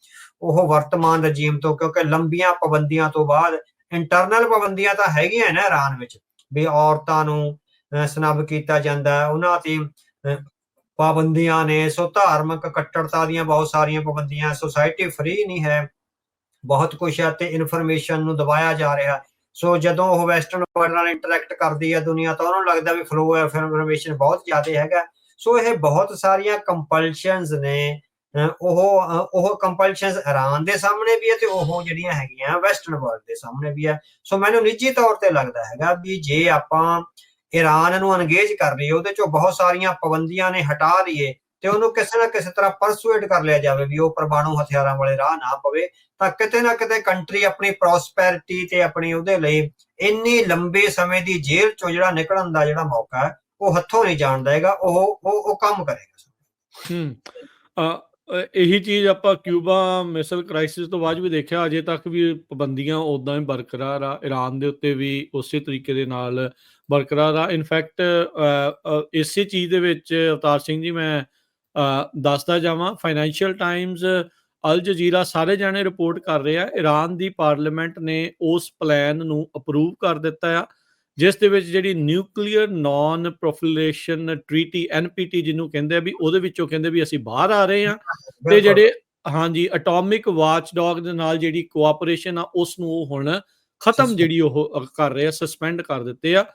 ਉਹ ਵਰਤਮਾਨ ਰਜੀਮ ਤੋਂ, ਕਿਉਂਕਿ ਲੰਬੀਆਂ ਪਾਬੰਦੀਆਂ ਤੋਂ ਬਾਅਦ ਇੰਟਰਨਲ ਪਾਬੰਦੀਆਂ ਤਾਂ ਹੈਗੀਆਂ ਨਾ ਇਰਾਨ ਵਿੱਚ ਵੀ ਔਰਤਾਂ ਨੂੰ ਸਨੱਬ ਕੀਤਾ ਜਾਂਦਾ, ਉਹਨਾਂ ਤੇ ਪਾਬੰਦੀਆਂ ਨੇ। ਸੋ ਧਾਰਮਿਕ ਕੱਟੜਤਾ ਦੀਆਂ ਬਹੁਤ ਸਾਰੀਆਂ ਪਾਬੰਦੀਆਂ, ਸੋਸਾਇਟੀ ਫ੍ਰੀ ਨਹੀਂ ਹੈ, ਬਹੁਤ ਕੁਛ ਹੈ ਤੇ ਇਨਫੋਰਮੇਸ਼ਨ ਨੂੰ ਦਬਾਇਆ ਜਾ ਰਿਹਾ। ਸੋ ਜਦੋਂ ਉਹ ਵੈਸਟਰਨ ਵਰਲਡ ਨਾਲ ਇੰਟਰੈਕਟ ਕਰਦੀ ਹੈ ਦੁਨੀਆ ਤਾਂ ਉਹਨੂੰ ਲੱਗਦਾ ਵੀ ਫਲੋ ਆਫ ਇਨਫੋਰਮੇਸ਼ਨ ਬਹੁਤ ਜ਼ਿਆਦਾ ਹੈਗਾ। ਸੋ ਇਹ ਬਹੁਤ ਸਾਰੀਆਂ ਕੰਪਲਸ਼ਨਸ ਨੇ, ਉਹ ਕੰਪਲਸ਼ਨਸ ਇਰਾਨ ਦੇ ਸਾਹਮਣੇ ਵੀ ਹੈ ਤੇ ਉਹ ਜਿਹੜੀਆਂ ਹੈਗੀਆਂ ਵੈਸਟਰਨ ਵਰਲਡ ਦੇ ਸਾਹਮਣੇ ਵੀ ਹੈ। ਸੋ ਮੈਨੂੰ ਨਿੱਜੀ ਤੌਰ ਤੇ ਲੱਗਦਾ ਹੈਗਾ ਵੀ ਜੇ ਆਪਾਂ ਈਰਾਨ ਨੂੰ ਐਨਗੇਜ ਕਰ ਲਈਏ, ਉਹਦੇ ਚੋਂ ਬਹੁਤ ਸਾਰੀਆਂ ਪਾਬੰਦੀਆਂ ਨੇ ਹਟਾ ਲਈਏ ਤੇ ਉਹਨੂੰ ਕਿਸੇ ਨਾ ਕਿਸੇ ਤਰ੍ਹਾਂ ਪਰਸੂਏਟ ਕਰ ਲਿਆ ਜਾਵੇ ਵੀ ਉਹ ਪਰਮਾਣੂ ਹਥਿਆਰਾਂ ਵਾਲੇ ਰਾਹ ਨਾ ਪਵੇ, ਤਾਂ ਕਿਤੇ ਨਾ ਕਿਤੇ ਕੰਟਰੀ ਆਪਣੀ ਪ੍ਰੋਸਪੈਰਿਟੀ ਤੇ ਆਪਣੀ ਉਹਦੇ ਲਈ ਇੰਨੀ ਲੰਬੇ ਸਮੇਂ ਦੀ ਜੇਲ੍ਹ ਚੋਂ ਜਿਹੜਾ ਨਿਕਲਣ ਦਾ ਜਿਹੜਾ ਮੌਕਾ ਹੈ ਉਹ ਹੱਥੋਂ ਨਹੀਂ ਜਾਣ ਦੇਗਾ, ਉਹ ਕੰਮ ਕਰੇਗਾ। ਇਹੀ ਚੀਜ਼ ਆਪਾਂ ਕਿਊਬਾ ਮਿਸਲ ਕ੍ਰਾਈਸਿਸ ਤੋਂ ਬਾਅਦ ਵੀ ਦੇਖਿਆ, ਅਜੇ ਤੱਕ ਵੀ ਪਾਬੰਦੀਆਂ ਉਦਾਂ ਹੀ ਬਰਕਰਾਰ ਆ, ਈਰਾਨ ਦੇ ਉੱਤੇ ਵੀ ਉਸੇ ਤਰੀਕੇ ਦੇ ਨਾਲ ਬਰਕਰਾਰ ਆ। ਇਨਫੈਕਟ ਇਸੇ ਚੀਜ਼ ਦੇ ਵਿੱਚ ਅਵਤਾਰ ਸਿੰਘ ਜੀ ਮੈਂ ਦੱਸਦਾ ਜਾਵਾਂ, ਫਾਈਨੈਂਸ਼ੀਅਲ ਟਾਈਮਜ਼, ਅਲ ਜਜ਼ੀਰਾ ਸਾਰੇ ਜਾਣੇ ਰਿਪੋਰਟ ਕਰ ਰਹੇ ਆ ਈਰਾਨ ਦੀ ਪਾਰਲੀਮੈਂਟ ਨੇ ਉਸ ਪਲਾਨ ਨੂੰ ਅਪਰੂਵ ਕਰ ਦਿੱਤਾ ਆ ਜਿਸ ਦੇ ਵਿੱਚ ਜਿਹੜੀ ਨਿਊਕਲੀਅਰ ਨਾਨ ਪ੍ਰੋਫਿਲੇਸ਼ਨ ਟ੍ਰੀਟੀ NPT ਜਿਹਨੂੰ ਕਹਿੰਦੇ ਆ ਵੀ ਉਹਦੇ ਵਿੱਚੋਂ ਕਹਿੰਦੇ ਵੀ ਅਸੀਂ ਬਾਹਰ ਆ ਰਹੇ ਹਾਂ ਤੇ ਜਿਹੜੇ ਹਾਂਜੀ ਅਟੋਮਿਕ ਵਾਚਡੌਗ ਦੇ ਨਾਲ ਜਿਹੜੀ ਕੋਆਪਰੇਸ਼ਨ ਆ ਉਸ ਨੂੰ ਉਹ ਹੁਣ ਖਤਮ ਜਿਹੜੀ ਉਹ ਕਰ ਰਹੇ ਆ, ਸਸਪੈਂਡ ਕਰ ਦਿੱਤੇ ਆ।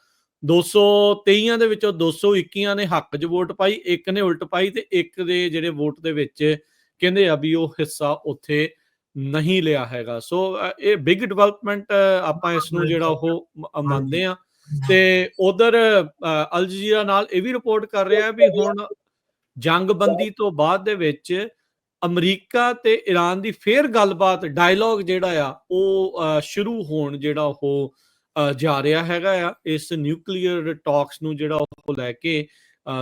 223 ਦੇ ਵਿੱਚੋਂ 221 ਨੇ ਹੱਕ 'ਚ ਵੋਟ ਪਾਈ, ਇੱਕ ਨੇ ਉਲਟ ਪਾਈ ਤੇ ਇੱਕ ਦੇ ਜਿਹੜੇ ਵੋਟ ਦੇ ਵਿੱਚ ਕਹਿੰਦੇ ਆ ਵੀ ਉਹ ਹਿੱਸਾ ਉੱਥੇ ਨਹੀਂ ਲਿਆ ਹੈਗਾ। ਸੋ ਇਹ ਬਿਗ ਡਿਵੈਲਪਮੈਂਟ ਆਪਾਂ ਇਸ ਨੂੰ ਜਿਹੜਾ ਉਹ ਮੰਨਦੇ ਆ। ਤੇ ਉਧਰ ਅਲ ਜਜ਼ੀਰਾ ਨਾਲ ਇਹ ਵੀ ਰਿਪੋਰਟ ਕਰ ਰਿਹਾ ਵੀ ਹੁਣ ਜੰਗਬੰਦੀ ਤੋਂ ਬਾਅਦ ਦੇ ਵਿੱਚ ਅਮਰੀਕਾ ਤੇ ਈਰਾਨ ਦੀ ਫੇਰ ਗੱਲਬਾਤ ਡਾਇਲੋਗ ਜਿਹੜਾ ਆ ਉਹ ਸ਼ੁਰੂ ਹੋਣ ਜਿਹੜਾ ਉਹ ਜਾ ਰਿਹਾ ਹੈਗਾ ਆ ਇਸ ਨਿਊਕਲੀਅਰ ਟਾਕਸ ਨੂੰ ਜਿਹੜਾ ਉਹ ਲੈ ਕੇ।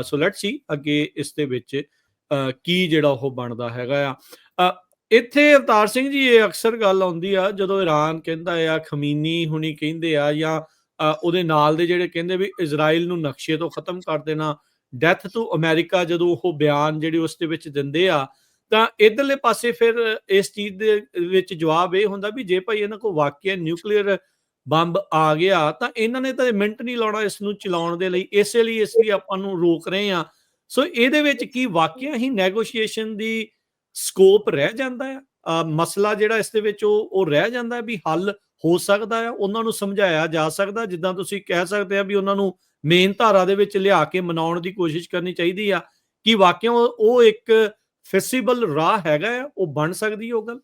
ਸੋ ਲੈਟਸ ਸੀ ਅੱਗੇ ਇਸ ਦੇ ਵਿੱਚ ਕੀ ਜਿਹੜਾ ਉਹ ਬਣਦਾ ਹੈਗਾ ਆ। ਇੱਥੇ ਅਵਤਾਰ ਸਿੰਘ ਜੀ ਇਹ ਅਕਸਰ ਗੱਲ ਆਉਂਦੀ ਆ ਜਦੋਂ ਈਰਾਨ ਕਹਿੰਦਾ ਆ, ਖਮੀਨੀ ਹੁਣੀ ਕਹਿੰਦੇ ਆ, ਜਾਂ ਉਹਦੇ ਨਾਲ ਦੇ ਜਿਹੜੇ ਕਹਿੰਦੇ ਵੀ ਇਜ਼ਰਾਈਲ ਨੂੰ ਨਕਸ਼ੇ ਤੋਂ ਖਤਮ ਕਰ ਦੇਣਾ, ਡੈਥ ਟੂ ਅਮਰੀਕਾ, ਜਦੋਂ ਉਹ ਬਿਆਨ ਜਿਹੜੇ ਉਸ ਦੇ ਵਿੱਚ ਦਿੰਦੇ ਆ, ਤਾਂ ਇਧਰਲੇ ਪਾਸੇ ਫਿਰ ਇਸ ਚੀਜ਼ ਦੇ ਵਿੱਚ ਜਵਾਬ ਇਹ ਹੁੰਦਾ ਵੀ ਜੇ ਭਾਈ ਇਹਨਾਂ ਕੋਲ ਵਾਕਿਆ ਨਿਊਕਲੀਅਰ ਬੰਬ ਆ ਗਿਆ ਤਾਂ ਇਹਨਾਂ ਨੇ ਤਾਂ ਮਿੰਟ ਨਹੀਂ ਲਾਉਣਾ ਇਸ ਨੂੰ ਚਲਾਉਣ ਦੇ ਲਈ, ਇਸੇ ਲਈ ਆਪਾਂ ਨੂੰ ਰੋਕ ਰਹੇ ਆ। ਸੋ ਇਹਦੇ ਵਿੱਚ ਕੀ ਵਾਕਿਆ ਹੀ ਨੈਗੋਸ਼ੀਏਸ਼ਨ ਦੀ ਸਕੋਪ ਰਹਿ ਜਾਂਦਾ ਆ? ਮਸਲਾ ਜਿਹੜਾ ਇਸ ਦੇ ਵਿੱਚ ਉਹ ਰਹਿ ਜਾਂਦਾ ਵੀ ਹੱਲ ਹੋ ਸਕਦਾ ਆ, ਉਹਨਾਂ ਨੂੰ ਸਮਝਾਇਆ ਜਾ ਸਕਦਾ, ਜਿੱਦਾਂ ਤੁਸੀਂ ਕਹਿ ਸਕਦੇ ਆ ਵੀ ਉਹਨਾਂ ਨੂੰ ਮੇਨ ਧਾਰਾ ਦੇ ਵਿੱਚ ਲਿਆ ਕੇ ਮਨਾਉਣ ਦੀ ਕੋਸ਼ਿਸ਼ ਕਰਨੀ ਚਾਹੀਦੀ ਆ, ਕਿ ਵਾਕਿਆ ਉਹ ਇੱਕ ਫੈਸੀਬਲ ਰਾਹ ਹੈਗਾ ਆ, ਉਹ ਬਣ ਸਕਦੀ ਹੈ ਉਹ ਗੱਲ?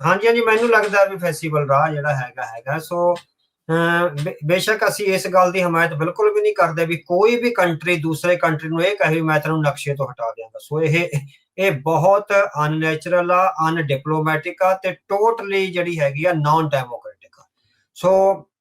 ਹਾਂਜੀ ਹਾਂਜੀ, ਮੈਨੂੰ ਲੱਗਦਾ ਵੀ ਫੈਸੀਬਲ ਰਾਹ ਜਿਹੜਾ ਹੈਗਾ। ਸੋ ਬੇਸ਼ੱਕ ਅਸੀਂ ਇਸ ਗੱਲ ਦੀ ਹਮਾਇਤ ਬਿਲਕੁਲ ਵੀ ਨਹੀਂ ਕਰਦੇ ਵੀ ਕੋਈ ਵੀ ਕੰਟਰੀ ਦੂਸਰੇ ਕੰਟਰੀ ਨੂੰ ਇਹ ਕਹੇ ਮੈਂ ਤੈਨੂੰ ਨਕਸ਼ੇ ਤੋਂ ਹਟਾ ਦਿਆਂਗਾ। ਸੋ ਇਹ ਬਹੁਤ ਅਨਨੈਚੁਰਲ ਆ, ਅਨਡਿਪਲੋਮੈਟਿਕ ਆ, ਤੇ ਟੋਟਲੀ ਜਿਹੜੀ ਹੈਗੀ ਆ ਨਾਨ ਡੈਮੋਕ੍ਰੈਟਿਕ ਆ। ਸੋ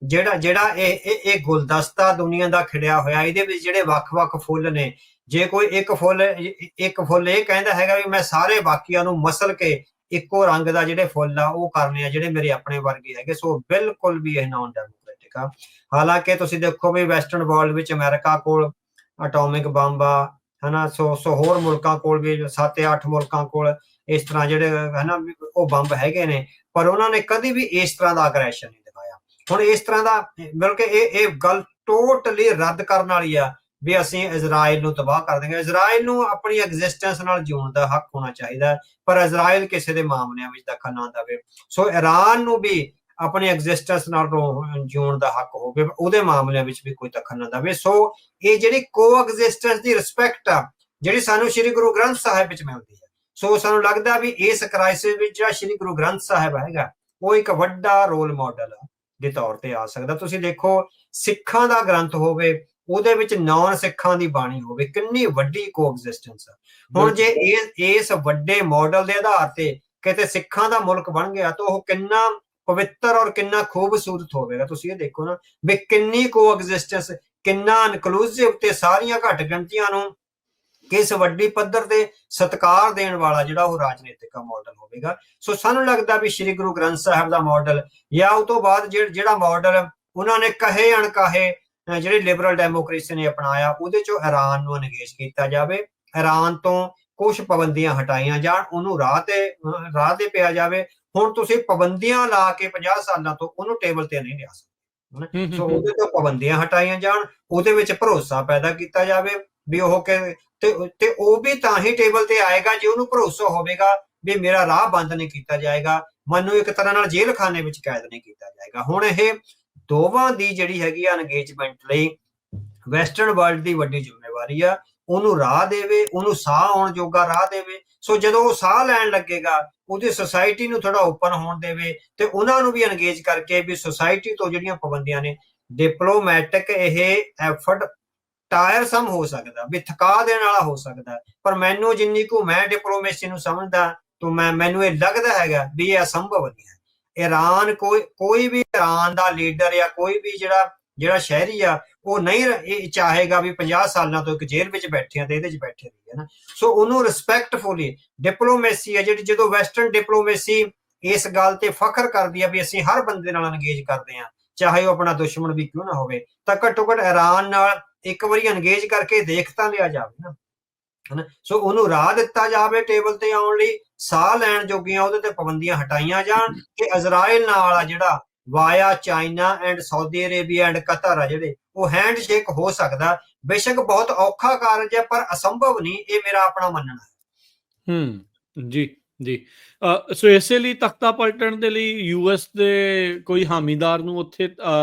ਜਿਹੜਾ ਇਹ ਗੁਲਦਸਤਾ ਦੁਨੀਆ ਦਾ ਖਿੜਿਆ ਹੋਇਆ, ਇਹਦੇ ਵਿੱਚ ਜਿਹੜੇ ਵੱਖ-ਵੱਖ ਫੁੱਲ ਨੇ, ਜੇ ਕੋਈ ਇੱਕ ਫੁੱਲ ਇਹ ਕਹਿੰਦਾ ਹੈਗਾ ਵੀ ਮੈਂ ਸਾਰੇ ਬਾਕੀਆਂ ਨੂੰ ਮਸਲ ਕੇ ਇੱਕੋ ਰੰਗ ਦਾ ਜਿਹੜੇ ਫੁੱਲ ਆ ਉਹ ਕਰਨੇ ਆ ਜਿਹੜੇ ਮੇਰੇ ਆਪਣੇ ਵਰਗੇ ਹੈਗੇ, ਸੋ ਬਿਲਕੁਲ ਵੀ ਇਹ ਨਾਨ ਡੈਮੋਕ੍ਰੈਟਿਕ ਆ। ਹਾਲਾਂਕਿ ਤੁਸੀਂ ਦੇਖੋ ਵੀ ਵੈਸਟਰਨ ਵਰਲਡ ਵਿੱਚ ਅਮਰੀਕਾ ਕੋਲ ਅਟੋਮਿਕ ਬੰਬ ਆ, ਹਨਾ, ਸੋ ਹੋਰ ਮੁਲਕਾਂ ਕੋਲ ਵੀ 7-8 ਮੁਲਕਾਂ ਕੋਲ ਇਸ ਤਰ੍ਹਾਂ ਜਿਹੜੇ ਹਨਾ ਉਹ ਬੰਬ ਹੈਗੇ ਨੇ, ਪਰ ਉਹਨਾਂ ਨੇ ਕਦੀ ਵੀ ਇਸ ਤਰ੍ਹਾਂ ਦਾ ਅਗਰੈਸ਼ਨ ਨਹੀਂ ਦਿਖਾਇਆ। ਹੁਣ ਇਸ ਤਰ੍ਹਾਂ ਦਾ ਬਲਕਿ ਇਹ ਗੱਲ ਟੋਟਲੀ ਰੱਦ ਕਰਨ ਵਾਲੀ ਆ ਵੀ ਅਸੀਂ ਇਜ਼ਰਾਈਲ ਨੂੰ ਤਬਾਹ ਕਰ ਦੇਂਗੇ। ਇਜ਼ਰਾਈਲ ਨੂੰ ਆਪਣੀ ਐਗਜ਼ਿਸਟੈਂਸ ਨਾਲ ਜਿਉਣ ਦਾ ਹੱਕ ਹੋਣਾ ਚਾਹੀਦਾ, ਪਰ ਇਜ਼ਰਾਈਲ ਕਿਸੇ ਦੇ ਮਾਮਲਿਆਂ ਵਿੱਚ ਦਖਲ ਨਾ ਦੇਵੇ। ਸੋ ਈਰਾਨ ਨੂੰ ਵੀ ਆਪਣੀ ਐਗਜ਼ਿਸਟੈਂਸ ਨਾਲ ਜਿਉਣ ਦਾ ਹੱਕ ਹੋਵੇ, ਉਹਦੇ ਮਾਮਲਿਆਂ ਵਿੱਚ ਵੀ ਕੋਈ ਦਖਲ ਨਾ ਦੇਵੇ। ਸੋ ਇਹ ਜਿਹੜੀ ਕੋਐਗਜ਼ਿਸਟੈਂਸ ਦੀ ਰਿਸਪੈਕਟ ਆ ਜਿਹੜੀ ਸਾਨੂੰ ਸ਼੍ਰੀ ਗੁਰੂ ਗ੍ਰੰਥ ਸਾਹਿਬ ਵਿੱਚ ਮਿਲਦੀ ਹੈ, ਸੋ ਸਾਨੂੰ ਲੱਗਦਾ ਵੀ ਇਸ ਕ੍ਰਾਈਸਿਸ ਵਿੱਚ ਜਿਹੜਾ ਸ਼੍ਰੀ ਗੁਰੂ ਗ੍ਰੰਥ ਸਾਹਿਬ ਹੈਗਾ ਉਹ ਇੱਕ ਵੱਡਾ ਰੋਲ ਮਾਡਲ ਦੇ ਤੌਰ ਤੇ ਆ ਸਕਦਾ। ਤੁਸੀਂ ਦੇਖੋ ਸਿੱਖਾਂ ਦਾ ਗ੍ਰੰਥ ਹੋਵੇ, ਉਹਦੇ ਵਿੱਚ ਨਾਨ ਸਿੱਖਾਂ ਦੀ ਬਾਣੀ ਹੋਵੇ, ਕਿੰਨੀ ਵੱਡੀ ਕੋਐਗਜ਼ਿਸਟੈਂਸ ਆ। ਹੁਣ ਜੇ ਇਸ ਵੱਡੇ ਮਾਡਲ ਦੇ ਆਧਾਰ ਤੇ ਕਿਤੇ ਸਿੱਖਾਂ ਦਾ ਮੁਲਕ ਬਣ ਗਿਆ ਤਾਂ ਉਹ ਕਿੰਨਾ ਪਵਿੱਤਰ ਔਰ ਕਿੰਨਾ ਖੂਬਸੂਰਤ ਹੋਵੇਗਾ। ਤੁਸੀਂ ਇਹ ਦੇਖੋ ਨਾ ਵੀ ਕਿੰਨੀ ਕੋਐਗਜ਼ਿਸਟੈਂਸ, ਕਿੰਨਾ ਇਨਕਲੂਸਿਵ ਤੇ ਸਾਰੀਆਂ ਘੱਟ ਗਿਣਤੀਆਂ ਨੂੰ ਕਿਸ ਵੱਡੀ ਪੱਧਰ ਤੇ ਸਤਿਕਾਰ ਦੇਣ ਵਾਲਾ ਜਿਹੜਾ ਉਹ ਰਾਜਨੀਤਿਕ ਮਾਡਲ ਹੋਵੇਗਾ। ਸੋ ਸਾਨੂੰ ਲੱਗਦਾ ਵੀ ਸ਼੍ਰੀ ਗੁਰੂ ਗ੍ਰੰਥ ਸਾਹਿਬ ਦਾ ਮਾਡਲ ਜਾਂ ਉਹ ਤੋਂ ਬਾਅਦ ਜਿਹੜਾ ਮਾਡਲ ਉਹਨਾਂ ਨੇ ਕਹੇ ਅਣਕਹੇ ਜਿਹੜੀ ਲਿਬਰਲ ਡੈਮੋਕ੍ਰੇਸੀ ਨੇ ਅਪਣਾਇਆ, ਉਹਦੇ ਚੋਂ ਈਰਾਨ ਨੂੰ ਅਨਗੇਜ ਕੀਤਾ ਜਾਵੇ, ਈਰਾਨ ਤੋਂ ਕੁਝ ਪਾਬੰਦੀਆਂ ਹਟਾਈਆਂ ਜਾਣ, ਉਹਨੂੰ ਰਾਹ ਤੇ ਪਿਆ ਜਾਵੇ। ਹੁਣ ਤੁਸੀਂ ਪਾਬੰਦੀਆਂ ਲਾ ਕੇ 50 ਸਾਲਾਂ ਤੋਂ ਉਹਨੂੰ ਟੇਬਲ ਤੇ ਨਹੀਂ ਲਿਆ ਸਕਦੇ, ਸੋ ਉਹਦੇ ਤੋਂ ਪਾਬੰਦੀਆਂ ਹਟਾਈਆਂ ਜਾਣ, ਉਹਦੇ ਵਿੱਚ ਭਰੋਸਾ ਪੈਦਾ ਕੀਤਾ ਜਾਵੇ ਵੀ ਉਹ ਤੇ ਉਹ ਵੀ ਤਾਂ ਹੀ ਟੇਬਲ ਤੇ ਆਏਗਾ ਜੇ ਉਹਨੂੰ ਭਰੋਸਾ ਹੋਵੇਗਾ ਵੀ ਮੇਰਾ ਰਾਹ ਬੰਦ ਨਹੀਂ ਕੀਤਾ ਜਾਏਗਾ, ਮੈਨੂੰ ਇੱਕ ਤਰ੍ਹਾਂ ਨਾਲ ਜੇਲ੍ਹ ਖਾਨੇ ਵਿੱਚ ਕੈਦ ਨਹੀਂ ਕੀਤਾ ਜਾਏਗਾ। ਹੁਣ ਇਹ ਦੋਵਾਂ ਦੀ ਜਿਹੜੀ ਹੈਗੀ ਆ ਅੰਗੇਜਮੈਂਟ ਲਈ ਵੈਸਟਰਨ ਵਰਲਡ ਦੀ ਵੱਡੀ ਜ਼ਿੰਮੇਵਾਰੀ ਆ, ਉਹਨੂੰ ਰਾਹ ਦੇਵੇ, ਉਹਨੂੰ ਸਾਹ ਆਉਣ ਜੋਗਾ ਰਾਹ ਦੇਵੇ। ਸੋ ਜਦੋਂ ਉਹ ਸਾਹ ਲੈਣ ਲੱਗੇਗਾ ਉਹਦੀ ਸੁਸਾਇਟੀ ਨੂੰ ਥੋੜਾ ਓਪਨ ਹੋਣ ਦੇਵੇ ਤੇ ਉਹਨਾਂ ਨੂੰ ਵੀ ਅੰਗੇਜ ਕਰਕੇ ਵੀ ਸੁਸਾਇਟੀ ਤੋਂ ਜਿਹੜੀਆਂ ਪਾਬੰਦੀਆਂ ਨੇ, ਡਿਪਲੋਮੈਟਿਕ ਇਹ ਐਫਰਟ ਟਾਇਰਸਮ ਹੋ ਸਕਦਾ, ਵੀ ਥਕਾ ਦੇਣ ਵਾਲਾ ਹੋ ਸਕਦਾ, ਪਰ ਮੈਨੂੰ ਜਿੰਨੀ ਕੁ ਮੈਂ ਡਿਪਲੋਮੇਸੀ ਨੂੰ ਸਮਝਦਾ ਤਾਂ ਮੈਨੂੰ ਇਹ ਲੱਗਦਾ ਹੈਗਾ ਵੀ ਇਹ ਅਸੰਭਵ ਨਹੀਂ ਹੈ। ਈਰਾਨ ਕੋਈ ਵੀ ਈਰਾਨ ਦਾ ਲੀਡਰ ਜਾਂ ਕੋਈ ਵੀ ਜਿਹੜਾ ਸ਼ਹਿਰੀ ਆ ਉਹ ਨਹੀਂ ਚਾਹੇਗਾ ਵੀ 50 ਸਾਲਾਂ ਤੋਂ ਇੱਕ ਜੇਲ੍ਹ ਵਿੱਚ ਬੈਠੇ ਆ ਤੇ ਇਹਦੇ 'ਚ ਬੈਠੇ ਰਹੀਏ ਨਾ। ਸੋ ਉਹਨੂੰ ਰਿਸਪੈਕਟਫੁਲੀ ਡਿਪਲੋਮੇਸੀ ਆ ਜਿਹੜੀ ਜਦੋਂ ਡਿਪਲੋਮੇਸੀ ਇਸ ਗੱਲ ਤੇ ਫਖਰ ਕਰਦੀ ਆ ਵੀ ਅਸੀਂ ਹਰ ਬੰਦੇ ਨਾਲ ਅੰਗੇਜ ਕਰਦੇ ਆ, ਚਾਹੇ ਉਹ ਆਪਣਾ ਦੁਸ਼ਮਣ ਵੀ ਕਿਉਂ ਨਾ ਹੋਵੇ, ਤਾਂ ਘੱਟੋ ਘੱਟ ਈਰਾਨ ਨਾਲ ਇੱਕ ਵਾਰੀ ਅੰਗੇਜ ਕਰਕੇ ਦੇਖ ਤਾਂ ਲਿਆ ਜਾਵੇ ਨਾ, ਹਨਾ। ਸੋ ਉਹਨੂੰ ਰਾਹ ਦਿੱਤਾ ਜਾਵੇ ਟੇਬਲ ਤੇ ਆਉਣ ਲਈ, ਸਾਹ ਲੈਣ ਜੋਗੀਆਂ ਉਹਦੇ ਤੇ ਪਾਬੰਦੀਆਂ ਹਟਾਈਆਂ ਜਾਣ ਤੇ ਇਜ਼ਰਾਈਲ ਨਾਲ ਆ ਜਿਹੜਾ via China and Saudi Arabia and Qatar ਆ ਜਿਹੜੇ ਉਹ ਹੈਂਡਸ਼ੇਕ ਹੋ ਸਕਦਾ। ਬੇਸ਼ੱਕ ਬਹੁਤ ਔਖਾ ਕਾਰਜ ਹੈ ਪਰ ਅਸੰਭਵ ਨਹੀਂ, ਇਹ ਮੇਰਾ ਆਪਣਾ ਮੰਨਣਾ ਹੈ। ਜੀ ਸੋ ਇਸੇ ਲਈ ਤਖਤਾ ਪਲਟਣ ਦੇ ਲਈ ਯੂਐਸ ਦੇ ਕੋਈ ਹਾਮੀਦਾਰ ਨੂੰ ਉੱਥੇ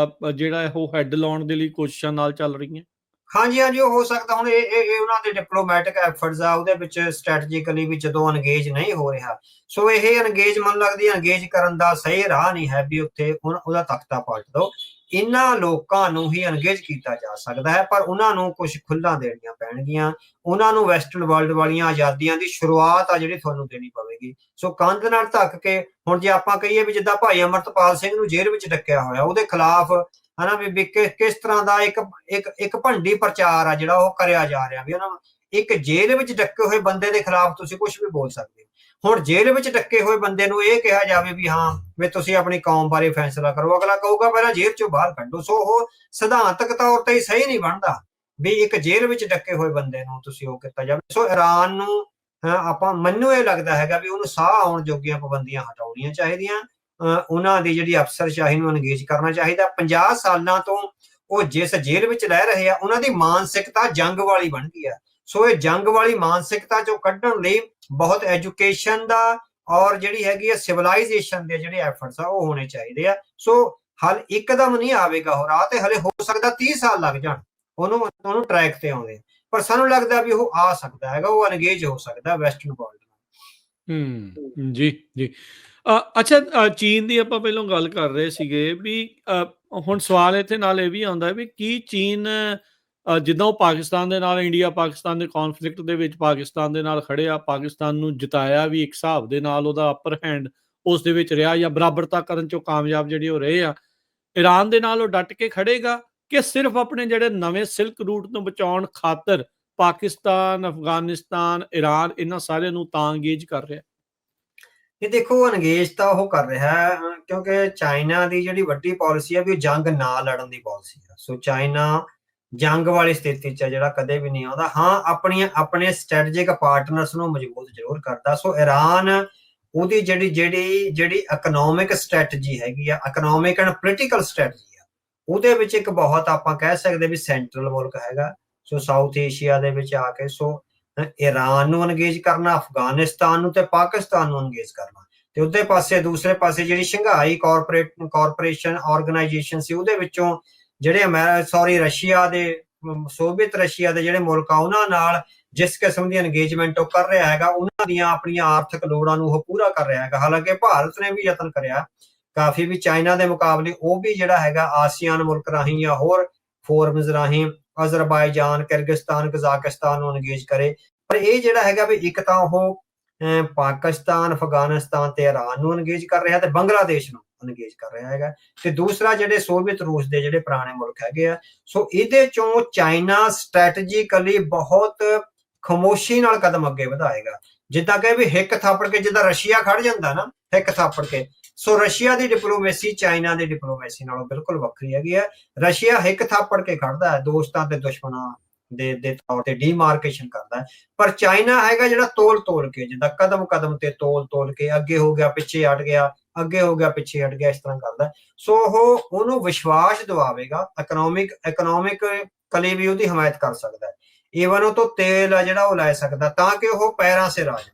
ਜਿਹੜਾ ਉਹ ਹੈੱਡ ਲਾਉਣ ਦੇ ਲਈ ਕੋਸ਼ਿਸ਼ਾਂ ਨਾਲ ਚੱਲ ਰਹੀਆਂ। ਹਾਂਜੀ ਉਹ ਹੋ ਸਕਦਾ। ਹੁਣ ਇਹ ਉਹਨਾਂ ਦੇ ਡਿਪਲੋਮੈਟਿਕ ਐਫਰਟਸ ਆ, ਉਹਦੇ ਵਿੱਚ ਸਟ੍ਰੈਟਜੀਕਲੀ ਵੀ ਜਦੋਂ ਅੰਗੇਜ ਨਹੀਂ ਹੋ ਰਿਹਾ, ਸੋ ਇਹ ਅੰਗੇਜ ਮਨ ਲੱਗਦੀ ਅੰਗੇਜ ਕਰਨ ਦਾ ਸਹੀ ਰਾਹ ਨਹੀਂ ਹੈ ਵੀ ਉੱਥੇ ਉਹਦਾ ਤਖਤਾ ਪਲਟ ਦੋ। ਇਹਨਾਂ ਲੋਕਾਂ ਨੂੰ ਹੀ ਅੰਗੇਜ ਕੀਤਾ ਜਾ ਸਕਦਾ ਹੈ, ਪਰ ਉਹਨਾਂ ਨੂੰ ਕੁਝ ਖੁੱਲ੍ਹਾਂ ਦੇਣੀਆਂ ਪੈਣਗੀਆਂ, ਉਹਨਾਂ ਨੂੰ ਵੈਸਟਰਨ ਵਰਲਡ ਵਾਲੀਆਂ ਆਜ਼ਾਦੀਆਂ ਦੀ ਸ਼ੁਰੂਆਤ ਆ ਜਿਹੜੀ ਤੁਹਾਨੂੰ ਦੇਣੀ ਪਵੇਗੀ। ਸੋ ਕੰਧ ਨਾਲ ਧੱਕ ਕੇ, ਹੁਣ ਜੇ ਆਪਾਂ ਕਹੀਏ ਵੀ ਜਿੱਦਾਂ ਭਾਈ ਅਮਰਤਪਾਲ ਸਿੰਘ ਨੂੰ ਜੇਲ੍ਹ ਵਿੱਚ ਡੱਕਿਆ ਹੋਇਆ, ਉਹਦੇ ਖਿਲਾਫ ਹਨਾ ਵੀ ਕਿਸ ਤਰ੍ਹਾਂ ਦਾ ਇੱਕ ਭੰਡੀ ਪ੍ਰਚਾਰ ਆ ਜਿਹੜਾ ਉਹ ਕਰਿਆ ਜਾ ਰਿਹਾ ਵੀ ਉਹਨਾਂ ਇੱਕ ਜੇਲ੍ਹ ਵਿੱਚ ਡੱਕੇ ਹੋਏ ਬੰਦੇ ਦੇ ਖਿਲਾਫ ਤੁਸੀਂ ਕੁਝ ਵੀ ਬੋਲ ਸਕਦੇ ਹੋ। ਹੁਣ ਜੇਲ੍ਹ ਵਿੱਚ ਡੱਕੇ ਹੋਏ ਬੰਦੇ ਨੂੰ ਇਹ ਕਿਹਾ ਜਾਵੇ ਵੀ ਹਾਂ ਵੀ ਤੁਸੀਂ ਆਪਣੀ ਕੌਮ ਬਾਰੇ ਫੈਸਲਾ ਕਰੋ, ਅਗਲਾ ਕਹੂਗਾ ਪਹਿਲਾਂ ਜੇਲ੍ਹ ਚੋਂ ਬਾਹਰ ਕੱਢੋ। ਸੋ ਉਹ ਸਿਧਾਂਤਕ ਤੌਰ ਤੇ ਹੀ ਸਹੀ ਨਹੀਂ ਬਣਦਾ ਵੀ ਇੱਕ ਜੇਲ੍ਹ ਵਿੱਚ ਡੱਕੇ ਹੋਏ ਬੰਦੇ ਨੂੰ ਤੁਸੀਂ ਉਹ ਕੀਤਾ ਜਾਵੇ। ਸੋ ਈਰਾਨ ਨੂੰ ਮੈਨੂੰ ਇਹ ਲੱਗਦਾ ਹੈਗਾ ਵੀ ਉਹਨੂੰ ਸਾਹ ਆਉਣ ਜੋਗੀਆਂ ਪਾਬੰਦੀਆਂ ਹਟਾਉਣੀਆਂ ਚਾਹੀਦੀਆਂ, ਉਹਨਾਂ ਦੀ ਜਿਹੜੀ ਅਫਸਰਸ਼ਾਹੀ ਨੂੰ ਅੰਗੇਜ ਕਰਨਾ ਚਾਹੀਦਾ। 50 ਸਾਲਾਂ ਤੋਂ ਉਹ ਜਿਸ ਜੇਲ੍ਹ ਵਿੱਚ ਰਹਿ ਰਹੇ ਆ ਉਹਨਾਂ ਦੀ ਮਾਨਸਿਕਤਾ ਜੰਗ ਵਾਲੀ ਬਣ ਗਈ ਆ। ਸੋ ਇਹ ਜੰਗ ਵਾਲੀ ਮਾਨਸਿਕਤਾ ਚੋਂ ਕੱਢਣ ਲਈ ਬਹੁਤ ਐਜੂਕੇਸ਼ਨ ਦਾ ਔਰ ਜਿਹੜੀ ਹੈਗੀ ਆ ਸਿਵਲਾਈਜੇਸ਼ਨ ਦੇ ਜਿਹੜੇ ਐਫਰਟਸ ਆ ਉਹ ਹੋਣੇ ਚਾਹੀਦੇ ਆ। ਸੋ ਹਲ ਇੱਕਦਮ ਨਹੀਂ ਆਵੇਗਾ ਉਹ ਰਾਹ ਤੇ, ਹਲੇ ਹੋ ਸਕਦਾ 30 ਸਾਲ ਲੱਗ ਜਾਣ ਉਹਨੂੰ ਟਰੈਕ ਤੇ ਆਉਂਦੇ, ਪਰ ਸਾਨੂੰ ਲੱਗਦਾ ਵੀ ਉਹ ਆ ਸਕਦਾ ਹੈਗਾ, ਉਹ ਅਨਗੇਜ ਹੋ ਸਕਦਾ ਵੈਸਟਰਨ ਵਰਲਡ। ਜੀ ਜੀ। ਅੱਛਾ, ਚੀਨ ਦੀ ਆਪਾਂ ਪਹਿਲਾਂ ਗੱਲ ਕਰ ਰਹੇ ਸੀਗੇ ਵੀ ਹੁਣ ਸਵਾਲ ਇੱਥੇ ਨਾਲ ਇਹ ਵੀ ਆਉਂਦਾ ਵੀ ਕੀ ਚੀਨ ਜਿੱਦਾਂ ਉਹ ਪਾਕਿਸਤਾਨ ਦੇ ਨਾਲ, ਇੰਡੀਆ ਪਾਕਿਸਤਾਨ ਦੇ ਕੌਨਫਲਿਕਟ ਦੇ ਵਿੱਚ ਪਾਕਿਸਤਾਨ ਦੇ ਨਾਲ ਖੜੇ ਆ, ਪਾਕਿਸਤਾਨ ਨੂੰ ਜਿਤਾਇਆ ਵੀ ਇੱਕ ਹਿਸਾਬ ਦੇ ਨਾਲ, ਉਹਦਾ ਅਪਰ ਹੈਂਡ ਉਸ ਦੇ ਵਿੱਚ ਰਿਹਾ ਜਾਂ ਬਰਾਬਰਤਾ ਕਰਨ ਚੋਂ ਕਾਮਯਾਬ ਜਿਹੜੇ ਹੋ ਰਹੇ ਆ, ਈਰਾਨ ਦੇ ਨਾਲ ਉਹ ਡਟ ਕੇ ਖੜੇਗਾ ਕਿ ਸਿਰਫ ਆਪਣੇ ਜਿਹੜੇ ਨਵੇਂ ਸਿਲਕ ਰੂਟ ਨੂੰ ਬਚਾਉਣ ਖਾਤਰ ਪਾਕਿਸਤਾਨ, ਅਫਗਾਨਿਸਤਾਨ, ਈਰਾਨ ਇਹਨਾਂ ਸਾਰਿਆਂ ਨੂੰ ਤਾਂ ਅੰਗੇਜ ਕਰ ਰਿਹਾ? ਇਹ ਦੇਖੋ ਅੰਗੇਜ ਤਾਂ ਉਹ ਕਰ ਰਿਹਾ ਹੈ ਕਿਉਂਕਿ ਚਾਈਨਾ ਦੀ ਜਿਹੜੀ ਵੱਡੀ ਪਾਲਿਸੀ ਹੈ ਵੀ ਜੰਗ ਨਾ ਲੜਨ ਦੀ ਪਾਲਿਸੀ ਹੈ। ਸੋ ਚਾਈਨਾ ਜੰਗ ਵਾਲੀ ਸਥਿਤੀ 'ਚ ਜਿਹੜਾ ਕਦੇ ਵੀ ਨਹੀਂ ਆਉਂਦਾ। ਹਾਂ, ਆਪਣੇ ਸਟ੍ਰੈਟੇਜਿਕ ਪਾਰਟਨਰਸ ਨੂੰ ਮਜ਼ਬੂਤ ਜ਼ਰੂਰ ਕਰਦਾ। ਸੋ ਈਰਾਨ ਉਹਦੀ ਜਿਹੜੀ ਇਕਨੋਮਿਕ ਸਟ੍ਰੈਟਜੀ ਹੈਗੀ ਆ, ਇਕਨੋਮਿਕ ਐਂਡ ਪੋਲੀਟੀਕਲ ਸਟ੍ਰੈਟਜੀ ਆ, ਉਹਦੇ ਵਿੱਚ ਇੱਕ ਬਹੁਤ ਆਪਾਂ ਕਹਿ ਸਕਦੇ ਵੀ ਸੈਂਟਰਲ ਮੁਲਕ ਹੈਗਾ। ਸੋ ਸਾਊਥ ਏਸ਼ੀਆ ਦੇ ਵਿੱਚ ਆ ਕੇ ਸੋ ਈਰਾਨ ਨੂੰ ਅੰਗੇਜ ਕਰਨਾ, ਅਫਗਾਨਿਸਤਾਨ ਨੂੰ ਤੇ ਪਾਕਿਸਤਾਨ ਨੂੰ ਅੰਗੇਜ ਕਰਨਾ, ਤੇ ਉਹਦੇ ਪਾਸੇ ਦੂਸਰੇ ਪਾਸੇ ਜਿਹੜੀ ਸ਼ੰਘਾਈ ਕਾਰਪੋਰੇਸ਼ਨ ਆਰਗੇਨਾਈਜੇਸ਼ਨ ਸੀ ਉਹਦੇ ਵਿੱਚੋਂ ਜਿਹੜੇ ਰਸ਼ੀਆ ਦੇ, ਸੋਵੀਅਤ ਰਸ਼ੀਆ ਦੇ ਜਿਹੜੇ ਮੁਲਕ ਆ ਉਹਨਾਂ ਨਾਲ ਜਿਸ ਕਿਸਮ ਦੀ ਅੰਗੇਜਮੈਂਟ ਉਹ ਕਰ ਰਿਹਾ ਹੈਗਾ, ਉਹਨਾਂ ਦੀਆਂ ਆਪਣੀਆਂ ਆਰਥਿਕ ਲੋੜਾਂ ਨੂੰ ਉਹ ਪੂਰਾ ਕਰ ਰਿਹਾ ਹੈਗਾ। ਹਾਲਾਂਕਿ ਭਾਰਤ ਨੇ ਵੀ ਯਤਨ ਕਰਿਆ ਕਾਫੀ ਵੀ ਚਾਈਨਾ ਦੇ ਮੁਕਾਬਲੇ, ਉਹ ਵੀ ਜਿਹੜਾ ਹੈਗਾ ਆਸੀਆਨ ਮੁਲਕ ਰਾਹੀਂ ਜਾਂ ਹੋਰ ਫੋਰਮਸ ਰਾਹੀਂ ਅਜ਼ਰਬਾਈਜਾਨ, ਕਿਰਗਿਸਤਾਨ, ਕਜ਼ਾਕਿਸਤਾਨ ਨੂੰ ਅੰਗੇਜ ਕਰੇ। ਪਰ ਇਹ ਜਿਹੜਾ ਹੈਗਾ ਵੀ ਇੱਕ ਤਾਂ ਉਹ ਪਾਕਿਸਤਾਨ, ਅਫਗਾਨਿਸਤਾਨ ਤੇ ਈਰਾਨ ਨੂੰ ਅੰਗੇਜ ਕਰ ਰਿਹਾ ਤੇ ਬੰਗਲਾਦੇਸ਼ ਨੂੰ ਅੰਗੇਜ ਕਰ ਰਿਹਾ ਹੈਗਾ, ਤੇ ਦੂਸਰਾ ਜਿਹੜੇ ਸੋਵੀਅਤ ਰੂਸ ਦੇ ਜਿਹੜੇ ਪੁਰਾਣੇ ਮੁਲਕ ਹੈਗੇ ਆ। ਸੋ ਇਹਦੇ ਚੋਂ ਚਾਈਨਾ ਸਟ੍ਰੈਟਜੀਕਲੀ ਬਹੁਤ ਖਾਮੋਸ਼ੀ ਨਾਲ ਕਦਮ ਅੱਗੇ ਵਧਾਏਗਾ। ਜਿੱਦਾਂ ਕਿ ਵੀ ਹਿੱਕ ਥਾਪੜ ਕੇ, ਜਿੱਦਾਂ ਰਸ਼ੀਆ ਖੜ ਜਾਂਦਾ ਨਾ ਹਿੱਕ ਥਾਪੜ ਕੇ, ਸੋ ਰਸ਼ੀਆ ਦੀ ਡਿਪਲੋਮੇਸੀ ਚਾਈਨਾ ਦੀ ਡਿਪਲੋਮੇਸੀ ਨਾਲੋਂ ਬਿਲਕੁਲ ਵੱਖਰੀ ਹੈਗੀ ਹੈ। ਰਸ਼ੀਆ ਹਿੱਕ ਥਾਪੜ ਕੇ ਖੜਦਾ ਹੈ, ਦੋਸਤਾਂ ਤੇ ਦੁਸ਼ਮਣਾਂ ਦੇ ਤੌਰ ਤੇ ਡੀਮਾਰਕੇਸ਼ਨ ਕਰਦਾ ਹੈ। ਪਰ ਚਾਈਨਾ ਹੈਗਾ ਜਿਹੜਾ ਤੋਲ ਕੇ, ਜਿੱਦਾਂ ਕਦਮ ਤੇ ਤੋਲ ਕੇ ਅੱਗੇ ਹੋ ਗਿਆ, ਪਿੱਛੇ ਹਟ ਗਿਆ, ਅੱਗੇ ਹੋ ਗਿਆ, ਪਿੱਛੇ ਹਟ ਗਿਆ, ਇਸ ਤਰ੍ਹਾਂ ਕਰਦਾ। ਸੋ ਉਹ ਉਹਨੂੰ ਵਿਸ਼ਵਾਸ ਦਿਵਾਵੇਗਾ, ਇਕਨੋਮਿਕ ਕਲੀ ਵੀ ਉਹਦੀ ਹਮਾਇਤ ਕਰ ਸਕਦਾ ਹੈ। ਈਵਨ ਉਹ ਤੋਂ ਤੇਲ ਆ ਜਿਹੜਾ ਉਹ ਲੈ ਸਕਦਾ ਤਾਂ ਕਿ ਉਹ ਪੈਰਾਂ ਸਿਰ ਆ ਜਾਵੇ।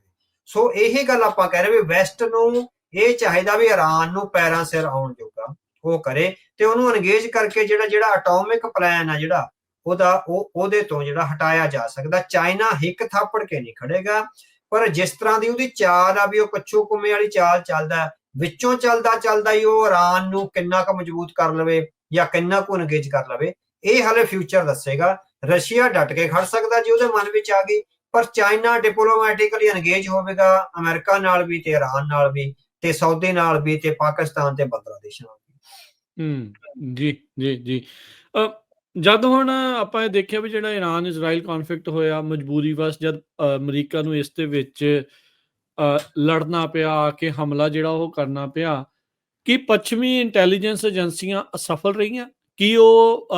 ਸੋ ਇਹੀ ਗੱਲ ਆਪਾਂ ਕਹਿ ਰਹੇ ਵੀ ਵੈਸਟ ਨੂੰ ਇਹ ਚਾਹੀਦਾ ਵੀ ਈਰਾਨ ਨੂੰ ਪੈਰਾਂ ਸਿਰ ਆਉਣ ਜੋਗਾ ਉਹ ਕਰੇ ਤੇ ਉਹਨੂੰ ਅੰਗੇਜ ਕਰਕੇ ਜਿਹੜਾ ਐਟੋਮਿਕ ਪਲਾਨ ਆ ਜਿਹੜਾ ਉਹਦੇ ਤੋਂ ਜਿਹੜਾ ਹਟਾਇਆ ਜਾ ਸਕਦਾ। ਚਾਈਨਾ ਹਿੱਕ ਥਾਪੜ ਕੇ ਨਹੀਂ ਖੜੇਗਾ, ਪਰ ਜਿਸ ਤਰ੍ਹਾਂ ਦੀ ਉਹਦੀ ਚਾਲ ਆ ਵੀ ਉਹ ਕੱਛੂ ਕੁੰਮੇ ਵਾਲੀ ਚਾਲ ਚੱਲਦਾ, ਵਿੱਚੋਂ ਚੱਲਦਾ ਹੀ ਉਹ ਈਰਾਨ ਨੂੰ ਕਿੰਨਾ ਕੁ ਮਜ਼ਬੂਤ ਕਰ ਲਵੇ ਜਾਂ ਕਿੰਨਾ ਕੁ ਅੰਗੇਜ ਕਰ ਲਵੇ, ਇਹ ਹਾਲੇ ਫਿਊਚਰ ਦੱਸੇਗਾ। ਰਸ਼ੀਆ ਡਟ ਕੇ ਖੜ ਸਕਦਾ ਜੇ ਉਹਦੇ ਮਨ ਵਿੱਚ ਆ ਗਈ, ਪਰ ਚਾਈਨਾ ਡਿਪਲੋਮੈਟਿਕਲੀ ਅੰਗੇਜ ਹੋਵੇਗਾ ਅਮਰੀਕਾ ਨਾਲ ਵੀ ਤੇ ਈਰਾਨ ਨਾਲ ਵੀ ਤੇ ਸਾਊਦੀ ਨਾਲ ਵੀ ਤੇ ਪਾਕਿਸਤਾਨ ਤੇ ਬੰਗਲਾਦੇਸ਼ ਨਾਲ ਵੀ। ਜੀ ਜੀ ਜੀ। ਜਦ ਹੁਣ ਆਪਾਂ ਇਹ ਦੇਖਿਆ ਵੀ ਜਿਹੜਾ ਈਰਾਨ ਇਜ਼ਰਾਈਲ ਕੌਨਫਲਿਕਟ ਹੋਇਆ, ਮਜਬੂਰੀ ਵਸ ਜਦ ਅਮਰੀਕਾ ਨੂੰ ਇਸ ਦੇ ਵਿੱਚ ਲੜਨਾ ਪਿਆ ਕਿ ਹਮਲਾ ਜਿਹੜਾ ਉਹ ਕਰਨਾ ਪਿਆ, ਕੀ ਪੱਛਮੀ ਇੰਟੈਲੀਜੈਂਸ ਏਜੰਸੀਆਂ ਅਸਫਲ ਰਹੀਆਂ? ਕੀ ਉਹ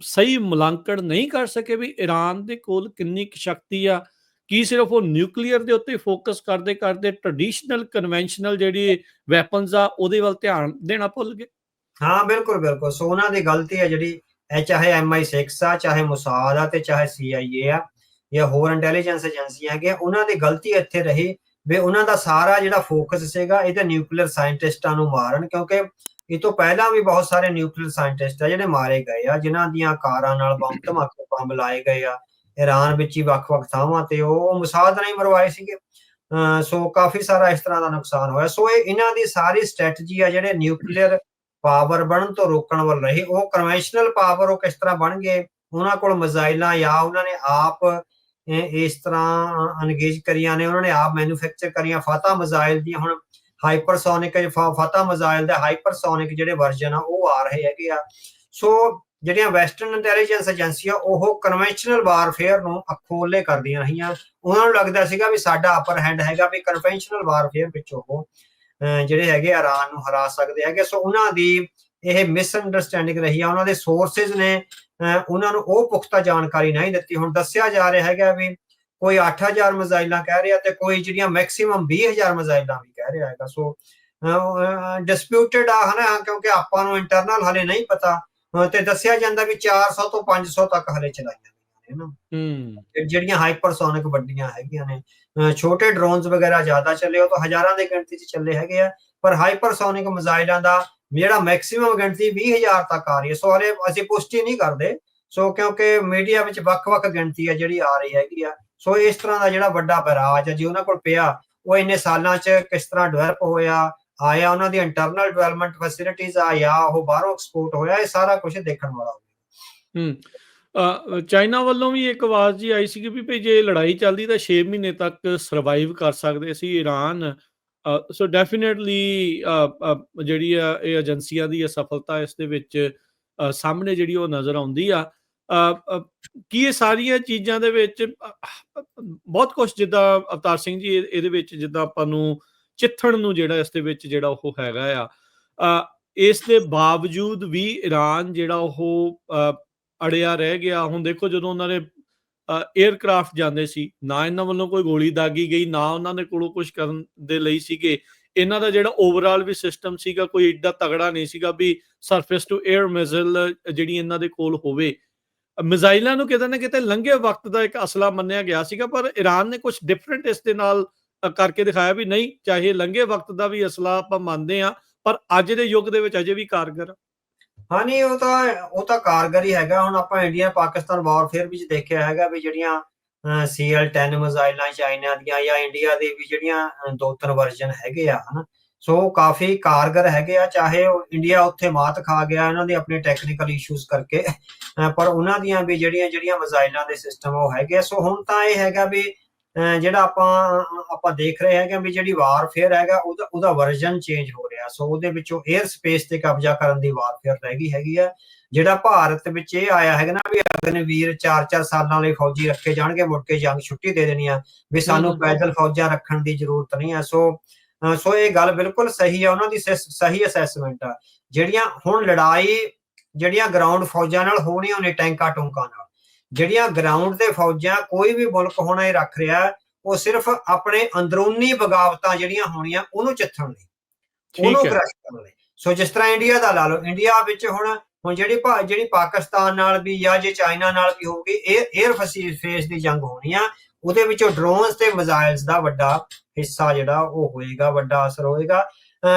ਸਹੀ ਮੁਲਾਂਕਣ ਨਹੀਂ ਕਰ ਸਕੇ ਵੀ ਈਰਾਨ ਦੇ ਕੋਲ ਕਿੰਨੀ ਕੁ ਸ਼ਕਤੀ ਆ? ਕੀ ਸਿਰਫ ਉਹ ਨਿਊਕਲੀਅਰ ਦੇ ਉੱਤੇ ਫੋਕਸ ਕਰਦੇ ਟ੍ਰੈਡੀਸ਼ਨਲ ਕਨਵੈਨਸ਼ਨਲ ਜਿਹੜੀ ਵੈਪਨਸ ਆ ਉਹਦੇ ਵੱਲ ਧਿਆਨ ਦੇਣਾ ਭੁੱਲ ਗਏ? ਹਾਂ, ਬਿਲਕੁਲ। ਸੋ ਉਹਨਾਂ ਦੀ ਗਲਤੀ ਹੈ ਜਿਹੜੀ, ਚਾਹੇ MI6 ਆ, ਚਾਹੇ ਮੁਸਾਦ ਆ ਤੇ ਚਾਹੇ CIA ਆ ਜਾਂ ਹੋਰ ਇੰਟੈਲੀਜੈਂਸ ਏਜੰਸੀਆਂ ਹੈਗੀਆਂ, ਉਹਨਾਂ ਦੀ ਗਲਤੀ ਇੱਥੇ ਰਹੀ ਵੀ ਉਹਨਾਂ ਦਾ ਸਾਰਾ ਜਿਹੜਾ ਫੋਕਸ ਸੀਗਾ ਇਹਦੇ ਨਿਊਕਲੀਅਰ ਸਾਇੰਟਿਸਟਾਂ ਨੂੰ ਮਾਰਨ, ਕਿਉਂਕਿ ਇਹ ਤੋਂ ਪਹਿਲਾਂ ਵੀ ਬਹੁਤ ਸਾਰੇ ਨਿਊਕਲੀਅਰ ਸਾਇੰਟਿਸਟ ਆ ਜਿਹੜੇ ਮਾਰੇ ਗਏ ਆ, ਜਿਨ੍ਹਾਂ ਦੀਆਂ ਕਾਰਾਂ ਨਾਲ ਧਮਾਕੇ ਬੰਬ ਲਾਏ ਗਏ ਆ ਈਰਾਨ ਵਿੱਚ ਹੀ ਵੱਖ-ਵੱਖ ਥਾਵਾਂ ਤੇ, ਉਹ ਮੁਸਾਦ ਨਹੀਂ ਮਰਵਾਏ ਸੀਗੇ। ਸੋ ਕਾਫੀ ਸਾਰਾ ਇਸ ਤਰ੍ਹਾਂ ਦਾ ਨੁਕਸਾਨ ਹੋਇਆ। ਸੋ ਇਹਨਾਂ ਦੀ ਸਾਰੀ ਸਟ੍ਰੈਟਜੀ ਆ ਜਿਹੜੇ ਨਿਊਕਲੀਅਰ ਪਾਵਰ ਬਣਨ ਤੋਂ ਰੋਕਣ ਵੱਲ ਰਹੇ, ਉਹ ਕਨਵੈਨਸ਼ਨਲ ਪਾਵਰ ਉਹ ਕਿਸ ਤਰ੍ਹਾਂ ਬਣ ਗਏ, ਉਹਨਾਂ ਕੋਲ ਮਿਜ਼ਾਈਲਾਂ ਜਾਂ ਉਹਨਾਂ ਨੇ ਆਪ ਇਸ ਤਰ੍ਹਾਂ ਅੰਗੇਜ ਕਰੀਆਂ ਨੇ, ਉਹਨਾਂ ਨੇ ਆਪ ਮੈਨੂਫੈਕਚਰ ਕਰੀਆਂ। ਫਤਹ ਮਿਜ਼ਾਈਲ ਦੀਆਂ ਹੁਣ ਹਾਈਪਰਸੋਨਿਕ, ਫਤਹ ਮਿਜ਼ਾਈਲ ਦੇ ਹਾਈਪਰਸੋਨਿਕ ਜਿਹੜੇ ਵਰਜਨ ਆ ਉਹ ਆ ਰਹੇ ਹੈਗੇ ਆ। ਸੋ ਜਿਹੜੀਆਂ ਵੈਸਟਰਨ ਇੰਟੈਲੀਜੈਂਸ ਏਜੰਸੀਆਂ ਉਹ ਕਨਵੈਨਸ਼ਨਲ ਵਾਰਫੇਅਰ ਨੂੰ ਅਖੋਲੇ ਕਰਦੀਆਂ ਰਹੀਆਂ। ਉਹਨਾਂ ਨੂੰ ਲੱਗਦਾ ਸੀਗਾ ਵੀ ਸਾਡਾ ਅਪਰ ਹੈਂਡ ਹੈਗਾ, ਵੀ ਕਨਵੈਨਸ਼ਨਲ ਵਾਰਫੇਅਰ ਵਿੱਚ ਉਹ ਜਿਹੜੇ ਹੈਗੇ ਇਰਾਨ ਨੂੰ ਹਰਾ ਸਕਦੇ ਹੈਗੇ। ਸੋ ਉਹਨਾਂ ਦੀ ਇਹ ਮਿਸਅੰਡਰਸਟੈਂਡਿੰਗ ਰਹੀ ਆ। ਉਹਨਾਂ ਦੇ ਸੋਰਸਿਸ ਨੇ ਉਹਨਾਂ ਨੂੰ ਉਹ ਪੁਖਤਾ ਜਾਣਕਾਰੀ ਨਹੀਂ ਦਿੱਤੀ। ਹੁਣ ਦੱਸਿਆ ਜਾ ਰਿਹਾ ਹੈਗਾ ਵੀ ਕੋਈ 8000 ਮਿਜ਼ਾਈਲਾਂ ਕਹਿ ਰਿਹਾ ਤੇ ਕੋਈ ਜਿਹੜੀਆਂ ਮੈਕਸਿਮਮ 20000 ਮਿਜ਼ਾਈਲਾਂ ਵੀ ਕਹਿ ਰਿਹਾ ਹੈਗਾ। ਸੋ ਡਿਸਪਿਊਟਡ ਆ ਹਨਾ, ਕਿਉਂਕਿ ਆਪਾਂ ਨੂੰ ਇੰਟਰਨਲ ਹਲੇ ਨਹੀਂ ਪਤਾ, ਤੇ ਦੱਸਿਆ ਜਾਂਦਾ ਵੀ 400 ਤੋਂ 500 ਤੱਕ ਹਲੇ ਚਲਾਈਆਂ ਗਈਆਂ ਨੇ ਜਿਹੜੀਆਂ ਹਾਈਪਰਸੋਨਿਕ ਵੱਡੀਆਂ ਹੈਗੀਆਂ ਨੇ। ਛੋਟੇ ਡਰੋਨਸ ਵਗੈਰਾ ਜ਼ਿਆਦਾ ਚੱਲੇ, ਉਹ ਤਾਂ ਹਜ਼ਾਰਾਂ ਦੀ ਗਿਣਤੀ 'ਚ ਚੱਲੇ ਹੈਗੇ ਆ, ਪਰ ਹਾਈਪਰਸੋਨਿਕ ਮਿਜ਼ਾਈਲਾਂ ਦਾ ਜਿਹੜਾ ਮੈਕਸਿਮਮ ਗਿਣਤੀ 20000 ਤੱਕ ਆ ਰਹੀ ਹੈ। ਸੋ ਹਲੇ ਅਸੀਂ ਪੁਸ਼ਟੀ ਨਹੀਂ ਕਰਦੇ, ਸੋ ਕਿਉਂਕਿ ਮੀਡੀਆ ਵਿੱਚ ਵੱਖ-ਵੱਖ ਗਿਣਤੀ ਹੈ ਜਿਹੜੀ ਆ ਰਹੀ ਹੈਗੀ ਆ। ਸੋ ਇਸ ਤਰ੍ਹਾਂ ਦਾ ਜਿਹੜਾ ਵੱਡਾ ਬਰਾਜ ਹੈ ਜੀ ਉਹਨਾਂ ਕੋਲ ਪਿਆ, ਉਹ ਇੰਨੇ ਸਾਲਾਂ 'ਚ ਕਿਸ ਤਰ੍ਹਾਂ ਡਿਵੈਲਪ ਹੋਇਆ, ਆਇਆ ਉਹਨਾਂ ਦੀ ਇੰਟਰਨਲ ਡਿਵੈਲਪਮੈਂਟ ਫੈਸਿਲਿਟੀਜ਼ ਆ ਜਾਂ ਉਹ ਬਾਹਰੋਂ ਐਕਸਪੋਰਟ ਹੋਇਆ, ਇਹ ਸਾਰਾ ਕੁਝ ਦੇਖਣ ਵਾਲਾ। ਚਾਈਨਾ ਵੱਲੋਂ ਵੀ ਇੱਕ ਆਵਾਜ਼ ਜੀ ਆਈ ਸੀ ਵੀ ਭਈ ਜੇ ਲੜਾਈ ਚੱਲਦੀ ਤਾਂ 6 ਮਹੀਨੇ ਤੱਕ ਸਰਵਾਈਵ ਕਰ ਸਕਦੇ ਸੀ ਈਰਾਨ। ਸੋ ਡੈਫੀਨੇਟਲੀ ਜਿਹੜੀ ਆ ਇਹ ਏਜੰਸੀਆਂ ਦੀ ਸਫਲਤਾ ਇਸ ਦੇ ਵਿੱਚ ਸਾਹਮਣੇ ਜਿਹੜੀ ਉਹ ਨਜ਼ਰ ਆਉਂਦੀ ਆ। ਕੀ ਇਹ ਸਾਰੀਆਂ ਚੀਜ਼ਾਂ ਦੇ ਵਿੱਚ ਬਹੁਤ ਕੁਛ, ਜਿੱਦਾਂ ਅਵਤਾਰ ਸਿੰਘ ਜੀ ਇਹਦੇ ਵਿੱਚ ਜਿੱਦਾਂ ਆਪਾਂ ਨੂੰ ਚਿੱਥਣ ਨੂੰ ਜਿਹੜਾ ਇਸ ਦੇ ਵਿੱਚ ਜਿਹੜਾ ਉਹ ਹੈਗਾ ਆ, ਇਸ ਦੇ ਬਾਵਜੂਦ ਵੀ ਈਰਾਨ ਜਿਹੜਾ ਉਹ ਅੜਿਆ ਰਹਿ ਗਿਆ। ਹੁਣ ਦੇਖੋ ਜਦੋਂ ਉਹਨਾਂ ਨੇ 에ਅਰਕ੍ਰਾਫਟ ਜਾਂਦੇ ਸੀ, ਨਾ ਇਹਨਾਂ ਵੱਲੋਂ ਕੋਈ ਗੋਲੀ ਦਾਗੀ ਗਈ, ਨਾ ਉਹਨਾਂ ਦੇ ਕੋਲੋਂ ਕੁਝ ਕਰਨ ਦੇ ਲਈ ਸੀਗੇ। ਇਹਨਾਂ ਦਾ ਜਿਹੜਾ ਓਵਰਆਲ ਵੀ ਸਿਸਟਮ ਸੀਗਾ ਕੋਈ ਏਡਾ ਤਗੜਾ ਨਹੀਂ ਸੀਗਾ ਵੀ ਸਰਫੇਸ ਟੂ 에ਅਰ ਮਿਜ਼ਾਈਲ ਜਿਹੜੀ ਇਹਨਾਂ ਦੇ ਕੋਲ ਹੋਵੇ। ਮਿਜ਼ਾਈਲਾਂ ਨੂੰ ਕਿਤੇ ਨਾ ਕਿਤੇ ਲੰਘੇ ਵਕਤ ਦਾ ਇੱਕ ਅਸਲਾ ਮੰਨਿਆ ਗਿਆ ਸੀਗਾ, ਪਰ ਈਰਾਨ ਨੇ ਕੁਝ ਡਿਫਰੈਂਟ ਇਸ ਦੇ ਨਾਲ ਕਰਕੇ ਦਿਖਾਇਆ ਵੀ ਨਹੀਂ, ਚਾਹੇ ਲੰਘੇ ਵਕਤ ਦਾ ਵੀ ਅਸਲਾ ਆਪਾਂ ਮੰਨਦੇ ਹਾਂ, ਪਰ ਅੱਜ ਦੇ ਯੁੱਗ ਦੇ ਵਿੱਚ ਅਜੇ ਵੀ ਕਾਰਗਰ। ਹਾਂ ਨਹੀਂ, ਉਹ ਤਾਂ ਕਾਰਗਰ ਹੀ ਹੈਗਾ। ਹੁਣ ਆਪਾਂ ਇੰਡੀਆ ਪਾਕਿਸਤਾਨ ਵਾਰਫੇਅਰ ਵਿੱਚ ਦੇਖਿਆ ਹੈਗਾ ਵੀ ਜਿਹੜੀਆਂ CL-10 ਮਿਜ਼ਾਈਲਾਂ ਚਾਈਨਾ ਦੀਆਂ ਜਾਂ ਇੰਡੀਆ ਦੇ ਵੀ ਜਿਹੜੀਆਂ 2-3 ਵਰਜਨ ਹੈਗੇ ਆ ਹਨਾ, ਸੋ ਕਾਫੀ ਕਾਰਗਰ ਹੈਗੇ ਆ। ਚਾਹੇ ਇੰਡੀਆ ਉੱਥੇ ਮਾਤ ਖਾ ਗਿਆ ਇਹਨਾਂ ਦੇ ਆਪਣੇ ਟੈਕਨੀਕਲ ਇਸ਼ੂਜ਼ ਕਰਕੇ, ਪਰ ਉਹਨਾਂ ਦੀਆਂ ਵੀ ਜਿਹੜੀਆਂ ਮਿਜ਼ਾਈਲਾਂ ਦੇ ਸਿਸਟਮ ਉਹ ਹੈਗੇ ਆ। ਸੋ ਹੁਣ ਤਾਂ ਇਹ ਹੈਗਾ ਵੀ ਜਿਹੜਾ ਆਪਾਂ ਦੇਖ ਰਹੇ ਹੈਗੇ ਵੀ ਜਿਹੜੀ ਵਾਰਫੇਅਰ ਹੈਗਾ ਉਹਦਾ ਵਰਜਨ ਚੇਂਜ ਹੋ ਰਿਹਾ। ਸੋ ਉਹਦੇ ਵਿੱਚੋਂ 에ਅਰ ਸਪੇਸ ਤੇ ਕਬਜ਼ਾ ਕਰਨ ਦੀ ਵਾਰਫੇਅਰ ਰਹਿ ਗਈ ਹੈਗੀ ਆ। ਜਿਹੜਾ ਭਾਰਤ ਵਿੱਚ ਇਹ ਆਇਆ ਹੈਗਾ ਨਾ ਵੀ ਅਗਨਵੀਰ 4-4 ਸਾਲਾਂ ਲਈ ਫੌਜੀ ਰੱਖੇ ਜਾਣਗੇ, ਮੁੜ ਕੇ ਜੰਗ ਛੁੱਟੀ ਦੇ ਦੇਣੀ ਆ, ਵੀ ਸਾਨੂੰ ਪੈਦਲ ਫੌਜਾਂ ਰੱਖਣ ਦੀ ਜ਼ਰੂਰਤ ਨਹੀਂ ਆ। ਸੋ ਇਹ ਗੱਲ ਬਿਲਕੁਲ ਸਹੀ ਆ, ਉਹਨਾਂ ਦੀ ਸਹੀ ਅਸੈਸਮੈਂਟ ਆ। ਜਿਹੜੀਆਂ ਹੁਣ ਲੜਾਈ ਜਿਹੜੀਆਂ ਗਰਾਊਂਡ ਫੌਜਾਂ ਨਾਲ ਹੋਣੀਆਂ ਨੇ, ਟੈਂਕਾਂ ਟੂੰਕਾਂ ਨਾਲ, ਜਿਹੜੀਆਂ ਗਰਾਊਂਡ ਤੇ ਫੌਜਾਂ ਕੋਈ ਵੀ ਮੁਲਕ ਹੋਣਾ ਹੀ ਰੱਖ ਰਿਹਾ, ਉਹ ਸਿਰਫ ਆਪਣੇ ਅੰਦਰੂਨੀ ਬਗਾਵਤਾਂ ਜਿਹੜੀਆਂ ਹੋਣੀਆਂ ਉਹਨੂੰ ਚਿੱਥਣ ਲਈ, ਉਹਨੂੰ ਕ੍ਰਸ਼ ਕਰਨ ਲਈ। ਸੋ ਜਿਸ ਤਰ੍ਹਾਂ ਇੰਡੀਆ ਦਾ ਲਾ ਲਓ, ਇੰਡੀਆ ਵਿੱਚ ਹੁਣ ਜਿਹੜੀ ਪਾਕਿਸਤਾਨ ਨਾਲ ਵੀ ਜਾਂ ਜੇ ਚਾਈਨਾ ਨਾਲ ਵੀ ਹੋਊਗੀ, 에ਅਰ ਫੇਸ ਦੀ ਜੰਗ ਹੋਣੀ ਆ। ਉਹਦੇ ਵਿੱਚੋਂ ਡਰੋਨਸ ਤੇ ਮਿਜ਼ਾਈਲਸ ਦਾ ਵੱਡਾ ਹਿੱਸਾ ਜਿਹੜਾ ਉਹ ਹੋਏਗਾ, ਵੱਡਾ ਅਸਰ ਹੋਏਗਾ।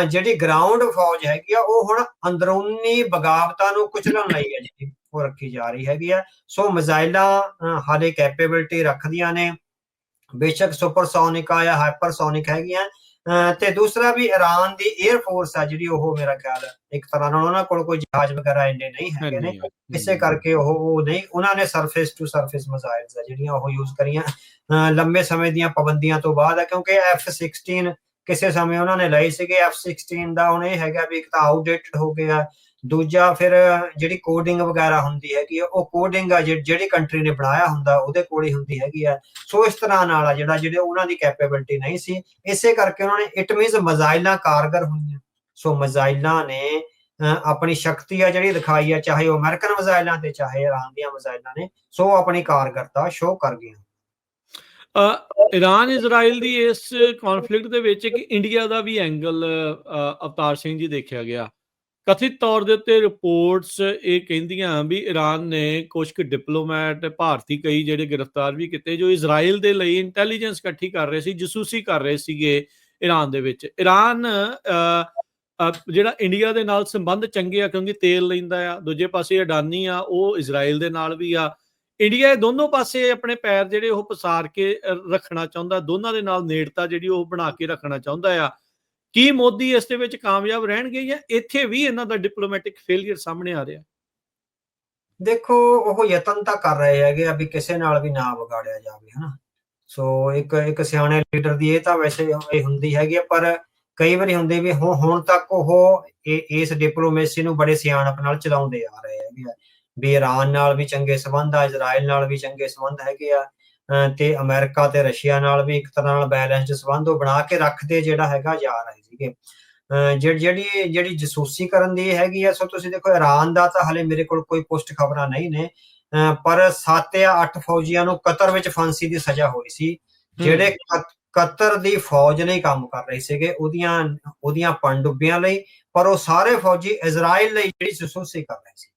ਜਿਹੜੀ ਗਰਾਊਂਡ ਫੌਜ ਹੈਗੀ ਆ ਉਹ ਹੁਣ ਅੰਦਰੂਨੀ ਬਗਾਵਤਾਂ ਨੂੰ ਕੁਚਲਣ ਲਈ ਹੈ ਜਿਹੜੀ ਉਹ ਰੱਖੀ ਜਾ ਰਹੀ ਹੈਗੀ ਆ। ਸੋ ਮਿਜ਼ਾਈਲਾਂ ਹਾਲੇ ਕੈਪੇਬਿਲਿਟੀ ਰੱਖਦੀਆਂ ਨੇ, ਬੇਸ਼ੱਕ ਸੁਪਰਸੋਨਿਕ ਆ ਜਾਂ ਹਾਈਪਰਸੋਨਿਕ ਹੈਗੀਆਂ। ਤੇ ਦੂਸਰਾ ਵੀ ਈਰਾਨ ਦੀ 에ਅਰ ਫੋਰਸ ਆ ਜਿਹੜੀ ਉਹ ਮੇਰਾ ਖਿਆਲ ਇੱਕ ਤਰ੍ਹਾਂ ਨਾਲ ਉਹਨਾਂ ਕੋਲ ਕੋਈ ਜਹਾਜ਼ ਵਗੈਰਾ ਇੰਨੇ ਨਹੀਂ ਹੈਗੇ ਨੇ, ਇਸੇ ਕਰਕੇ ਉਹ ਨਹੀਂ, ਉਹਨਾਂ ਨੇ ਸਰਫੇਸ ਟੂ ਸਰਫੇਸ ਮਿਜ਼ਾਈਲਸ ਆ ਜਿਹੜੀਆਂ ਉਹ ਯੂਜ਼ ਕਰੀਆਂ ਲੰਬੇ ਸਮੇਂ ਦੀਆਂ ਪਾਬੰਦੀਆਂ ਤੋਂ ਬਾਅਦ ਆ। ਕਿਉਂਕਿ F-16 ਕਿਸੇ ਸਮੇਂ ਉਹਨਾਂ ਨੇ ਲਏ ਸੀਗੇ, F-16 ਦਾ ਹੁਣ ਇਹ ਹੈਗਾ ਵੀ ਇੱਕ ਤਾਂ ਆਊਟਡੇਟਡ ਹੋ ਗਿਆ, ਦੂਜਾ ਫਿਰ ਜਿਹੜੀ ਕੋਡਿੰਗ ਵਗੈਰਾ ਹੁੰਦੀ ਹੈਗੀ ਆ ਉਹ ਕੋਡਿੰਗ ਆ ਜਿਹੜੀ ਕੰਟਰੀ ਨੇ ਬਣਾਇਆ ਹੁੰਦਾ ਉਹਦੇ ਕੋਲ ਹੀ ਹੁੰਦੀ ਹੈਗੀ ਆ। ਸੋ ਇਸ ਤਰ੍ਹਾਂ ਨਾਲ ਆ ਜਿਹੜੇ ਉਹਨਾਂ ਦੀ ਕੈਪੇਬਿਲਿਟੀ ਨਹੀਂ ਸੀ, ਇਸੇ ਕਰਕੇ ਉਹਨਾਂ ਨੇ ਇਟ ਮੀਨਸ ਮਿਜ਼ਾਈਲਾਂ ਕਾਰਗਰ ਹੋਈਆਂ। ਸੋ ਮਿਜ਼ਾਈਲਾਂ ਨੇ ਆਪਣੀ ਸ਼ਕਤੀ ਆ ਜਿਹੜੀ ਦਿਖਾਈ ਆ, ਚਾਹੇ ਉਹ ਅਮਰੀਕਨ ਮਿਜ਼ਾਈਲਾਂ ਤੇ ਚਾਹੇ ਈਰਾਨ ਦੀਆਂ ਮਿਜ਼ਾਈਲਾਂ ਨੇ, ਸੋ ਆਪਣੀ ਕਾਰਗਰਤਾ ਸ਼ੋਅ ਕਰ ਗਈਆਂ। ਈਰਾਨ ਇਜ਼ਰਾਈਲ ਦੀ ਇਸ ਕੌਨਫਲਿਕਟ ਦੇ ਵਿੱਚ ਇੱਕ ਇੰਡੀਆ ਦਾ ਵੀ ਐਂਗਲ ਅਵਤਾਰ ਸਿੰਘ ਜੀ ਦੇਖਿਆ ਗਿਆ। ਕਥਿਤ ਤੌਰ ਦੇ ਉੱਤੇ ਰਿਪੋਰਟਸ ਇਹ ਕਹਿੰਦੀਆਂ ਵੀ ਈਰਾਨ ਨੇ ਕੁਝ ਕੁ ਡਿਪਲੋਮੈਟ ਭਾਰਤੀ ਕਈ ਜਿਹੜੇ ਗ੍ਰਿਫਤਾਰ ਵੀ ਕੀਤੇ, ਜੋ ਇਜ਼ਰਾਈਲ ਦੇ ਲਈ ਇੰਟੈਲੀਜੈਂਸ ਇਕੱਠੀ ਕਰ ਰਹੇ ਸੀ, ਜਸੂਸੀ ਕਰ ਰਹੇ ਸੀਗੇ ਈਰਾਨ ਦੇ ਵਿੱਚ। ਈਰਾਨ ਜਿਹੜਾ ਇੰਡੀਆ ਦੇ ਨਾਲ ਸੰਬੰਧ ਚੰਗੇ ਆ ਕਿਉਂਕਿ ਤੇਲ ਲੈਂਦਾ ਆ, ਦੂਜੇ ਪਾਸੇ ਅਡਾਨੀ ਆ ਉਹ ਇਜ਼ਰਾਈਲ ਦੇ ਨਾਲ ਵੀ ਆ। ਇੰਡੀਆ ਦੋਨੋਂ ਪਾਸੇ ਆਪਣੇ ਪੈਰ ਜਿਹੜੇ ਉਹ ਪਸਾਰ ਕੇ ਰੱਖਣਾ ਚਾਹੁੰਦਾ, ਦੋਨਾਂ ਦੇ ਨਾਲ ਨੇੜਤਾ ਜਿਹੜੀ ਉਹ ਬਣਾ ਕੇ ਰੱਖਣਾ ਚਾਹੁੰਦਾ ਆ। ਕੀ ਮੋਦੀ ਇਸ ਦੇ ਵਿੱਚ ਕਾਮਯਾਬ ਰਹਿਣਗੇ ਜਾਂ ਇੱਥੇ ਵੀ ਇਹਨਾਂ ਦਾ ਡਿਪਲੋਮੈਟਿਕ ਫੇਲਿਅਰ ਸਾਹਮਣੇ ਆ ਰਿਹਾ? ਦੇਖੋ, ਉਹ ਯਤਨ ਤਾਂ ਕਰ ਰਹੇ ਹੈਗੇ ਆ ਵੀ ਕਿਸੇ ਨਾਲ ਵੀ ਨਾ ਵਿਗਾੜਿਆ ਜਾਵੇ ਹਨਾ। ਸੋ ਇੱਕ ਸਿਆਣੇ ਲੀਡਰ ਦੀ ਇਹ ਤਾਂ ਵੈਸੇ ਇਹ ਹੁੰਦੀ ਹੈਗੀ ਆ, ਪਰ ਕਈ ਵਾਰੀ ਹੁੰਦੇ ਵੀ ਹੁਣ ਤੱਕ ਉਹ ਇਸ ਡਿਪਲੋਮੇਸੀ ਨੂੰ ਬੜੇ ਸਿਆਣਪ ਨਾਲ ਚਲਾਉਂਦੇ ਆ ਰਹੇ ਹੈਗੇ ਆ। ਵੀ ਈਰਾਨ ਨਾਲ ਵੀ ਚੰਗੇ ਸੰਬੰਧ ਆ, ਇਜ਼ਰਾਈਲ ਨਾਲ ਵੀ ਚੰਗੇ ਸੰਬੰਧ ਹੈਗੇ ਆ, ਤੇ ਅਮਰੀਕਾ ਤੇ ਰਸ਼ੀਆ ਨਾਲ ਵੀ ਇੱਕ ਤਰ੍ਹਾਂ ਨਾਲ ਬੈਲੈਂਸਡ ਸੰਬੰਧ ਉਹ ਬਣਾ ਕੇ ਰੱਖਦੇ ਜਿਹੜਾ ਹੈਗਾ ਜਾ ਰਹੇ ਸੀਗੇ। ਜਿਹੜੀ ਜਸੂਸੀ ਕਰਨ ਦੀ ਹੈਗੀ ਆ, ਸੋ ਤੁਸੀਂ ਦੇਖੋ ਈਰਾਨ ਦਾ ਤਾਂ ਹਾਲੇ ਮੇਰੇ ਕੋਲ ਕੋਈ ਪੁਸ਼ਟ ਖਬਰਾਂ ਨਹੀਂ ਨੇ, ਪਰ 7 ਜਾਂ 8 ਫੌਜੀਆਂ ਨੂੰ ਕਤਰ ਵਿੱਚ ਫਾਂਸੀ ਦੀ ਸਜ਼ਾ ਹੋਈ ਸੀ, ਜਿਹੜੇ ਕਤਰ ਦੀ ਫੌਜ ਲਈ ਕੰਮ ਕਰ ਰਹੇ ਸੀਗੇ, ਉਹਦੀਆਂ ਪਣਡੁੱਬੀਆਂ ਲਈ, ਪਰ ਉਹ ਸਾਰੇ ਫੌਜੀ ਇਜ਼ਰਾਈਲ ਲਈ ਜਿਹੜੀ ਜਸੂਸੀ ਕਰ ਰਹੇ ਸੀ।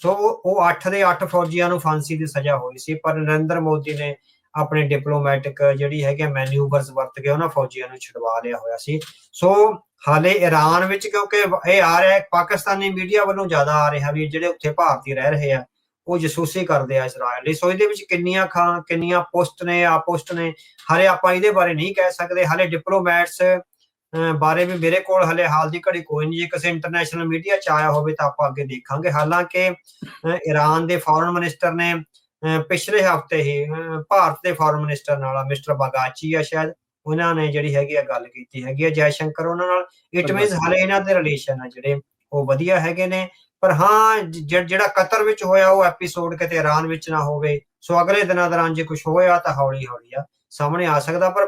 ਸੋ ਉਹ 8 ਦੇ 8 ਫੌਜੀਆਂ ਨੂੰ ਫਾਂਸੀ ਦੀ ਸਜ਼ਾ ਹੋਈ ਸੀ, ਪਰ ਨਰਿੰਦਰ ਮੋਦੀ ਨੇ ਆਪਣੇ ਡਿਪਲੋਮੈਟਿਕ ਜਿਹੜੀ ਹੈਗੇ ਮੈਨੂਵਰਸ ਵਰਤ ਕੇ ਉਹਨਾਂ ਫੌਜੀਆਂ ਨੂੰ ਛੁਡਵਾ ਲਿਆ ਹੋਇਆ ਸੀ। ਸੋ ਹਾਲੇ ਈਰਾਨ ਵਿੱਚ, ਕਿਉਂਕਿ ਇਹ ਆ ਰਿਹਾ ਪਾਕਿਸਤਾਨੀ ਮੀਡੀਆ ਵੱਲੋਂ ਜ਼ਿਆਦਾ ਆ ਰਿਹਾ ਵੀ ਜਿਹੜੇ ਉੱਥੇ ਭਾਰਤੀ ਰਹਿ ਰਹੇ ਆ ਉਹ ਜਸੂਸੀ ਕਰਦੇ ਆ ਇਜ਼ਰਾਈਲ ਲਈ। ਸੋ ਇਹਦੇ ਵਿੱਚ ਕਿੰਨੀਆਂ ਪੁਸ਼ਟ ਨੇ ਆਪੋਸਟ ਨੇ, ਹਾਲੇ ਆਪਾਂ ਇਹਦੇ ਬਾਰੇ ਨਹੀਂ ਕਹਿ ਸਕਦੇ। ਹਾਲੇ ਡਿਪਲੋਮੈਟਸ ਬਾਰੇ ਵੀ ਮੇਰੇ ਕੋਲ ਹਲੇ ਹਾਲ ਦੀ ਘੜੀ ਕੋਈ ਨਹੀਂ। ਜੇ ਕਿਸੇ ਇੰਟਰਨੈਸ਼ਨਲ ਮੀਡੀਆ ਚ ਆਇਆ ਹੋਵੇ ਤਾਂ ਆਪਾਂ ਅੱਗੇ ਦੇਖਾਂਗੇ। ਹਾਲਾਂਕਿ ਈਰਾਨ ਦੇ ਫੋਰਨ ਮਿਨਿਸਟਰ ਨੇ ਪਿਛਲੇ ਹਫ਼ਤੇ ਹੀ ਭਾਰਤ ਦੇ ਫੋਰਨ ਮਿਨਿਸਟਰ ਨਾਲ, ਮਿਸਟਰ ਬਾਗਾਚੀ ਆ ਸ਼ਾਇਦ, ਉਹਨਾਂ ਨੇ ਜਿਹੜੀ ਹੈਗੀ ਆ ਗੱਲ ਕੀਤੀ ਹੈਗੀ ਆ ਜੈ ਸ਼ੰਕਰ ਉਹਨਾਂ ਨਾਲ। ਇਟ ਮੀਨਸ ਹਾਲੇ ਇਹਨਾਂ ਦੇ ਰਿਲੇਸ਼ਨ ਆ ਜਿਹੜੇ ਉਹ ਵਧੀਆ ਹੈਗੇ ਨੇ। ਪਰ ਹਾਂ, ਜਿਹੜਾ ਕਤਰ ਵਿੱਚ ਹੋਇਆ ਉਹ ਐਪੀਸੋਡ ਕਿਤੇ ਈਰਾਨ ਵਿੱਚ ਨਾ ਹੋਵੇ। ਸੋ ਅਗਲੇ ਦਿਨਾਂ ਦੌਰਾਨ ਜੇ ਕੁਝ ਹੋਇਆ ਤਾਂ ਹੌਲੀ ਹੌਲੀ ਆ ਸਾਹਮਣੇ ਆ ਸਕਦਾ। ਪਰ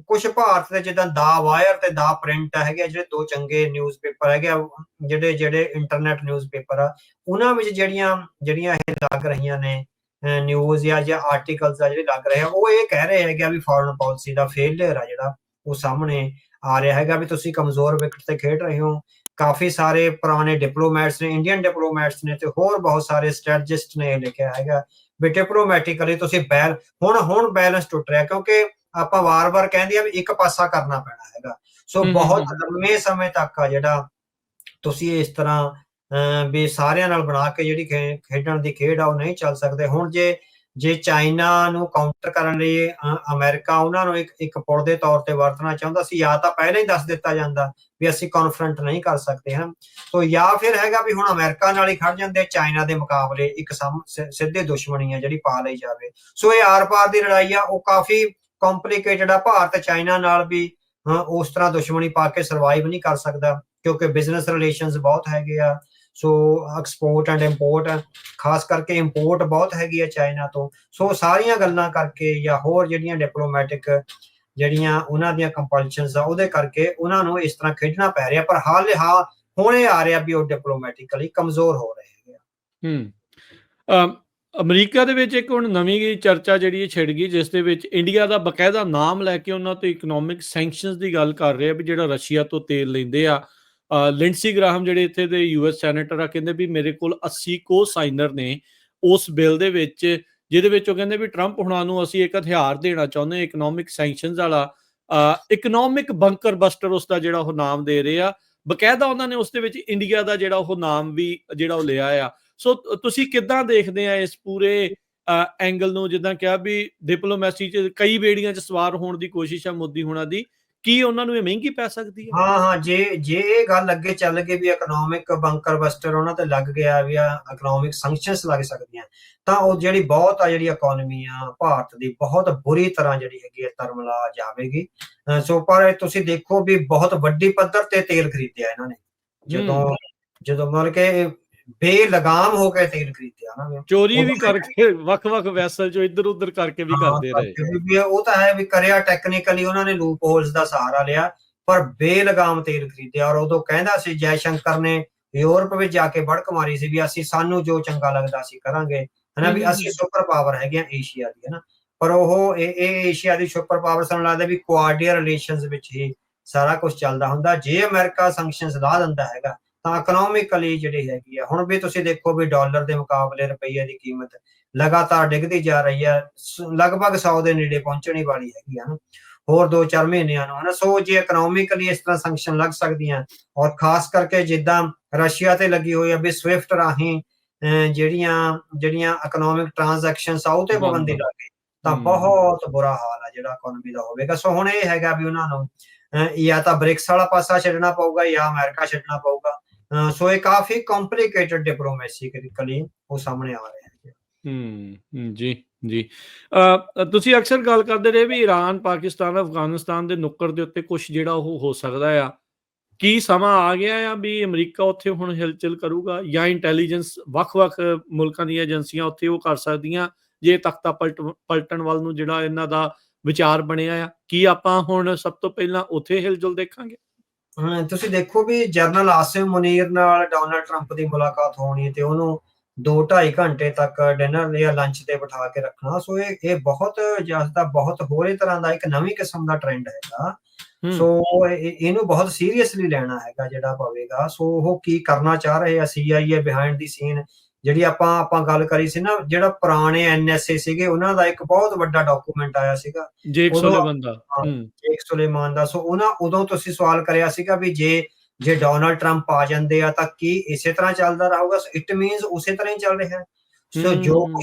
ਕੁਝ ਭਾਰਤ ਦੇ ਜਿੱਦਾਂ ਦਾ ਵਾਇਰ ਤੇ ਦਾ ਪ੍ਰਿੰਟ ਹੈਗੇ, ਜਿਹੜੇ ਦੋ ਚੰਗੇ ਨਿਊਜ਼ਪੇਪਰ ਹੈਗੇ ਆ, ਜਿਹੜੇ ਇੰਟਰਨੈਟ ਨਿਊਜ਼ਪੇਪਰ ਆ, ਉਹਨਾਂ ਵਿੱਚ ਜਿਹੜੀਆਂ ਇਹ ਲੱਗ ਰਹੀਆਂ ਨੇ ਨਿਊਜ਼ ਜਾਂ ਆਰਟੀਕਲਸ ਆ ਜਿਹੜੇ ਲੱਗ ਰਹੇ ਆ, ਉਹ ਇਹ ਕਹਿ ਰਹੇ ਹੈਗੇ ਵੀ ਫੋਰਨ ਪਾਲਿਸੀ ਦਾ ਫੇਲਿਅਰ ਆ ਜਿਹੜਾ ਉਹ ਸਾਹਮਣੇ ਆ ਰਿਹਾ ਹੈਗਾ, ਵੀ ਤੁਸੀਂ ਕਮਜ਼ੋਰ ਵਿਕਟ ਤੇ ਖੇਡ ਰਹੇ ਹੋ। ਕਾਫੀ ਸਾਰੇ ਪੁਰਾਣੇ ਡਿਪਲੋਮੈਟਸ ਨੇ, ਇੰਡੀਅਨ ਡਿਪਲੋਮੈਟਸ ਨੇ ਤੇ ਹੋਰ ਬਹੁਤ ਸਾਰੇ ਸਟ੍ਰੈਟਜਿਸਟ ਨੇ ਇਹ ਲਿਖਿਆ ਹੈਗਾ ਵੀ ਡਿਪਲੋਮੈਟਿਕਲੀ ਤੁਸੀਂ ਹੁਣ ਬੈਲੈਂਸ ਟੁੱਟ ਰਿਹਾ, ਕਿਉਂਕਿ ਆਪਾਂ ਵਾਰ-ਵਾਰ ਕਹਿੰਦੇ ਆ ਵੀ ਇੱਕ ਪਾਸਾ ਕਰਨਾ ਪੈਣਾ ਹੈਗਾ। ਸੋ ਬਹੁਤ ਲੰਮੇ ਸਮੇਂ ਤੱਕ ਆ ਜਿਹੜਾ ਤੁਸੀਂ ਇਸ ਤਰ੍ਹਾਂ ਵੀ ਸਾਰਿਆਂ ਨਾਲ ਬਣਾ ਕੇ ਜਿਹੜੀ ਖੇਡਣ ਦੀ ਖੇਡ ਆ ਉਹ ਨਹੀਂ ਚੱਲ ਸਕਦੇ। ਹੁਣ ਜੇ ਚਾਈਨਾ ਨੂੰ ਕਾਊਂਟਰ ਕਰਨ ਲਈ ਅਮਰੀਕਾ ਉਹਨਾਂ ਨੂੰ ਇੱਕ ਪੁਲ ਦੇ ਤੌਰ ਤੇ ਵਰਤਣਾ ਚਾਹੁੰਦਾ ਸੀ, ਜਾਂ ਤਾਂ ਪਹਿਲਾਂ ਹੀ ਦੱਸ ਦਿੱਤਾ ਜਾਂਦਾ ਵੀ ਅਸੀਂ ਕਨਫਰੰਟ ਨਹੀਂ ਕਰ ਸਕਦੇ ਹਾਂ। ਸੋ ਜਾਂ ਫਿਰ ਹੈਗਾ ਵੀ ਹੁਣ ਅਮਰੀਕਾ ਨਾਲ ਹੀ ਖੜ ਜਾਂਦੇ, ਚਾਈਨਾ ਦੇ ਮੁਕਾਬਲੇ ਇੱਕ ਸਿੱਧੇ ਦੁਸ਼ਮਣੀ ਆ ਜਿਹੜੀ ਪਾ ਲਈ ਜਾਵੇ। ਸੋ ਇਹ ਆਰ-ਪਾਰ ਦੀ ਲੜਾਈ ਆ, ਉਹ ਕਾਫੀ ਕੰਪਲੀਕੇਟਡ ਆ। ਭਾਰਤ ਚਾਈਨਾ ਨਾਲ ਵੀ ਉਸ ਤਰ੍ਹਾਂ ਦੁਸ਼ਮਣੀ ਪਾ ਕੇ ਸਰਵਾਈਵ ਨਹੀਂ ਕਰ ਸਕਦਾ, ਕਿਉਂਕਿ ਬਿਜ਼ਨਸ ਰਿਲੇਸ਼ਨਸ ਬਹੁਤ ਹੈਗੇ ਆ। ਸੋ ਐਕਸਪੋਰਟ ਐਂਡ ਇੰਪੋਰਟ, ਖਾਸ ਕਰਕੇ ਇੰਪੋਰਟ ਬਹੁਤ ਹੈਗੀ ਆ ਚਾਈਨਾ ਤੋਂ। ਸੋ ਸਾਰੀਆਂ ਗੱਲਾਂ ਕਰਕੇ ਜਾਂ ਹੋਰ ਜਿਹੜੀਆਂ ਡਿਪਲੋਮੈਟਿਕ ਜਿਹੜੀਆਂ ਉਹਨਾਂ ਦੀਆਂ ਕੰਪਲਸ਼ਨਸ ਆ, ਉਹਦੇ ਕਰਕੇ ਉਹਨਾਂ ਨੂੰ ਇਸ ਤਰ੍ਹਾਂ ਖੇਡਣਾ ਪੈ ਰਿਹਾ। ਪਰ ਹੁਣ ਇਹ ਆ ਰਿਹਾ ਵੀ ਉਹ ਡਿਪਲੋਮੈਟਿਕਲੀ ਕਮਜ਼ੋਰ ਹੋ ਰਹੇ ਹੈਗੇ। ਅਮਰੀਕਾ ਦੇ ਵਿੱਚ ਇੱਕ ਹੁਣ ਨਵੀਂ ਚਰਚਾ ਜਿਹੜੀ ਛਿੜ ਗਈ, ਜਿਸ ਦੇ ਵਿੱਚ ਇੰਡੀਆ ਦਾ ਬਕਾਇਦਾ ਨਾਮ ਲੈ ਕੇ ਉਹਨਾਂ ਤੋਂ ਇਕਨੋਮਿਕ ਸੈਂਕਸ਼ਨਸ ਦੀ ਗੱਲ ਕਰ ਰਹੇ ਆ ਵੀ ਜਿਹੜਾ ਰਸ਼ੀਆ ਤੋਂ ਤੇਲ ਲੈਂਦੇ ਆ। ਲਿੰਡਸੀ ਗ੍ਰਾਹਮ ਜਿਹੜੇ ਇੱਥੇ ਦੇ US ਸੈਨੇਟਰ ਆ, ਕਹਿੰਦੇ ਵੀ ਮੇਰੇ ਕੋਲ 80 ਕੋ-ਸਾਈਨਰ ਨੇ ਉਸ ਬਿੱਲ ਦੇ ਵਿੱਚ, ਜਿਹਦੇ ਵਿੱਚ ਉਹ ਕਹਿੰਦੇ ਵੀ ਟਰੰਪ ਹੁਣਾਂ ਨੂੰ ਅਸੀਂ ਇੱਕ ਹਥਿਆਰ ਦੇਣਾ ਚਾਹੁੰਦੇ, ਇਕਨੋਮਿਕ ਸੈਂਕਸ਼ਨਸ ਵਾਲਾ, ਇਕਨੋਮਿਕ ਬੰਕਰ ਬਸਟਰ ਉਸ ਦਾ ਜਿਹੜਾ ਉਹ ਨਾਮ ਦੇ ਰਹੇ ਆ। ਬਕਾਇਦਾ ਉਹਨਾਂ ਨੇ ਉਸ ਦੇ ਵਿੱਚ ਇੰਡੀਆ ਦਾ ਜਿਹੜਾ ਉਹ ਨਾਮ ਵੀ ਜਿਹੜਾ ਉਹ ਲਿਆ ਆ। ਸੋ ਤੁਸੀਂ ਕਿੱਦਾਂ ਦੇਖਦੇ ਆ ਇਸ ਪੂਰੇ ਐਂਗਲ ਨੂੰ? ਜਿੱਦਾਂ ਕਿਹਾ ਵੀ ਡਿਪਲੋਮੈਸੀ 'ਚ ਕਈ ਬੇੜੀਆਂ 'ਚ ਸਵਾਰ ਹੋਣ ਦੀ ਕੋਸ਼ਿਸ਼ ਆ ਮੋਦੀ ਹੁਣਾਂ ਦੀ, ਕੀ ਉਹਨਾਂ ਨੂੰ ਇਹ ਮਹਿੰਗੀ ਪੈ ਸਕਦੀ ਹੈ? ਹਾਂ, ਜੇ ਇਹ ਗੱਲ ਅੱਗੇ ਚੱਲ ਗਈ ਵੀ ਇਕਨੋਮਿਕ ਬੰਕਰ ਬਸਟਰ ਉਹਨਾਂ ਤੇ ਲੱਗ ਗਿਆ ਵੀ ਇਕਨੋਮਿਕ ਸੈਂਕਸ਼ਨਸ ਲੱਗ ਸਕਦੀਆਂ, ਤਾਂ ਉਹ ਜਿਹੜੀ ਇਕਨੋਮੀ ਆ ਭਾਰਤ ਦੀ ਬਹੁਤ ਬੁਰੀ ਤਰ੍ਹਾਂ ਜਿਹੜੀ ਹੈਗੀ ਤਰਮਲਾ ਜਾਵੇਗੀ। ਸੋ ਪਰ ਤੁਸੀਂ ਦੇਖੋ ਵੀ ਬਹੁਤ ਵੱਡੀ ਪੱਧਰ ਤੇ ਤੇਲ ਖਰੀਦਿਆ ਇਹਨਾਂ ਨੇ, ਜਦੋਂ ਮਤਲਬ ਕਿ ਬੇਲਗਾਮ ਹੋ ਕੇ ਤੇਲ ਖਰੀਦਿਆ ਉਹਨਾਂ ਨੇ, ਚੋਰੀ ਵੀ ਕਰਕੇ ਵੱਖ-ਵੱਖ ਵੈਸਲ ਚੋਂ ਇੱਧਰ ਉੱਧਰ ਕਰਕੇ ਵੀ ਕਰਦੇ ਰਹੇ। ਉਹ ਤਾਂ ਹੈ ਵੀ ਕਰਿਆ ਟੈਕਨੀਕਲੀ ਉਹਨਾਂ ਨੇ ਲੂਪ ਹੋਲਸ ਦਾ ਸਹਾਰਾ ਲਿਆ, ਪਰ ਬੇਲਗਾਮ ਤੇਲ ਖਰੀਦਿਆ। ਔਰ ਉਦੋਂ ਕਹਿੰਦਾ ਸੀ ਜੈ ਸ਼ੰਕਰ ਨੇ ਯੂਰਪ ਵਿੱਚ ਜਾ ਕੇ ਬੜਕ ਮਾਰੀ ਸੀ ਵੀ ਸਾਨੂੰ ਜੋ ਚੰਗਾ ਲੱਗਦਾ ਅਸੀਂ ਕਰਾਂਗੇ, ਹਨਾ, ਵੀ ਅਸੀਂ ਸੁਪਰ ਪਾਵਰ ਹੈਗੇ ਆ ਏਸ਼ੀਆ ਦੀ, ਹਨਾ। ਪਰ ਉਹ ਇਹ ਏਸ਼ੀਆ ਦੀ ਸੁਪਰ ਪਾਵਰ ਸਾਨੂੰ ਲੱਗਦਾ ਵੀ ਕੁਆਡਰੀਅਰ ਰਿਲੇਸ਼ਨਸ ਵਿੱਚ ਹੀ ਸਾਰਾ ਕੁਝ ਚੱਲਦਾ ਹੁੰਦਾ। ਜੇ ਅਮਰੀਕਾ ਸੈਂਕਸ਼ਨਸ ਲਾ ਦਿੰਦਾ ਹੈਗਾ ਤਾਂ ਇਕਨੋਮਿਕਲੀ ਜਿਹੜੀ ਹੈਗੀ ਆ, ਹੁਣ ਵੀ ਤੁਸੀਂ ਦੇਖੋ ਵੀ ਡਾਲਰ ਦੇ ਮੁਕਾਬਲੇ ਰੁਪਈਏ ਦੀ ਕੀਮਤ ਲਗਾਤਾਰ ਡਿੱਗਦੀ ਜਾ ਰਹੀ ਹੈ, ਲਗਭਗ 100 ਦੇ ਨੇੜੇ ਪਹੁੰਚਣੀ ਵਾਲੀ ਹੈਗੀ ਆ ਹੋਰ 2-4 ਮਹੀਨਿਆਂ ਨੂੰ, ਹਨਾ। ਸੋ ਜੇ ਇਕਨੋਮਿਕਲੀ ਇਸ ਤਰ੍ਹਾਂ ਸੈਂਕਸ਼ਨ ਲੱਗ ਸਕਦੀਆਂ, ਔਰ ਖਾਸ ਕਰਕੇ ਜਿੱਦਾਂ ਰਸ਼ੀਆ ਤੇ ਲੱਗੀ ਹੋਈ ਆ ਵੀ ਸਵਿਫਟ ਰਾਹੀਂ ਜਿਹੜੀਆਂ ਇਕਨੋਮਿਕ ਟ੍ਰਾਂਜੈਕਸ਼ਨਸ ਆ ਉਹ ਤੇ ਪਾਬੰਦੀ ਲੱਗ ਗਈ, ਤਾਂ ਬਹੁਤ ਬੁਰਾ ਹਾਲ ਆ ਜਿਹੜਾ ਇਕਨੋਮੀ ਦਾ ਹੋਵੇਗਾ। ਸੋ ਹੁਣ ਇਹ ਹੈਗਾ ਵੀ ਉਹਨਾਂ ਨੂੰ ਜਾਂ ਤਾਂ ਬ੍ਰਿਕਸ ਵਾਲਾ ਪਾਸਾ ਛੱਡਣਾ ਪਊਗਾ ਜਾਂ ਅਮਰੀਕਾ ਛੱਡਣਾ ਪਊਗਾ। ਸੋ ਇਹ ਕਾਫੀ ਕੰਪਲੀਕੇਟਡ ਡਿਪਲੋਮੈਸੀਕਲੀ ਉਹ ਸਾਹਮਣੇ ਆ ਰਿਹਾ ਹੈ। ਜੀ ਤੁਸੀਂ ਅਕਸਰ ਗੱਲ ਕਰਦੇ ਰਹੇ ਵੀ ਈਰਾਨ, ਪਾਕਿਸਤਾਨ, ਅਫਗਾਨਿਸਤਾਨ ਦੇ ਨੁੱਕਰ ਦੇ ਉੱਤੇ ਕੁਝ ਜਿਹੜਾ ਉਹ ਹੋ ਸਕਦਾ ਆ। ਕੀ ਸਮਾਂ ਆ ਗਿਆ ਆ ਵੀ ਅਮਰੀਕਾ ਉੱਥੇ ਹੁਣ ਹਿਲਚੁਲ ਕਰੂਗਾ, ਜਾਂ ਇੰਟੈਲੀਜੈਂਸ ਵੱਖ-ਵੱਖ ਮੁਲਕਾਂ ਦੀਆਂ ਏਜੰਸੀਆਂ ਉੱਥੇ ਉਹ ਕਰ ਸਕਦੀਆਂ ਜੇ ਤਖਤਾ ਪਲਟਣ ਵੱਲ ਨੂੰ ਜਿਹੜਾ ਇਹਨਾਂ ਦਾ ਵਿਚਾਰ ਬਣਿਆ ਆ? ਕੀ ਆਪਾਂ ਹੁਣ ਸਭ ਤੋਂ ਪਹਿਲਾਂ ਉੱਥੇ ਹਿਲਜੁਲ ਦੇਖਾਂਗੇ? ਤੁਸੀਂ ਦੇਖੋ ਵੀ ਜਨਰਲ ਆਸਿਮ ਮੁਨੀਰ ਨਾਲ ਡੋਨਾਲਡ ਟਰੰਪ ਦੀ ਮੁਲਾਕਾਤ ਹੋਣੀ ਤੇ ਉਹਨੂੰ 2-2.5 ਘੰਟੇ ਤੱਕ ਡਿਨਰ ਜਾਂ ਲੰਚ ਤੇ ਬਿਠਾ ਕੇ ਰੱਖਣਾ। ਸੋ ਇਹ ਬਹੁਤ ਜ਼ਿਆਦਾ ਬਹੁਤ ਹੋਰ ਹੀ ਤਰ੍ਹਾਂ ਦਾ ਇੱਕ ਨਵੀਂ ਕਿਸਮ ਦਾ ਟ੍ਰੈਂਡ ਹੈਗਾ। ਸੋ ਇਹਨੂੰ ਬਹੁਤ ਸੀਰੀਅਸਲੀ ਲੈਣਾ ਹੈਗਾ ਜਿਹੜਾ ਪਵੇਗਾ। ਸੋ ਉਹ ਕੀ ਕਰਨਾ ਚਾਹ ਰਹੇ ਆ, CIA ਬਿਹਾਈਂਡ ਦੀ ਸੀਨ ਜਿਹੜੀ ਆਪਾਂ ਗੱਲ ਕਰੀ ਸੀ ਨਾ, ਜਿਹੜਾ ਪੁਰਾਣੇ NSA ਸੀਗੇ ਉਹਨਾਂ ਦਾ ਇੱਕ ਬਹੁਤ ਵੱਡਾ ਡਾਕੂਮੈਂਟ ਆਇਆ ਸੀਗਾ ਜੇਕ ਉਦੋਂ। ਸੁਲੇਮਨ ਦਾ। ਜੇਕ ਸੁਲੇਮਾਨ ਦਾ। ਸੋ ਉਦੋਂ ਤੁਸੀਂ ਸਵਾਲ ਕਰਿਆ ਸੀਗਾ ਵੀ ਜੇ ਡੋਨਾਲਡ ਟਰੰਪ ਆ ਜਾਂਦੇ ਆ ਤਾਂ ਕੀ ਇਸੇ ਤਰ੍ਹਾਂ ਚੱਲਦਾ ਰਹੂਗਾ? ਇਟ ਮੀਨਸ ਉਸੇ ਤਰ੍ਹਾਂ ਹੀ ਚੱਲ ਰਿਹਾ ਹੈ। ਸੋ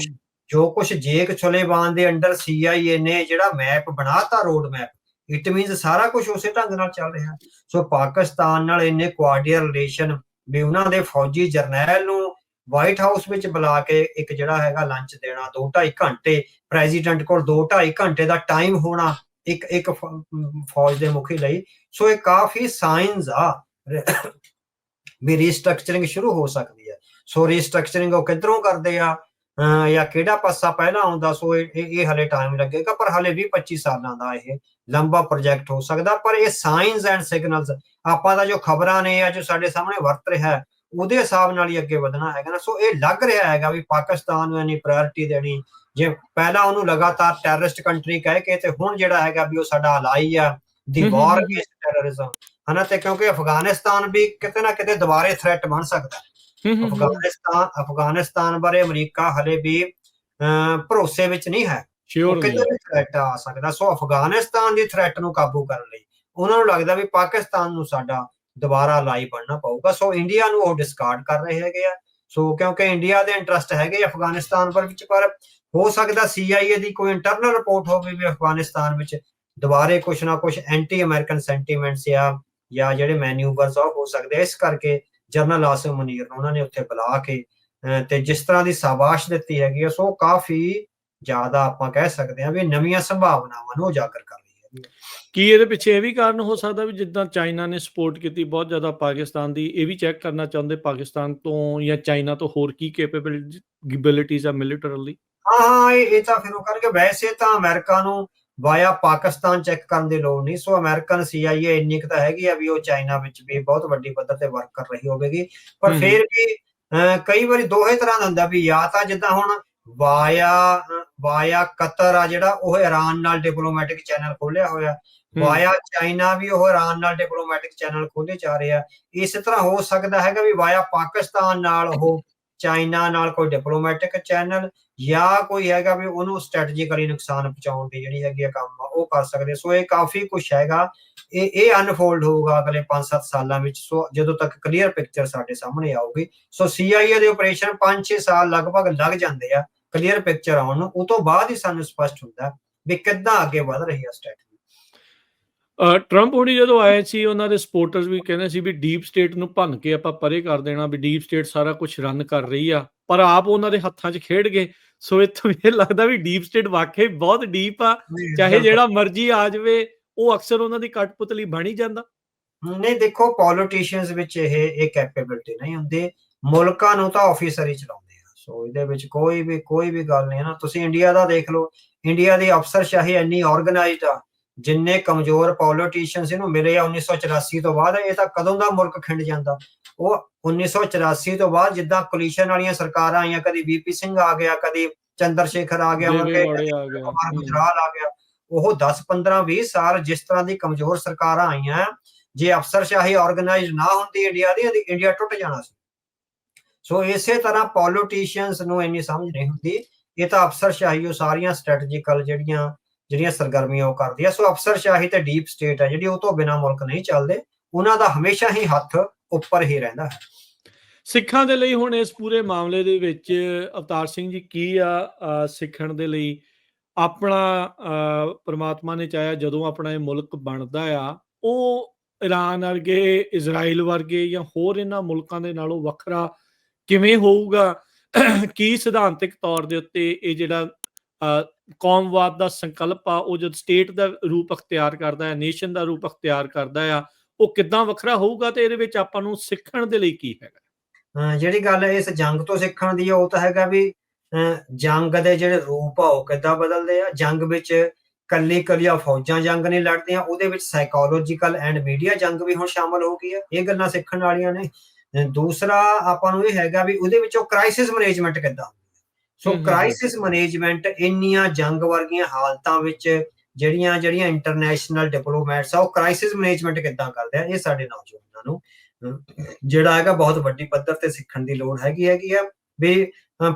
ਜੋ ਕੁਛ ਜੇਕ ਸੁਲੇਮਾਨ ਦੇ ਅੰਡਰ CIA ਨੇ ਜਿਹੜਾ ਮੈਪ ਬਣਾਤਾ, ਰੋਡ ਮੈਪ, ਇਟ ਮੀਨਸ ਸਾਰਾ ਕੁਝ ਉਸੇ ਢੰਗ ਨਾਲ ਚੱਲ ਰਿਹਾ। ਸੋ ਪਾਕਿਸਤਾਨ ਨਾਲ ਇੰਨੇ ਕੁਆਰਡੀਅਲ ਰਿਲੇਸ਼ਨ ਵੀ ਉਹਨਾਂ ਦੇ ਫੌਜੀ ਜਰਨੈਲ ਨੂੰ ਵਾਈਟ ਹਾਊਸ ਵਿੱਚ ਬੁਲਾ ਕੇ ਇੱਕ ਜਿਹੜਾ ਹੈਗਾ ਲੰਚ ਦੇਣਾ, 2-2.5 ਘੰਟੇ ਪ੍ਰੈਜ਼ੀਡੈਂਟ ਕੋਲ 2-2.5 ਘੰਟੇ ਦਾ ਟਾਈਮ ਹੋਣਾ ਇੱਕ ਫੌਜ ਦੇ ਮੁਖੀ ਲਈ। ਸੋ ਇਹ ਕਾਫੀ ਸਾਈਨਸ ਆ ਵੀ ਰੀਸਟਰਕਚਰਿੰਗ ਸ਼ੁਰੂ ਹੋ ਸਕਦੀ ਹੈ। ਸੋ ਰੀਸਟਰਕਚਰਿੰਗ ਉਹ ਕਿੱਧਰੋਂ ਕਰਦੇ ਆ ਜਾਂ ਕਿਹੜਾ ਪਾਸਾ ਪਹਿਲਾਂ ਆਉਂਦਾ? ਸੋ ਇਹ ਹਲੇ ਟਾਈਮ ਲੱਗੇਗਾ, ਪਰ ਹਲੇ 20-25 ਸਾਲਾਂ ਦਾ ਇਹ ਲੰਬਾ ਪ੍ਰੋਜੈਕਟ ਹੋ ਸਕਦਾ। ਪਰ ਇਹ ਸਾਈਨਸ ਐਂਡ ਸਿਗਨਲਸ ਆਪਾਂ ਦਾ ਜੋ ਖਬਰਾਂ ਨੇ ਜਾਂ ਜੋ ਸਾਡੇ ਸਾਹਮਣੇ ਵਰਤ ਰਿਹਾ ਉਹਦੇ ਹਿਸਾਬ ਨਾਲ ਹੀ ਅੱਗੇ ਵਧਣਾ ਹੈਗਾ ਨਾ। ਸੋ ਇਹ ਲੱਗ ਰਿਹਾ ਹੈਗਾ ਵੀ ਪਾਕਿਸਤਾਨ ਨੂੰ ਇੰਨੀ ਪ੍ਰਾਇੋਰਟੀ ਦੇਣੀ, ਜੇ ਪਹਿਲਾਂ ਉਹਨੂੰ ਲਗਾਤਾਰ ਟੈਰਰਿਸਟ ਕੰਟਰੀ ਕਹਿ ਕੇ, ਤੇ ਹੁਣ ਜਿਹੜਾ ਹੈਗਾ ਵੀ ਉਹ ਸਾਡਾ ਅਲਾਈ ਆ ਦੀ ਵਾਰ ਅਗੇਂਸਟ ਟੈਰਰਿਜ਼ਮ, ਹਨਾ। ਤੇ ਕਿਉਂਕਿ ਅਫਗਾਨਿਸਤਾਨ ਵੀ ਕਿਤੇ ਨਾ ਕਿਤੇ ਦੁਬਾਰੇ ਥ੍ਰੈਟ ਬਣ ਸਕਦਾ। ਅਫਗਾਨਿਸਤਾਨ ਬਾਰੇ ਅਮਰੀਕਾ ਹਲੇ ਵੀ ਭਰੋਸੇ ਵਿੱਚ ਨਹੀਂ ਹੈ, ਕਿਤੇ ਵੀ ਥ੍ਰੈਟ ਆ ਸਕਦਾ। ਸੋ ਅਫਗਾਨਿਸਤਾਨ ਦੀ ਥ੍ਰੈਟ ਨੂੰ ਕਾਬੂ ਕਰਨ ਲਈ ਉਹਨਾਂ ਨੂੰ ਲੱਗਦਾ ਵੀ ਪਾਕਿਸਤਾਨ ਨੂੰ ਸਾਡਾ ਦੁਬਾਰਾ ਅਲਾਈ ਬਣਨਾ ਪਊਗਾ। ਸੋ ਇੰਡੀਆ ਨੂੰ ਉਹ ਡਿਸਕਾਰਡ ਕਰ ਰਹੇ ਹੈਗੇ ਆ। ਸੋ ਕਿਉਂਕਿ ਇੰਡੀਆ ਦੇ ਇੰਟਰਸਟ ਹੈਗੇ ਅਫਗਾਨਿਸਤਾਨ ਵਿੱਚ, ਪਰ ਹੋ ਸਕਦਾ CIA ਦੀ ਕੋਈ ਇੰਟਰਨਲ ਰਿਪੋਰਟ ਹੋਵੇ ਵੀ ਅਫਗਾਨਿਸਤਾਨ ਵਿੱਚ ਦੁਬਾਰੇ ਕੁਛ ਨਾ ਕੁਛ ਐਂਟੀ ਅਮਰੀਕਨ ਸੈਂਟੀਮੈਂਟਸ ਜਾਂ ਜਿਹੜੇ ਮੈਨੂਵਰਸ ਆ ਹੋ ਸਕਦੇ। ਇਸ ਕਰਕੇ ਜਨਰਲ ਆਸਿਮ ਮੁਨੀਰ ਨੂੰ ਉਹਨਾਂ ਨੇ ਉੱਥੇ ਬੁਲਾ ਕੇ ਤੇ ਜਿਸ ਤਰ੍ਹਾਂ ਦੀ ਸ਼ਾਬਾਸ਼ ਦਿੱਤੀ ਹੈਗੀ ਆ, ਸੋ ਕਾਫੀ ਜ਼ਿਆਦਾ ਆਪਾਂ ਕਹਿ ਸਕਦੇ ਹਾਂ ਵੀ ਨਵੀਆਂ ਸੰਭਾਵਨਾਵਾਂ ਨੂੰ ਉਜਾਗਰ ਕਰ ਰਹੀ ਹੈ। ਕੀ ਇਹਦੇ ਪਿੱਛੇ ਇਹ ਵੀ ਕਾਰਨ ਹੋ ਸਕਦਾ ਵੀ ਜਿੱਦਾਂ ਚਾਈਨਾ ਨੇ ਸਪੋਰਟ ਕੀਤੀ ਬਹੁਤ ਜ਼ਿਆਦਾ ਪਾਕਿਸਤਾਨ ਦੀ, ਇਹ ਵੀ ਚੈੱਕ ਕਰਨਾ ਚਾਹੁੰਦੇ ਪਾਕਿਸਤਾਨ ਤੋਂ ਜਾਂ ਚਾਈਨਾ ਤੋਂ ਹੋਰ ਕੀ ਕੈਪੇਬਿਲਿਟੀਜ਼ ਆ ਮਿਲੀਟਰਲੀ? ਹਾਂ, ਇਹ ਤਾਂ ਫਿਰ ਉਹ ਕਰਕੇ ਵੈਸੇ ਤਾਂ ਅਮਰੀਕਾ ਨੂੰ ਵਾਇਆ ਪਾਕਿਸਤਾਨ ਚੈੱਕ ਕਰਨ ਦੀ ਲੋੜ ਨਹੀਂ। ਸੋ ਅਮਰੀਕਨ CIA ਇੰਨੀ ਕੁ ਤਾਂ ਹੈਗੀ ਆ ਵੀ ਉਹ ਚਾਈਨਾ ਵਿੱਚ ਵੀ ਬਹੁਤ ਵੱਡੀ ਪੱਧਰ ਤੇ ਵਰਕ ਕਰ ਰਹੀ ਹੋਵੇਗੀ। ਪਰ ਫਿਰ ਵੀ ਕਈ ਵਾਰੀ ਦੋਹੇ ਤਰ੍ਹਾਂ ਦਾ ਹੁੰਦਾ ਵੀ ਜਾਂ ਤਾਂ ਜਿੱਦਾਂ ਹੁਣ ਵਾਇਆ ਕਤਰ ਆ ਜਿਹੜਾ ਉਹ ਇਰਾਨ ਨਾਲ ਡਿਪਲੋਮੈਟਿਕ ਚੈਨਲ ਖੋਲਿਆ ਹੋਇਆ, ਵਾਇਆ ਚਾਈਨਾ ਵੀ ਉਹ ਇਰਾਨ ਨਾਲ ਡਿਪਲੋਮੈਟਿਕ ਚੈਨਲ ਖੋਲੇ ਜਾ ਰਹੇ ਆ। ਇਸੇ ਤਰ੍ਹਾਂ ਹੋ ਸਕਦਾ ਹੈਗਾ ਵੀ ਵਾਇਆ ਪਾਕਿਸਤਾਨ ਨਾਲ ਉਹ ਚਾਈਨਾ ਨਾਲ ਕੋਈ ਡਿਪਲੋਮੈਟਿਕ ਚੈਨਲ ਜਾਂ ਕੋਈ ਹੈਗਾ ਵੀ ਉਹਨੂੰ ਸਟ੍ਰੈਟਜੀਕਲੀ ਨੁਕਸਾਨ ਪਹੁੰਚਾਉਣ ਦੀ ਜਿਹੜੀ ਹੈਗੀ ਆ ਕੰਮ ਉਹ ਕਰ ਸਕਦੇ। ਸੋ ਇਹ ਕਾਫੀ ਕੁਛ ਹੈਗਾ, ਇਹ ਅਨਫੋਲਡ ਹੋਊਗਾ ਅਗਲੇ 5-7 ਸਾਲਾਂ ਵਿੱਚ। ਸੋ ਜਦੋਂ ਤੱਕ ਕਲੀਅਰ ਪਿਕਚਰ ਸਾਡੇ ਸਾਹਮਣੇ ਆਊਗੀ। ਸੋ CIA ਦੇ ਆਪਰੇਸ਼ਨ 5-6 ਸਾਲ ਲਗਭਗ ਲੱਗ ਜਾਂਦੇ ਆ ਕਲੀਅਰ ਪਿਕਚਰ ਆਉਣ ਨੂੰ। ਉਹ ਤੋਂ ਬਾਅਦ ਹੀ ਸਾਨੂੰ ਸਪਸ਼ਟ ਹੁੰਦਾ ਵੀ ਕਿੱਦਾਂ ਅੱਗੇ ਵਧ ਰਹੀ ਹੈ ਸਟ੍ਰੈਟਜੀ। ਟਰੰਪ ਹੁਣੀ ਜਦੋਂ ਆਏ ਸੀ ਉਹਨਾਂ ਦੇ ਸਪੋਰਟਰਸ ਵੀ ਕਹਿੰਦੇ ਸੀ ਵੀ ਡੀਪ ਸਟੇਟ ਨੂੰ ਭੰਨ ਕੇ ਆਪਾਂ ਪਰੇ ਕਰ ਦੇਣਾ, ਵੀ ਡੀਪ ਸਟੇਟ ਸਾਰਾ ਕੁਝ ਰਨ ਕਰ ਰਹੀ ਆ, ਪਰ ਆਪ ਉਹਨਾਂ ਦੇ ਹੱਥਾਂ 'ਚ ਖੇਡ ਗਏ। ਸੋ ਇੱਥੋਂ ਇਹ ਲੱਗਦਾ ਵੀ ਡੀਪ ਸਟੇਟ ਵਾਕਈ ਬਹੁਤ ਡੀਪ ਆ, ਚਾਹੇ ਜਿਹੜਾ ਮਰਜ਼ੀ ਆ ਜਾਵੇ ਉਹ ਅਕਸਰ ਉਹਨਾਂ ਦੀ ਕਠਪੁਤਲੀ ਬਣ ਹੀ ਜਾਂਦਾ। ਨਹੀਂ ਦੇਖੋ, ਪੋਲੀਟੀਸ਼ੀਅਨਸ ਵਿੱਚ ਇਹ ਕੈਪੇਬਿਲਿਟੀ ਨਹੀਂ ਹੁੰਦੀ, ਮੁਲਕਾਂ ਨੂੰ ਤਾਂ ਆਫੀਸਰ ਹੀ ਚਲਾਉਂਦੇ ਆ। ਸੋ ਇਹਦੇ ਵਿੱਚ ਕੋਈ ਵੀ ਗੱਲ ਨਹੀਂ ਹੈ ਨਾ। ਤੁਸੀਂ ਇੰਡੀਆ ਦਾ ਦੇਖ ਲਓ, ਇੰਡੀਆ ਦੀ ਅਫਸਰਸ਼ਾਹੀ ਇੰਨੀ ਆਰਗੇਨਾਈਜ਼ਡ ਆ, ਜਿੰਨੇ ਕਮਜ਼ੋਰ ਪੋਲੀਟੀਸ਼ੀਅਨਸ ਇਹਨੂੰ ਮਿਲੇ ਆ 1984 ਤੋਂ ਬਾਅਦ, ਇਹ ਤਾਂ ਕਦੋਂ ਦਾ ਮੁਲਕ ਖਿੰਡ ਜਾਂਦਾ। ਉਹ 1984 ਤੋਂ ਬਾਅਦ ਜਿੱਦਾਂ ਕੋਲੀਸ਼ਨ ਵਾਲੀਆਂ ਸਰਕਾਰਾਂ ਆਈਆਂ, ਕਦੀ VP ਸਿੰਘ ਆ ਗਿਆ, ਕਦੀ ਚੰਦਰ ਸ਼ੇਖਰ ਆ ਗਿਆ, ਗੁਜਰਾਲ ਆ ਗਿਆ। ਉਹ 10-15-20 ਸਾਲ ਜਿਸ ਤਰ੍ਹਾਂ ਦੀ ਕਮਜ਼ੋਰ ਸਰਕਾਰਾਂ ਆਈਆਂ, ਜੇ ਅਫਸਰਸ਼ਾਹੀ ਆਰਗੇਨਾਈਜ਼ ਨਾ ਹੁੰਦੀ ਇੰਡੀਆ ਦੀ, ਇੰਡੀਆ ਟੁੱਟ ਜਾਣਾ ਸੀ। ਸੋ ਇਸੇ ਤਰ੍ਹਾਂ ਪੋਲੀਟੀਸ਼ੀਅਨਸ ਨੂੰ ਇੰਨੀ ਸਮਝ ਨਹੀਂ ਹੁੰਦੀ, ਇਹ ਤਾਂ ਅਫਸਰਸ਼ਾਹੀ ਉਹ ਸਾਰੀਆਂ ਸਟ੍ਰੈਟਜੀਕਲ ਜਿਹੜੀਆਂ ਸਰਗਰਮੀਆਂ ਉਹ ਕਰਦੀ ਆ। ਸੋ ਅਫਸਰਸ਼ਾਹੀ ਤੇ ਡੀਪ ਸਟੇਟ ਹੈ ਜਿਹੜੀ, ਉਹ ਤੋਂ ਬਿਨਾਂ ਮੁਲਕ ਨਹੀਂ ਚੱਲਦੇ। ਉਹਨਾਂ ਦਾ ਹਮੇਸ਼ਾ ਹੀ ਹੱਥ ਉੱਪਰ ਹੀ ਰਹਿੰਦਾ ਹੈ। ਸਿੱਖਾਂ ਦੇ ਲਈ ਹੁਣ ਇਸ ਪੂਰੇ ਮਾਮਲੇ ਦੇ ਵਿੱਚ ਅਵਤਾਰ ਸਿੰਘ ਜੀ ਕੀ ਆ ਸਿੱਖਣ ਦੇ ਲਈ? ਆਪਣਾ ਪਰਮਾਤਮਾ ਨੇ ਚਾਹਿਆ ਜਦੋਂ ਆਪਣਾ ਇਹ ਮੁਲਕ ਬਣਦਾ ਆ, ਉਹ ਇਰਾਨ ਵਰਗੇ, ਇਜ਼ਰਾਈਲ ਵਰਗੇ ਜਾਂ ਹੋਰ ਇਹਨਾਂ ਮੁਲਕਾਂ ਦੇ ਨਾਲੋਂ ਵੱਖਰਾ ਕਿਵੇਂ ਹੋਊਗਾ? ਕੀ ਸਿਧਾਂਤਿਕ ਤੌਰ ਦੇ ਉੱਤੇ ਇਹ ਜਿਹੜਾ ਕੌਮਵਾਦ ਦਾ ਸੰਕਲਪ ਆ, ਉਹ ਜਦ ਸਟੇਟ ਦਾ ਰੂਪ ਅਖਤਿਆਰ ਕਰਦਾ ਹੈ, ਨੇਸ਼ਨ ਦਾ ਰੂਪ ਅਖਤਿਆਰ ਕਰਦਾ ਆ, ਉਹ ਕਿੱਦਾਂ ਵੱਖਰਾ ਹੋਊਗਾ ਤੇ ਇਹਦੇ ਵਿੱਚ ਆਪਾਂ ਨੂੰ ਸਿੱਖਣ ਦੇ ਲਈ ਕੀ ਹੈਗਾ? ਜਿਹੜੀ ਗੱਲ ਇਸ ਜੰਗ ਤੋਂ ਸਿੱਖਣ ਦੀ ਆ ਉਹ ਤਾਂ ਹੈਗਾ ਵੀ ਜੰਗ ਦੇ ਜਿਹੜੇ ਰੂਪ ਆ ਉਹ ਕਿੱਦਾਂ ਬਦਲਦੇ ਆ। ਜੰਗ ਵਿੱਚ ਕੱਲੀਆਂ ਫੌਜਾਂ ਜੰਗ ਨਹੀਂ ਲੜਦੀਆਂ, ਉਹਦੇ ਵਿੱਚ ਸਾਈਕੋਲੋਜੀਕਲ ਐਂਡ ਮੀਡੀਆ ਜੰਗ ਵੀ ਹੁਣ ਸ਼ਾਮਲ ਹੋ ਗਈ ਆ। ਇਹ ਗੱਲਾਂ ਸਿੱਖਣ ਵਾਲੀਆਂ ਨੇ। ਦੂਸਰਾ ਆਪਾਂ ਨੂੰ ਇਹ ਹੈਗਾ ਵੀ ਉਹਦੇ ਵਿੱਚੋਂ ਕ੍ਰਾਈਸਿਸ ਮੈਨੇਜਮੈਂਟ ਕਿੱਦਾਂ ਹੁੰਦੀ ਹੈ। ਸੋ ਕ੍ਰਾਈਸਿਸ ਮੈਨੇਜਮੈਂਟ ਇੰਨੀਆਂ ਜੰਗ ਵਰਗੀਆਂ ਹਾਲਤਾਂ ਵਿੱਚ ਜਿਹੜੀਆਂ ਇੰਟਰਨੈਸ਼ਨਲ ਡਿਪਲੋਮੈਟਸ ਆ ਉਹ ਕ੍ਰਾਈਸਿਸ ਮੈਨੇਜਮੈਂਟ ਕਿੱਦਾਂ ਕਰਦੇ ਆ, ਇਹ ਸਾਡੇ ਨੌਜਵਾਨਾਂ ਨੂੰ ਜਿਹੜਾ ਹੈਗਾ ਬਹੁਤ ਵੱਡੀ ਪੱਧਰ ਤੇ ਸਿੱਖਣ ਦੀ ਲੋੜ ਹੈਗੀ ਆ ਵੀ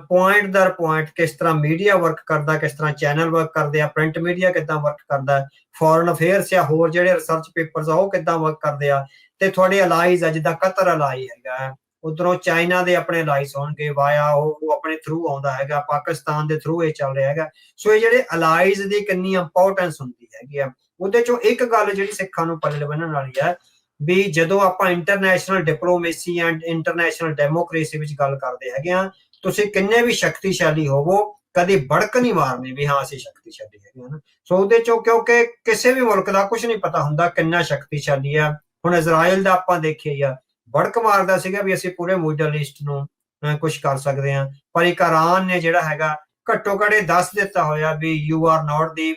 ਪੁਆਇੰਟ ਦਰ ਪੁਆਇੰਟ ਕਿਸ ਤਰ੍ਹਾਂ ਮੀਡੀਆ ਵਰਕ ਕਰਦਾ, ਕਿਸ ਤਰ੍ਹਾਂ ਚੈਨਲ ਵਰਕ ਕਰਦੇ ਆ, ਪ੍ਰਿੰਟ ਮੀਡੀਆ ਕਿੱਦਾਂ ਵਰਕ ਕਰਦਾ, ਫੋਰਨ ਅਫੇਅਰਸ ਜਾਂ ਹੋਰ ਜਿਹੜੇ ਰਿਸਰਚ ਪੇਪਰਸ ਆ ਉਹ ਕਿੱਦਾਂ ਵਰਕ ਕਰਦੇ ਆ, ਤੇ ਤੁਹਾਡੇ ਅਲਾਈਜ਼ ਆ ਜਿੱਦਾਂ ਕਤਰ ਅਲਾਈ ਹੈਗਾ, ਉਧਰੋਂ ਚਾਈਨਾ ਦੇ ਆਪਣੇ ਅਲਾਈਜ਼ ਹੋਣਗੇ ਵਾਇਆ ਉਹ ਆਪਣੇ ਥਰੂ ਆਉਂਦਾ ਹੈਗਾ, ਪਾਕਿਸਤਾਨ ਦੇ ਥਰੂ ਇਹ ਚੱਲ ਰਿਹਾ ਹੈਗਾ। ਸੋ ਇਹ ਜਿਹੜੇ ਅਲਾਈਜ਼ ਦੀ ਕਿੰਨੀ ਇੰਪੋਰਟੈਂਸ ਹੁੰਦੀ ਹੈਗੀ ਆ। ਉਹਦੇ ਚੋਂ ਇੱਕ ਗੱਲ ਜਿਹੜੀ ਸਿੱਖਾਂ ਨੂੰ ਪੱਲੇ ਬੰਨਣ ਵਾਲੀ ਹੈ ਵੀ ਜਦੋਂ ਆਪਾਂ international diplomacy and international democracy ਵਿੱਚ ਗੱਲ ਕਰਦੇ ਹੈਗੇ ਆ, ਤੁਸੀਂ ਕਿੰਨੇ ਵੀ ਸ਼ਕਤੀਸ਼ਾਲੀ ਹੋਵੋ ਕਦੀ ਬੜਕ ਨਹੀਂ ਮਾਰਨੀ ਵੀ ਹਾਂ ਅਸੀਂ ਸ਼ਕਤੀਸ਼ਾਲੀ ਹੈਗੇ ਹਾਂ। ਸੋ ਉਹਦੇ ਚੋਂ ਕਿਉਂਕਿ ਕਿਸੇ ਵੀ ਮੁਲਕ ਦਾ ਕੁਝ ਨਹੀਂ ਪਤਾ ਹੁੰਦਾ ਕਿੰਨਾ ਸ਼ਕਤੀਸ਼ਾਲੀ ਆ। ਹੁਣ ਇਜ਼ਰਾਈਲ ਦਾ ਆਪਾਂ ਦੇਖਿਆ ਆ, ਬੜਕ ਮਾਰਦਾ ਸੀਗਾ ਵੀ ਅਸੀਂ ਪੂਰੇ ਮਿਡਲ ਈਸਟ ਨੂੰ ਕੁਝ ਕਰ ਸਕਦੇ ਹਾਂ, ਪਰ ਇਰਾਨ ਨੇ ਜਿਹੜਾ ਹੈਗਾ ਘੱਟੋ ਘੱਟ ਦੱਸ ਦਿੱਤਾ ਹੋਇਆ ਵੀ you are not the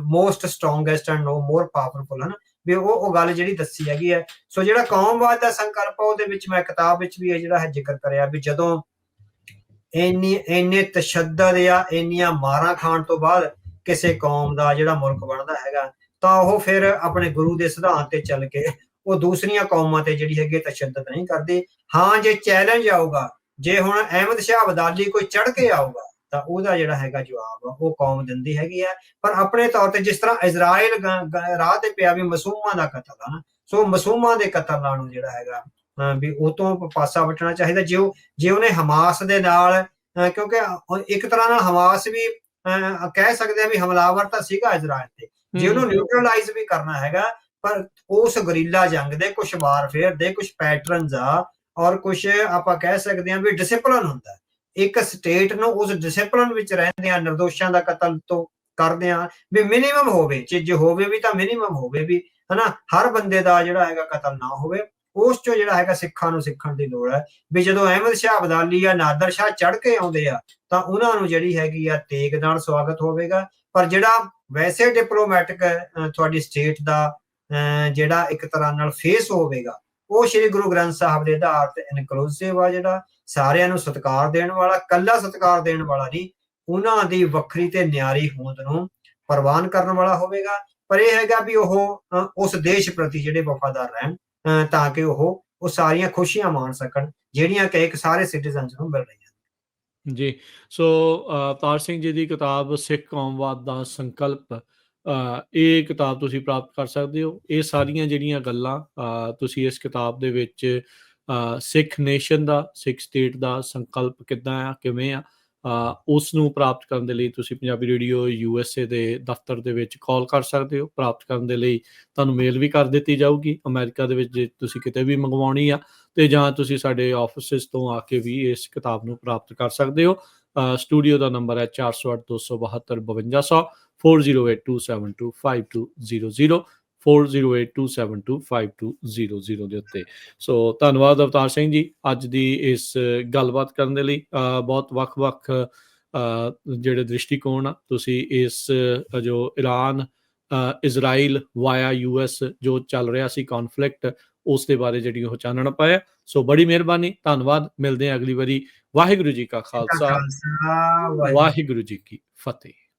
most strongest and no more powerful ਹਨ ਵੀ ਉਹ ਗੱਲ ਜਿਹੜੀ ਦੱਸੀ ਹੈਗੀ ਹੈ। ਸੋ ਜਿਹੜਾ ਕੌਮਵਾਦ ਦਾ ਸੰਕਲਪ ਉਹਦੇ ਵਿੱਚ ਮੈਂ ਕਿਤਾਬ ਵਿੱਚ ਵੀ ਇਹ ਜਿਹੜਾ ਹੈ ਜ਼ਿਕਰ ਕਰਿਆ ਵੀ ਜਦੋਂ ਇੰਨੇ ਤਸ਼ੱਦਦ ਜਾਂ ਇੰਨੀਆਂ ਮਾਰਾਂ ਖਾਣ ਤੋਂ ਬਾਅਦ ਕਿਸੇ ਕੌਮ ਦਾ ਜਿਹੜਾ ਮੁਲਕ ਬਣਦਾ ਹੈਗਾ ਤਾਂ ਉਹ ਫਿਰ ਆਪਣੇ ਗੁਰੂ ਦੇ ਸਿਧਾਂਤ ਤੇ ਚੱਲ ਕੇ ਉਹ ਦੂਸਰੀਆਂ ਕੌਮਾਂ ਤੇ ਜਿਹੜੀ ਹੈਗੀ ਤਸ਼ੱਦਦ ਨਹੀਂ ਕਰਦੀ। ਹਾਂ ਜੇ ਚੈਲੰਜ ਆਊਗਾ, ਜੇ ਹੁਣ ਅਹਿਮਦ ਸ਼ਾਹ ਅਬਦਾਲੀ ਕੋਈ ਚੜ ਕੇ ਆਊਗਾ ਤਾਂ ਉਹਦਾ ਜਿਹੜਾ ਹੈਗਾ ਜਵਾਬ ਉਹ ਕੌਮ ਦਿੰਦੀ ਹੈਗੀ ਹੈ। ਪਰ ਆਪਣੇ ਤੌਰ ਤੇ ਜਿਸ ਤਰ੍ਹਾਂ ਇਜ਼ਰਾਈਲ ਰਾਹ ਤੇ ਪਿਆ ਵੀ ਮਾਸੂਮਾਂ ਦਾ ਕਤਲ ਹੈ ਨਾ, ਸੋ ਮਾਸੂਮਾਂ ਦੇ ਕਤਲ ਨਾਲੋਂ ਜਿਹੜਾ ਹੈਗਾ ਵੀ ਉਹ ਤੋਂ ਪਾਸਾ ਵੱਟਣਾ ਚਾਹੀਦਾ। ਜੇ ਉਹਨੇ ਹਮਾਸ ਦੇ ਨਾਲ, ਕਿਉਂਕਿ ਇੱਕ ਤਰ੍ਹਾਂ ਨਾਲ ਹਮਾਸ ਵੀ ਕਹਿ ਸਕਦੇ ਆ ਵੀ ਹਮਲਾਵਰ ਤਾਂ ਸੀਗਾ ਇਜ਼ਰਾਈਲ ਤੇ, ਜੇ ਉਹਨੂੰ ਨਿਊਟਰਲਾਈਜ਼ ਵੀ ਕਰਨਾ ਹੈਗਾ, ਪਰ ਉਸ ਗਰੀਲਾ ਜੰਗ ਦੇ ਕੁਝ ਵਾਰਫੇਅਰ ਦੇ ਕੁਝ ਪੈਟਰਨਸ ਆ ਔਰ ਕੁਝ ਆਪਾਂ ਕਹਿ ਸਕਦੇ ਹਾਂ ਵੀ ਡਿਸਿਪਲਿਨ ਹੁੰਦਾ। ਇੱਕ ਸਟੇਟ ਨੂੰ ਉਸ ਡਿਸਿਪਲਿਨ ਵਿੱਚ ਰਹਿੰਦੇ ਆ, ਨਿਰਦੋਸ਼ਾਂ ਦਾ ਕਤਲ ਤੋਂ ਕਰਦੇ ਆ ਵੀ ਮਿਨੀਮਮ ਹੋਵੇ, ਜੇ ਹੋਵੇ ਵੀ ਤਾਂ ਮਿਨੀਮਮ ਹੋਵੇ ਵੀ ਹਨਾ, ਹਰ ਬੰਦੇ ਦਾ ਜਿਹੜਾ ਹੈਗਾ ਕਤਲ ਨਾ ਹੋਵੇ। ਉਸ ਚੋਂ ਜਿਹੜਾ ਹੈਗਾ ਸਿੱਖਾਂ ਨੂੰ ਸਿੱਖਣ ਦੀ ਲੋੜ ਹੈ ਵੀ ਜਦੋਂ ਅਹਿਮਦ ਸ਼ਾਹ ਅਬਦਾਲੀ ਜਾਂ ਨਾਦਰ ਸ਼ਾਹ ਚੜ ਕੇ ਆਉਂਦੇ ਆ ਤਾਂ ਉਹਨਾਂ ਨੂੰ ਜਿਹੜੀ ਹੈਗੀ ਆ ਤੇਗ ਨਾਲ ਸਵਾਗਤ ਹੋਵੇਗਾ। ਪਰ ਜਿਹੜਾ ਵੈਸੇ ਡਿਪਲੋਮੈਟਿਕ ਤੁਹਾਡੀ ਸਟੇਟ ਦਾ ਜਿਹੜਾ ਇੱਕ ਤਰ੍ਹਾਂ ਨਾਲ ਫੇਸ ਹੋਵੇਗਾ ਉਹ ਸ਼੍ਰੀ ਗੁਰੂ ਗ੍ਰੰਥ ਸਾਹਿਬ ਦੇ ਆਧਾਰ ਤੇ ਇਨਕਲੂਸਿਵ ਆ, ਜਿਹੜਾ ਸਾਰਿਆਂ ਨੂੰ ਸਤਿਕਾਰ ਦੇਣ ਵਾਲਾ, ਕੱਲਾ ਸਤਿਕਾਰ ਦੇਣ ਵਾਲਾ ਨਹੀਂ, ਉਹਨਾਂ ਦੀ ਵੱਖਰੀ ਤੇ ਨਿਆਰੀ ਹੋਂਦ ਨੂੰ ਪ੍ਰਵਾਨ ਕਰਨ ਵਾਲਾ ਹੋਵੇਗਾ। ਪਰ ਇਹ ਹੈਗਾ ਵੀ ਉਹ ਉਸ ਦੇਸ਼ ਪ੍ਰਤੀ ਜਿਹੜੇ ਵਫਾਦਾਰ ਰਹਿਣ ਤਾਂ ਕਿ ਉਹ ਸਾਰੀਆਂ ਖੁਸ਼ੀਆਂ ਮਾਣ ਸਕਣ ਜਿਹੜੀਆਂ ਕਿ ਇੱਕ ਸਾਰੇ ਸਿਟੀਜ਼ਨਸ ਨੂੰ ਮਿਲ ਰਹੀਆਂ ਜੀ। ਸੋ ਅਵਤਾਰ ਸਿੰਘ ਜੀ ਦੀ ਕਿਤਾਬ ਸਿੱਖ ਕੌਮਵਾਦ ਦਾ ਸੰਕਲਪ, ਇਹ ਕਿਤਾਬ ਤੁਸੀਂ ਪ੍ਰਾਪਤ ਕਰ ਸਕਦੇ ਹੋ। ਇਹ ਸਾਰੀਆਂ ਜਿਹੜੀਆਂ ਗੱਲਾਂ ਤੁਸੀਂ ਇਸ ਕਿਤਾਬ ਦੇ ਵਿੱਚ ਸਿੱਖ ਨੇਸ਼ਨ ਦਾ, ਸਿੱਖ ਸਟੇਟ ਦਾ ਸੰਕਲਪ ਕਿੱਦਾਂ ਆ, ਕਿਵੇਂ ਆ, ਉਸ ਨੂੰ ਪ੍ਰਾਪਤ ਕਰਨ ਦੇ ਲਈ ਤੁਸੀਂ ਪੰਜਾਬੀ ਰੇਡੀਓ USA ਦੇ ਦਫ਼ਤਰ ਦੇ ਵਿੱਚ ਕਾਲ ਕਰ ਸਕਦੇ ਹੋ। ਪ੍ਰਾਪਤ ਕਰਨ ਦੇ ਲਈ ਤੁਹਾਨੂੰ ਮੇਲ ਵੀ ਕਰ ਦਿੱਤੀ ਜਾਊਗੀ ਅਮਰੀਕਾ ਦੇ ਵਿੱਚ ਜੇ ਤੁਸੀਂ ਕਿਤੇ ਵੀ ਮੰਗਵਾਉਣੀ ਆ, ਤੇ ਜਾਂ ਤੁਸੀਂ ਸਾਡੇ ਆਫਿਸਿਸ ਤੋਂ ਆ ਕੇ ਵੀ ਇਸ ਕਿਤਾਬ ਨੂੰ ਪ੍ਰਾਪਤ ਕਰ ਸਕਦੇ ਹੋ। ਸਟੂਡੀਓ ਦਾ ਨੰਬਰ ਹੈ 408 272 5200, 4082725200, 4082725200 ਦੇ ਉੱਤੇ। ਸੋ ਧੰਨਵਾਦ ਅਵਤਾਰ ਸਿੰਘ ਜੀ ਅੱਜ ਦੀ ਇਸ ਗੱਲਬਾਤ ਕਰਨ ਦੇ ਲਈ। ਬਹੁਤ ਵੱਖ-ਵੱਖ ਜਿਹੜੇ ਦ੍ਰਿਸ਼ਟੀਕੋਣ ਆ ਤੁਸੀਂ ਇਸ ਜੋ ਇਰਾਨ ਇਜ਼ਰਾਈਲ ਵਾਇਆ US ਜੋ ਚੱਲ ਰਿਹਾ ਸੀ ਕੌਨਫਲਿਕਟ, ਉਸ ਦੇ ਬਾਰੇ ਜਿਹੜੀ ਉਹ ਚਾਨਣ ਪਾਇਆ। ਸੋ ਬੜੀ ਮਿਹਰਬਾਨੀ, ਧੰਨਵਾਦ। ਮਿਲਦੇ ਹਾਂ ਅਗਲੀ ਵਾਰੀ। ਵਾਹਿਗੁਰੂ ਜੀ ਕਾ ਖਾਲਸਾ, ਵਾਹਿਗੁਰੂ ਜੀ ਕੀ ਫਤਿਹ।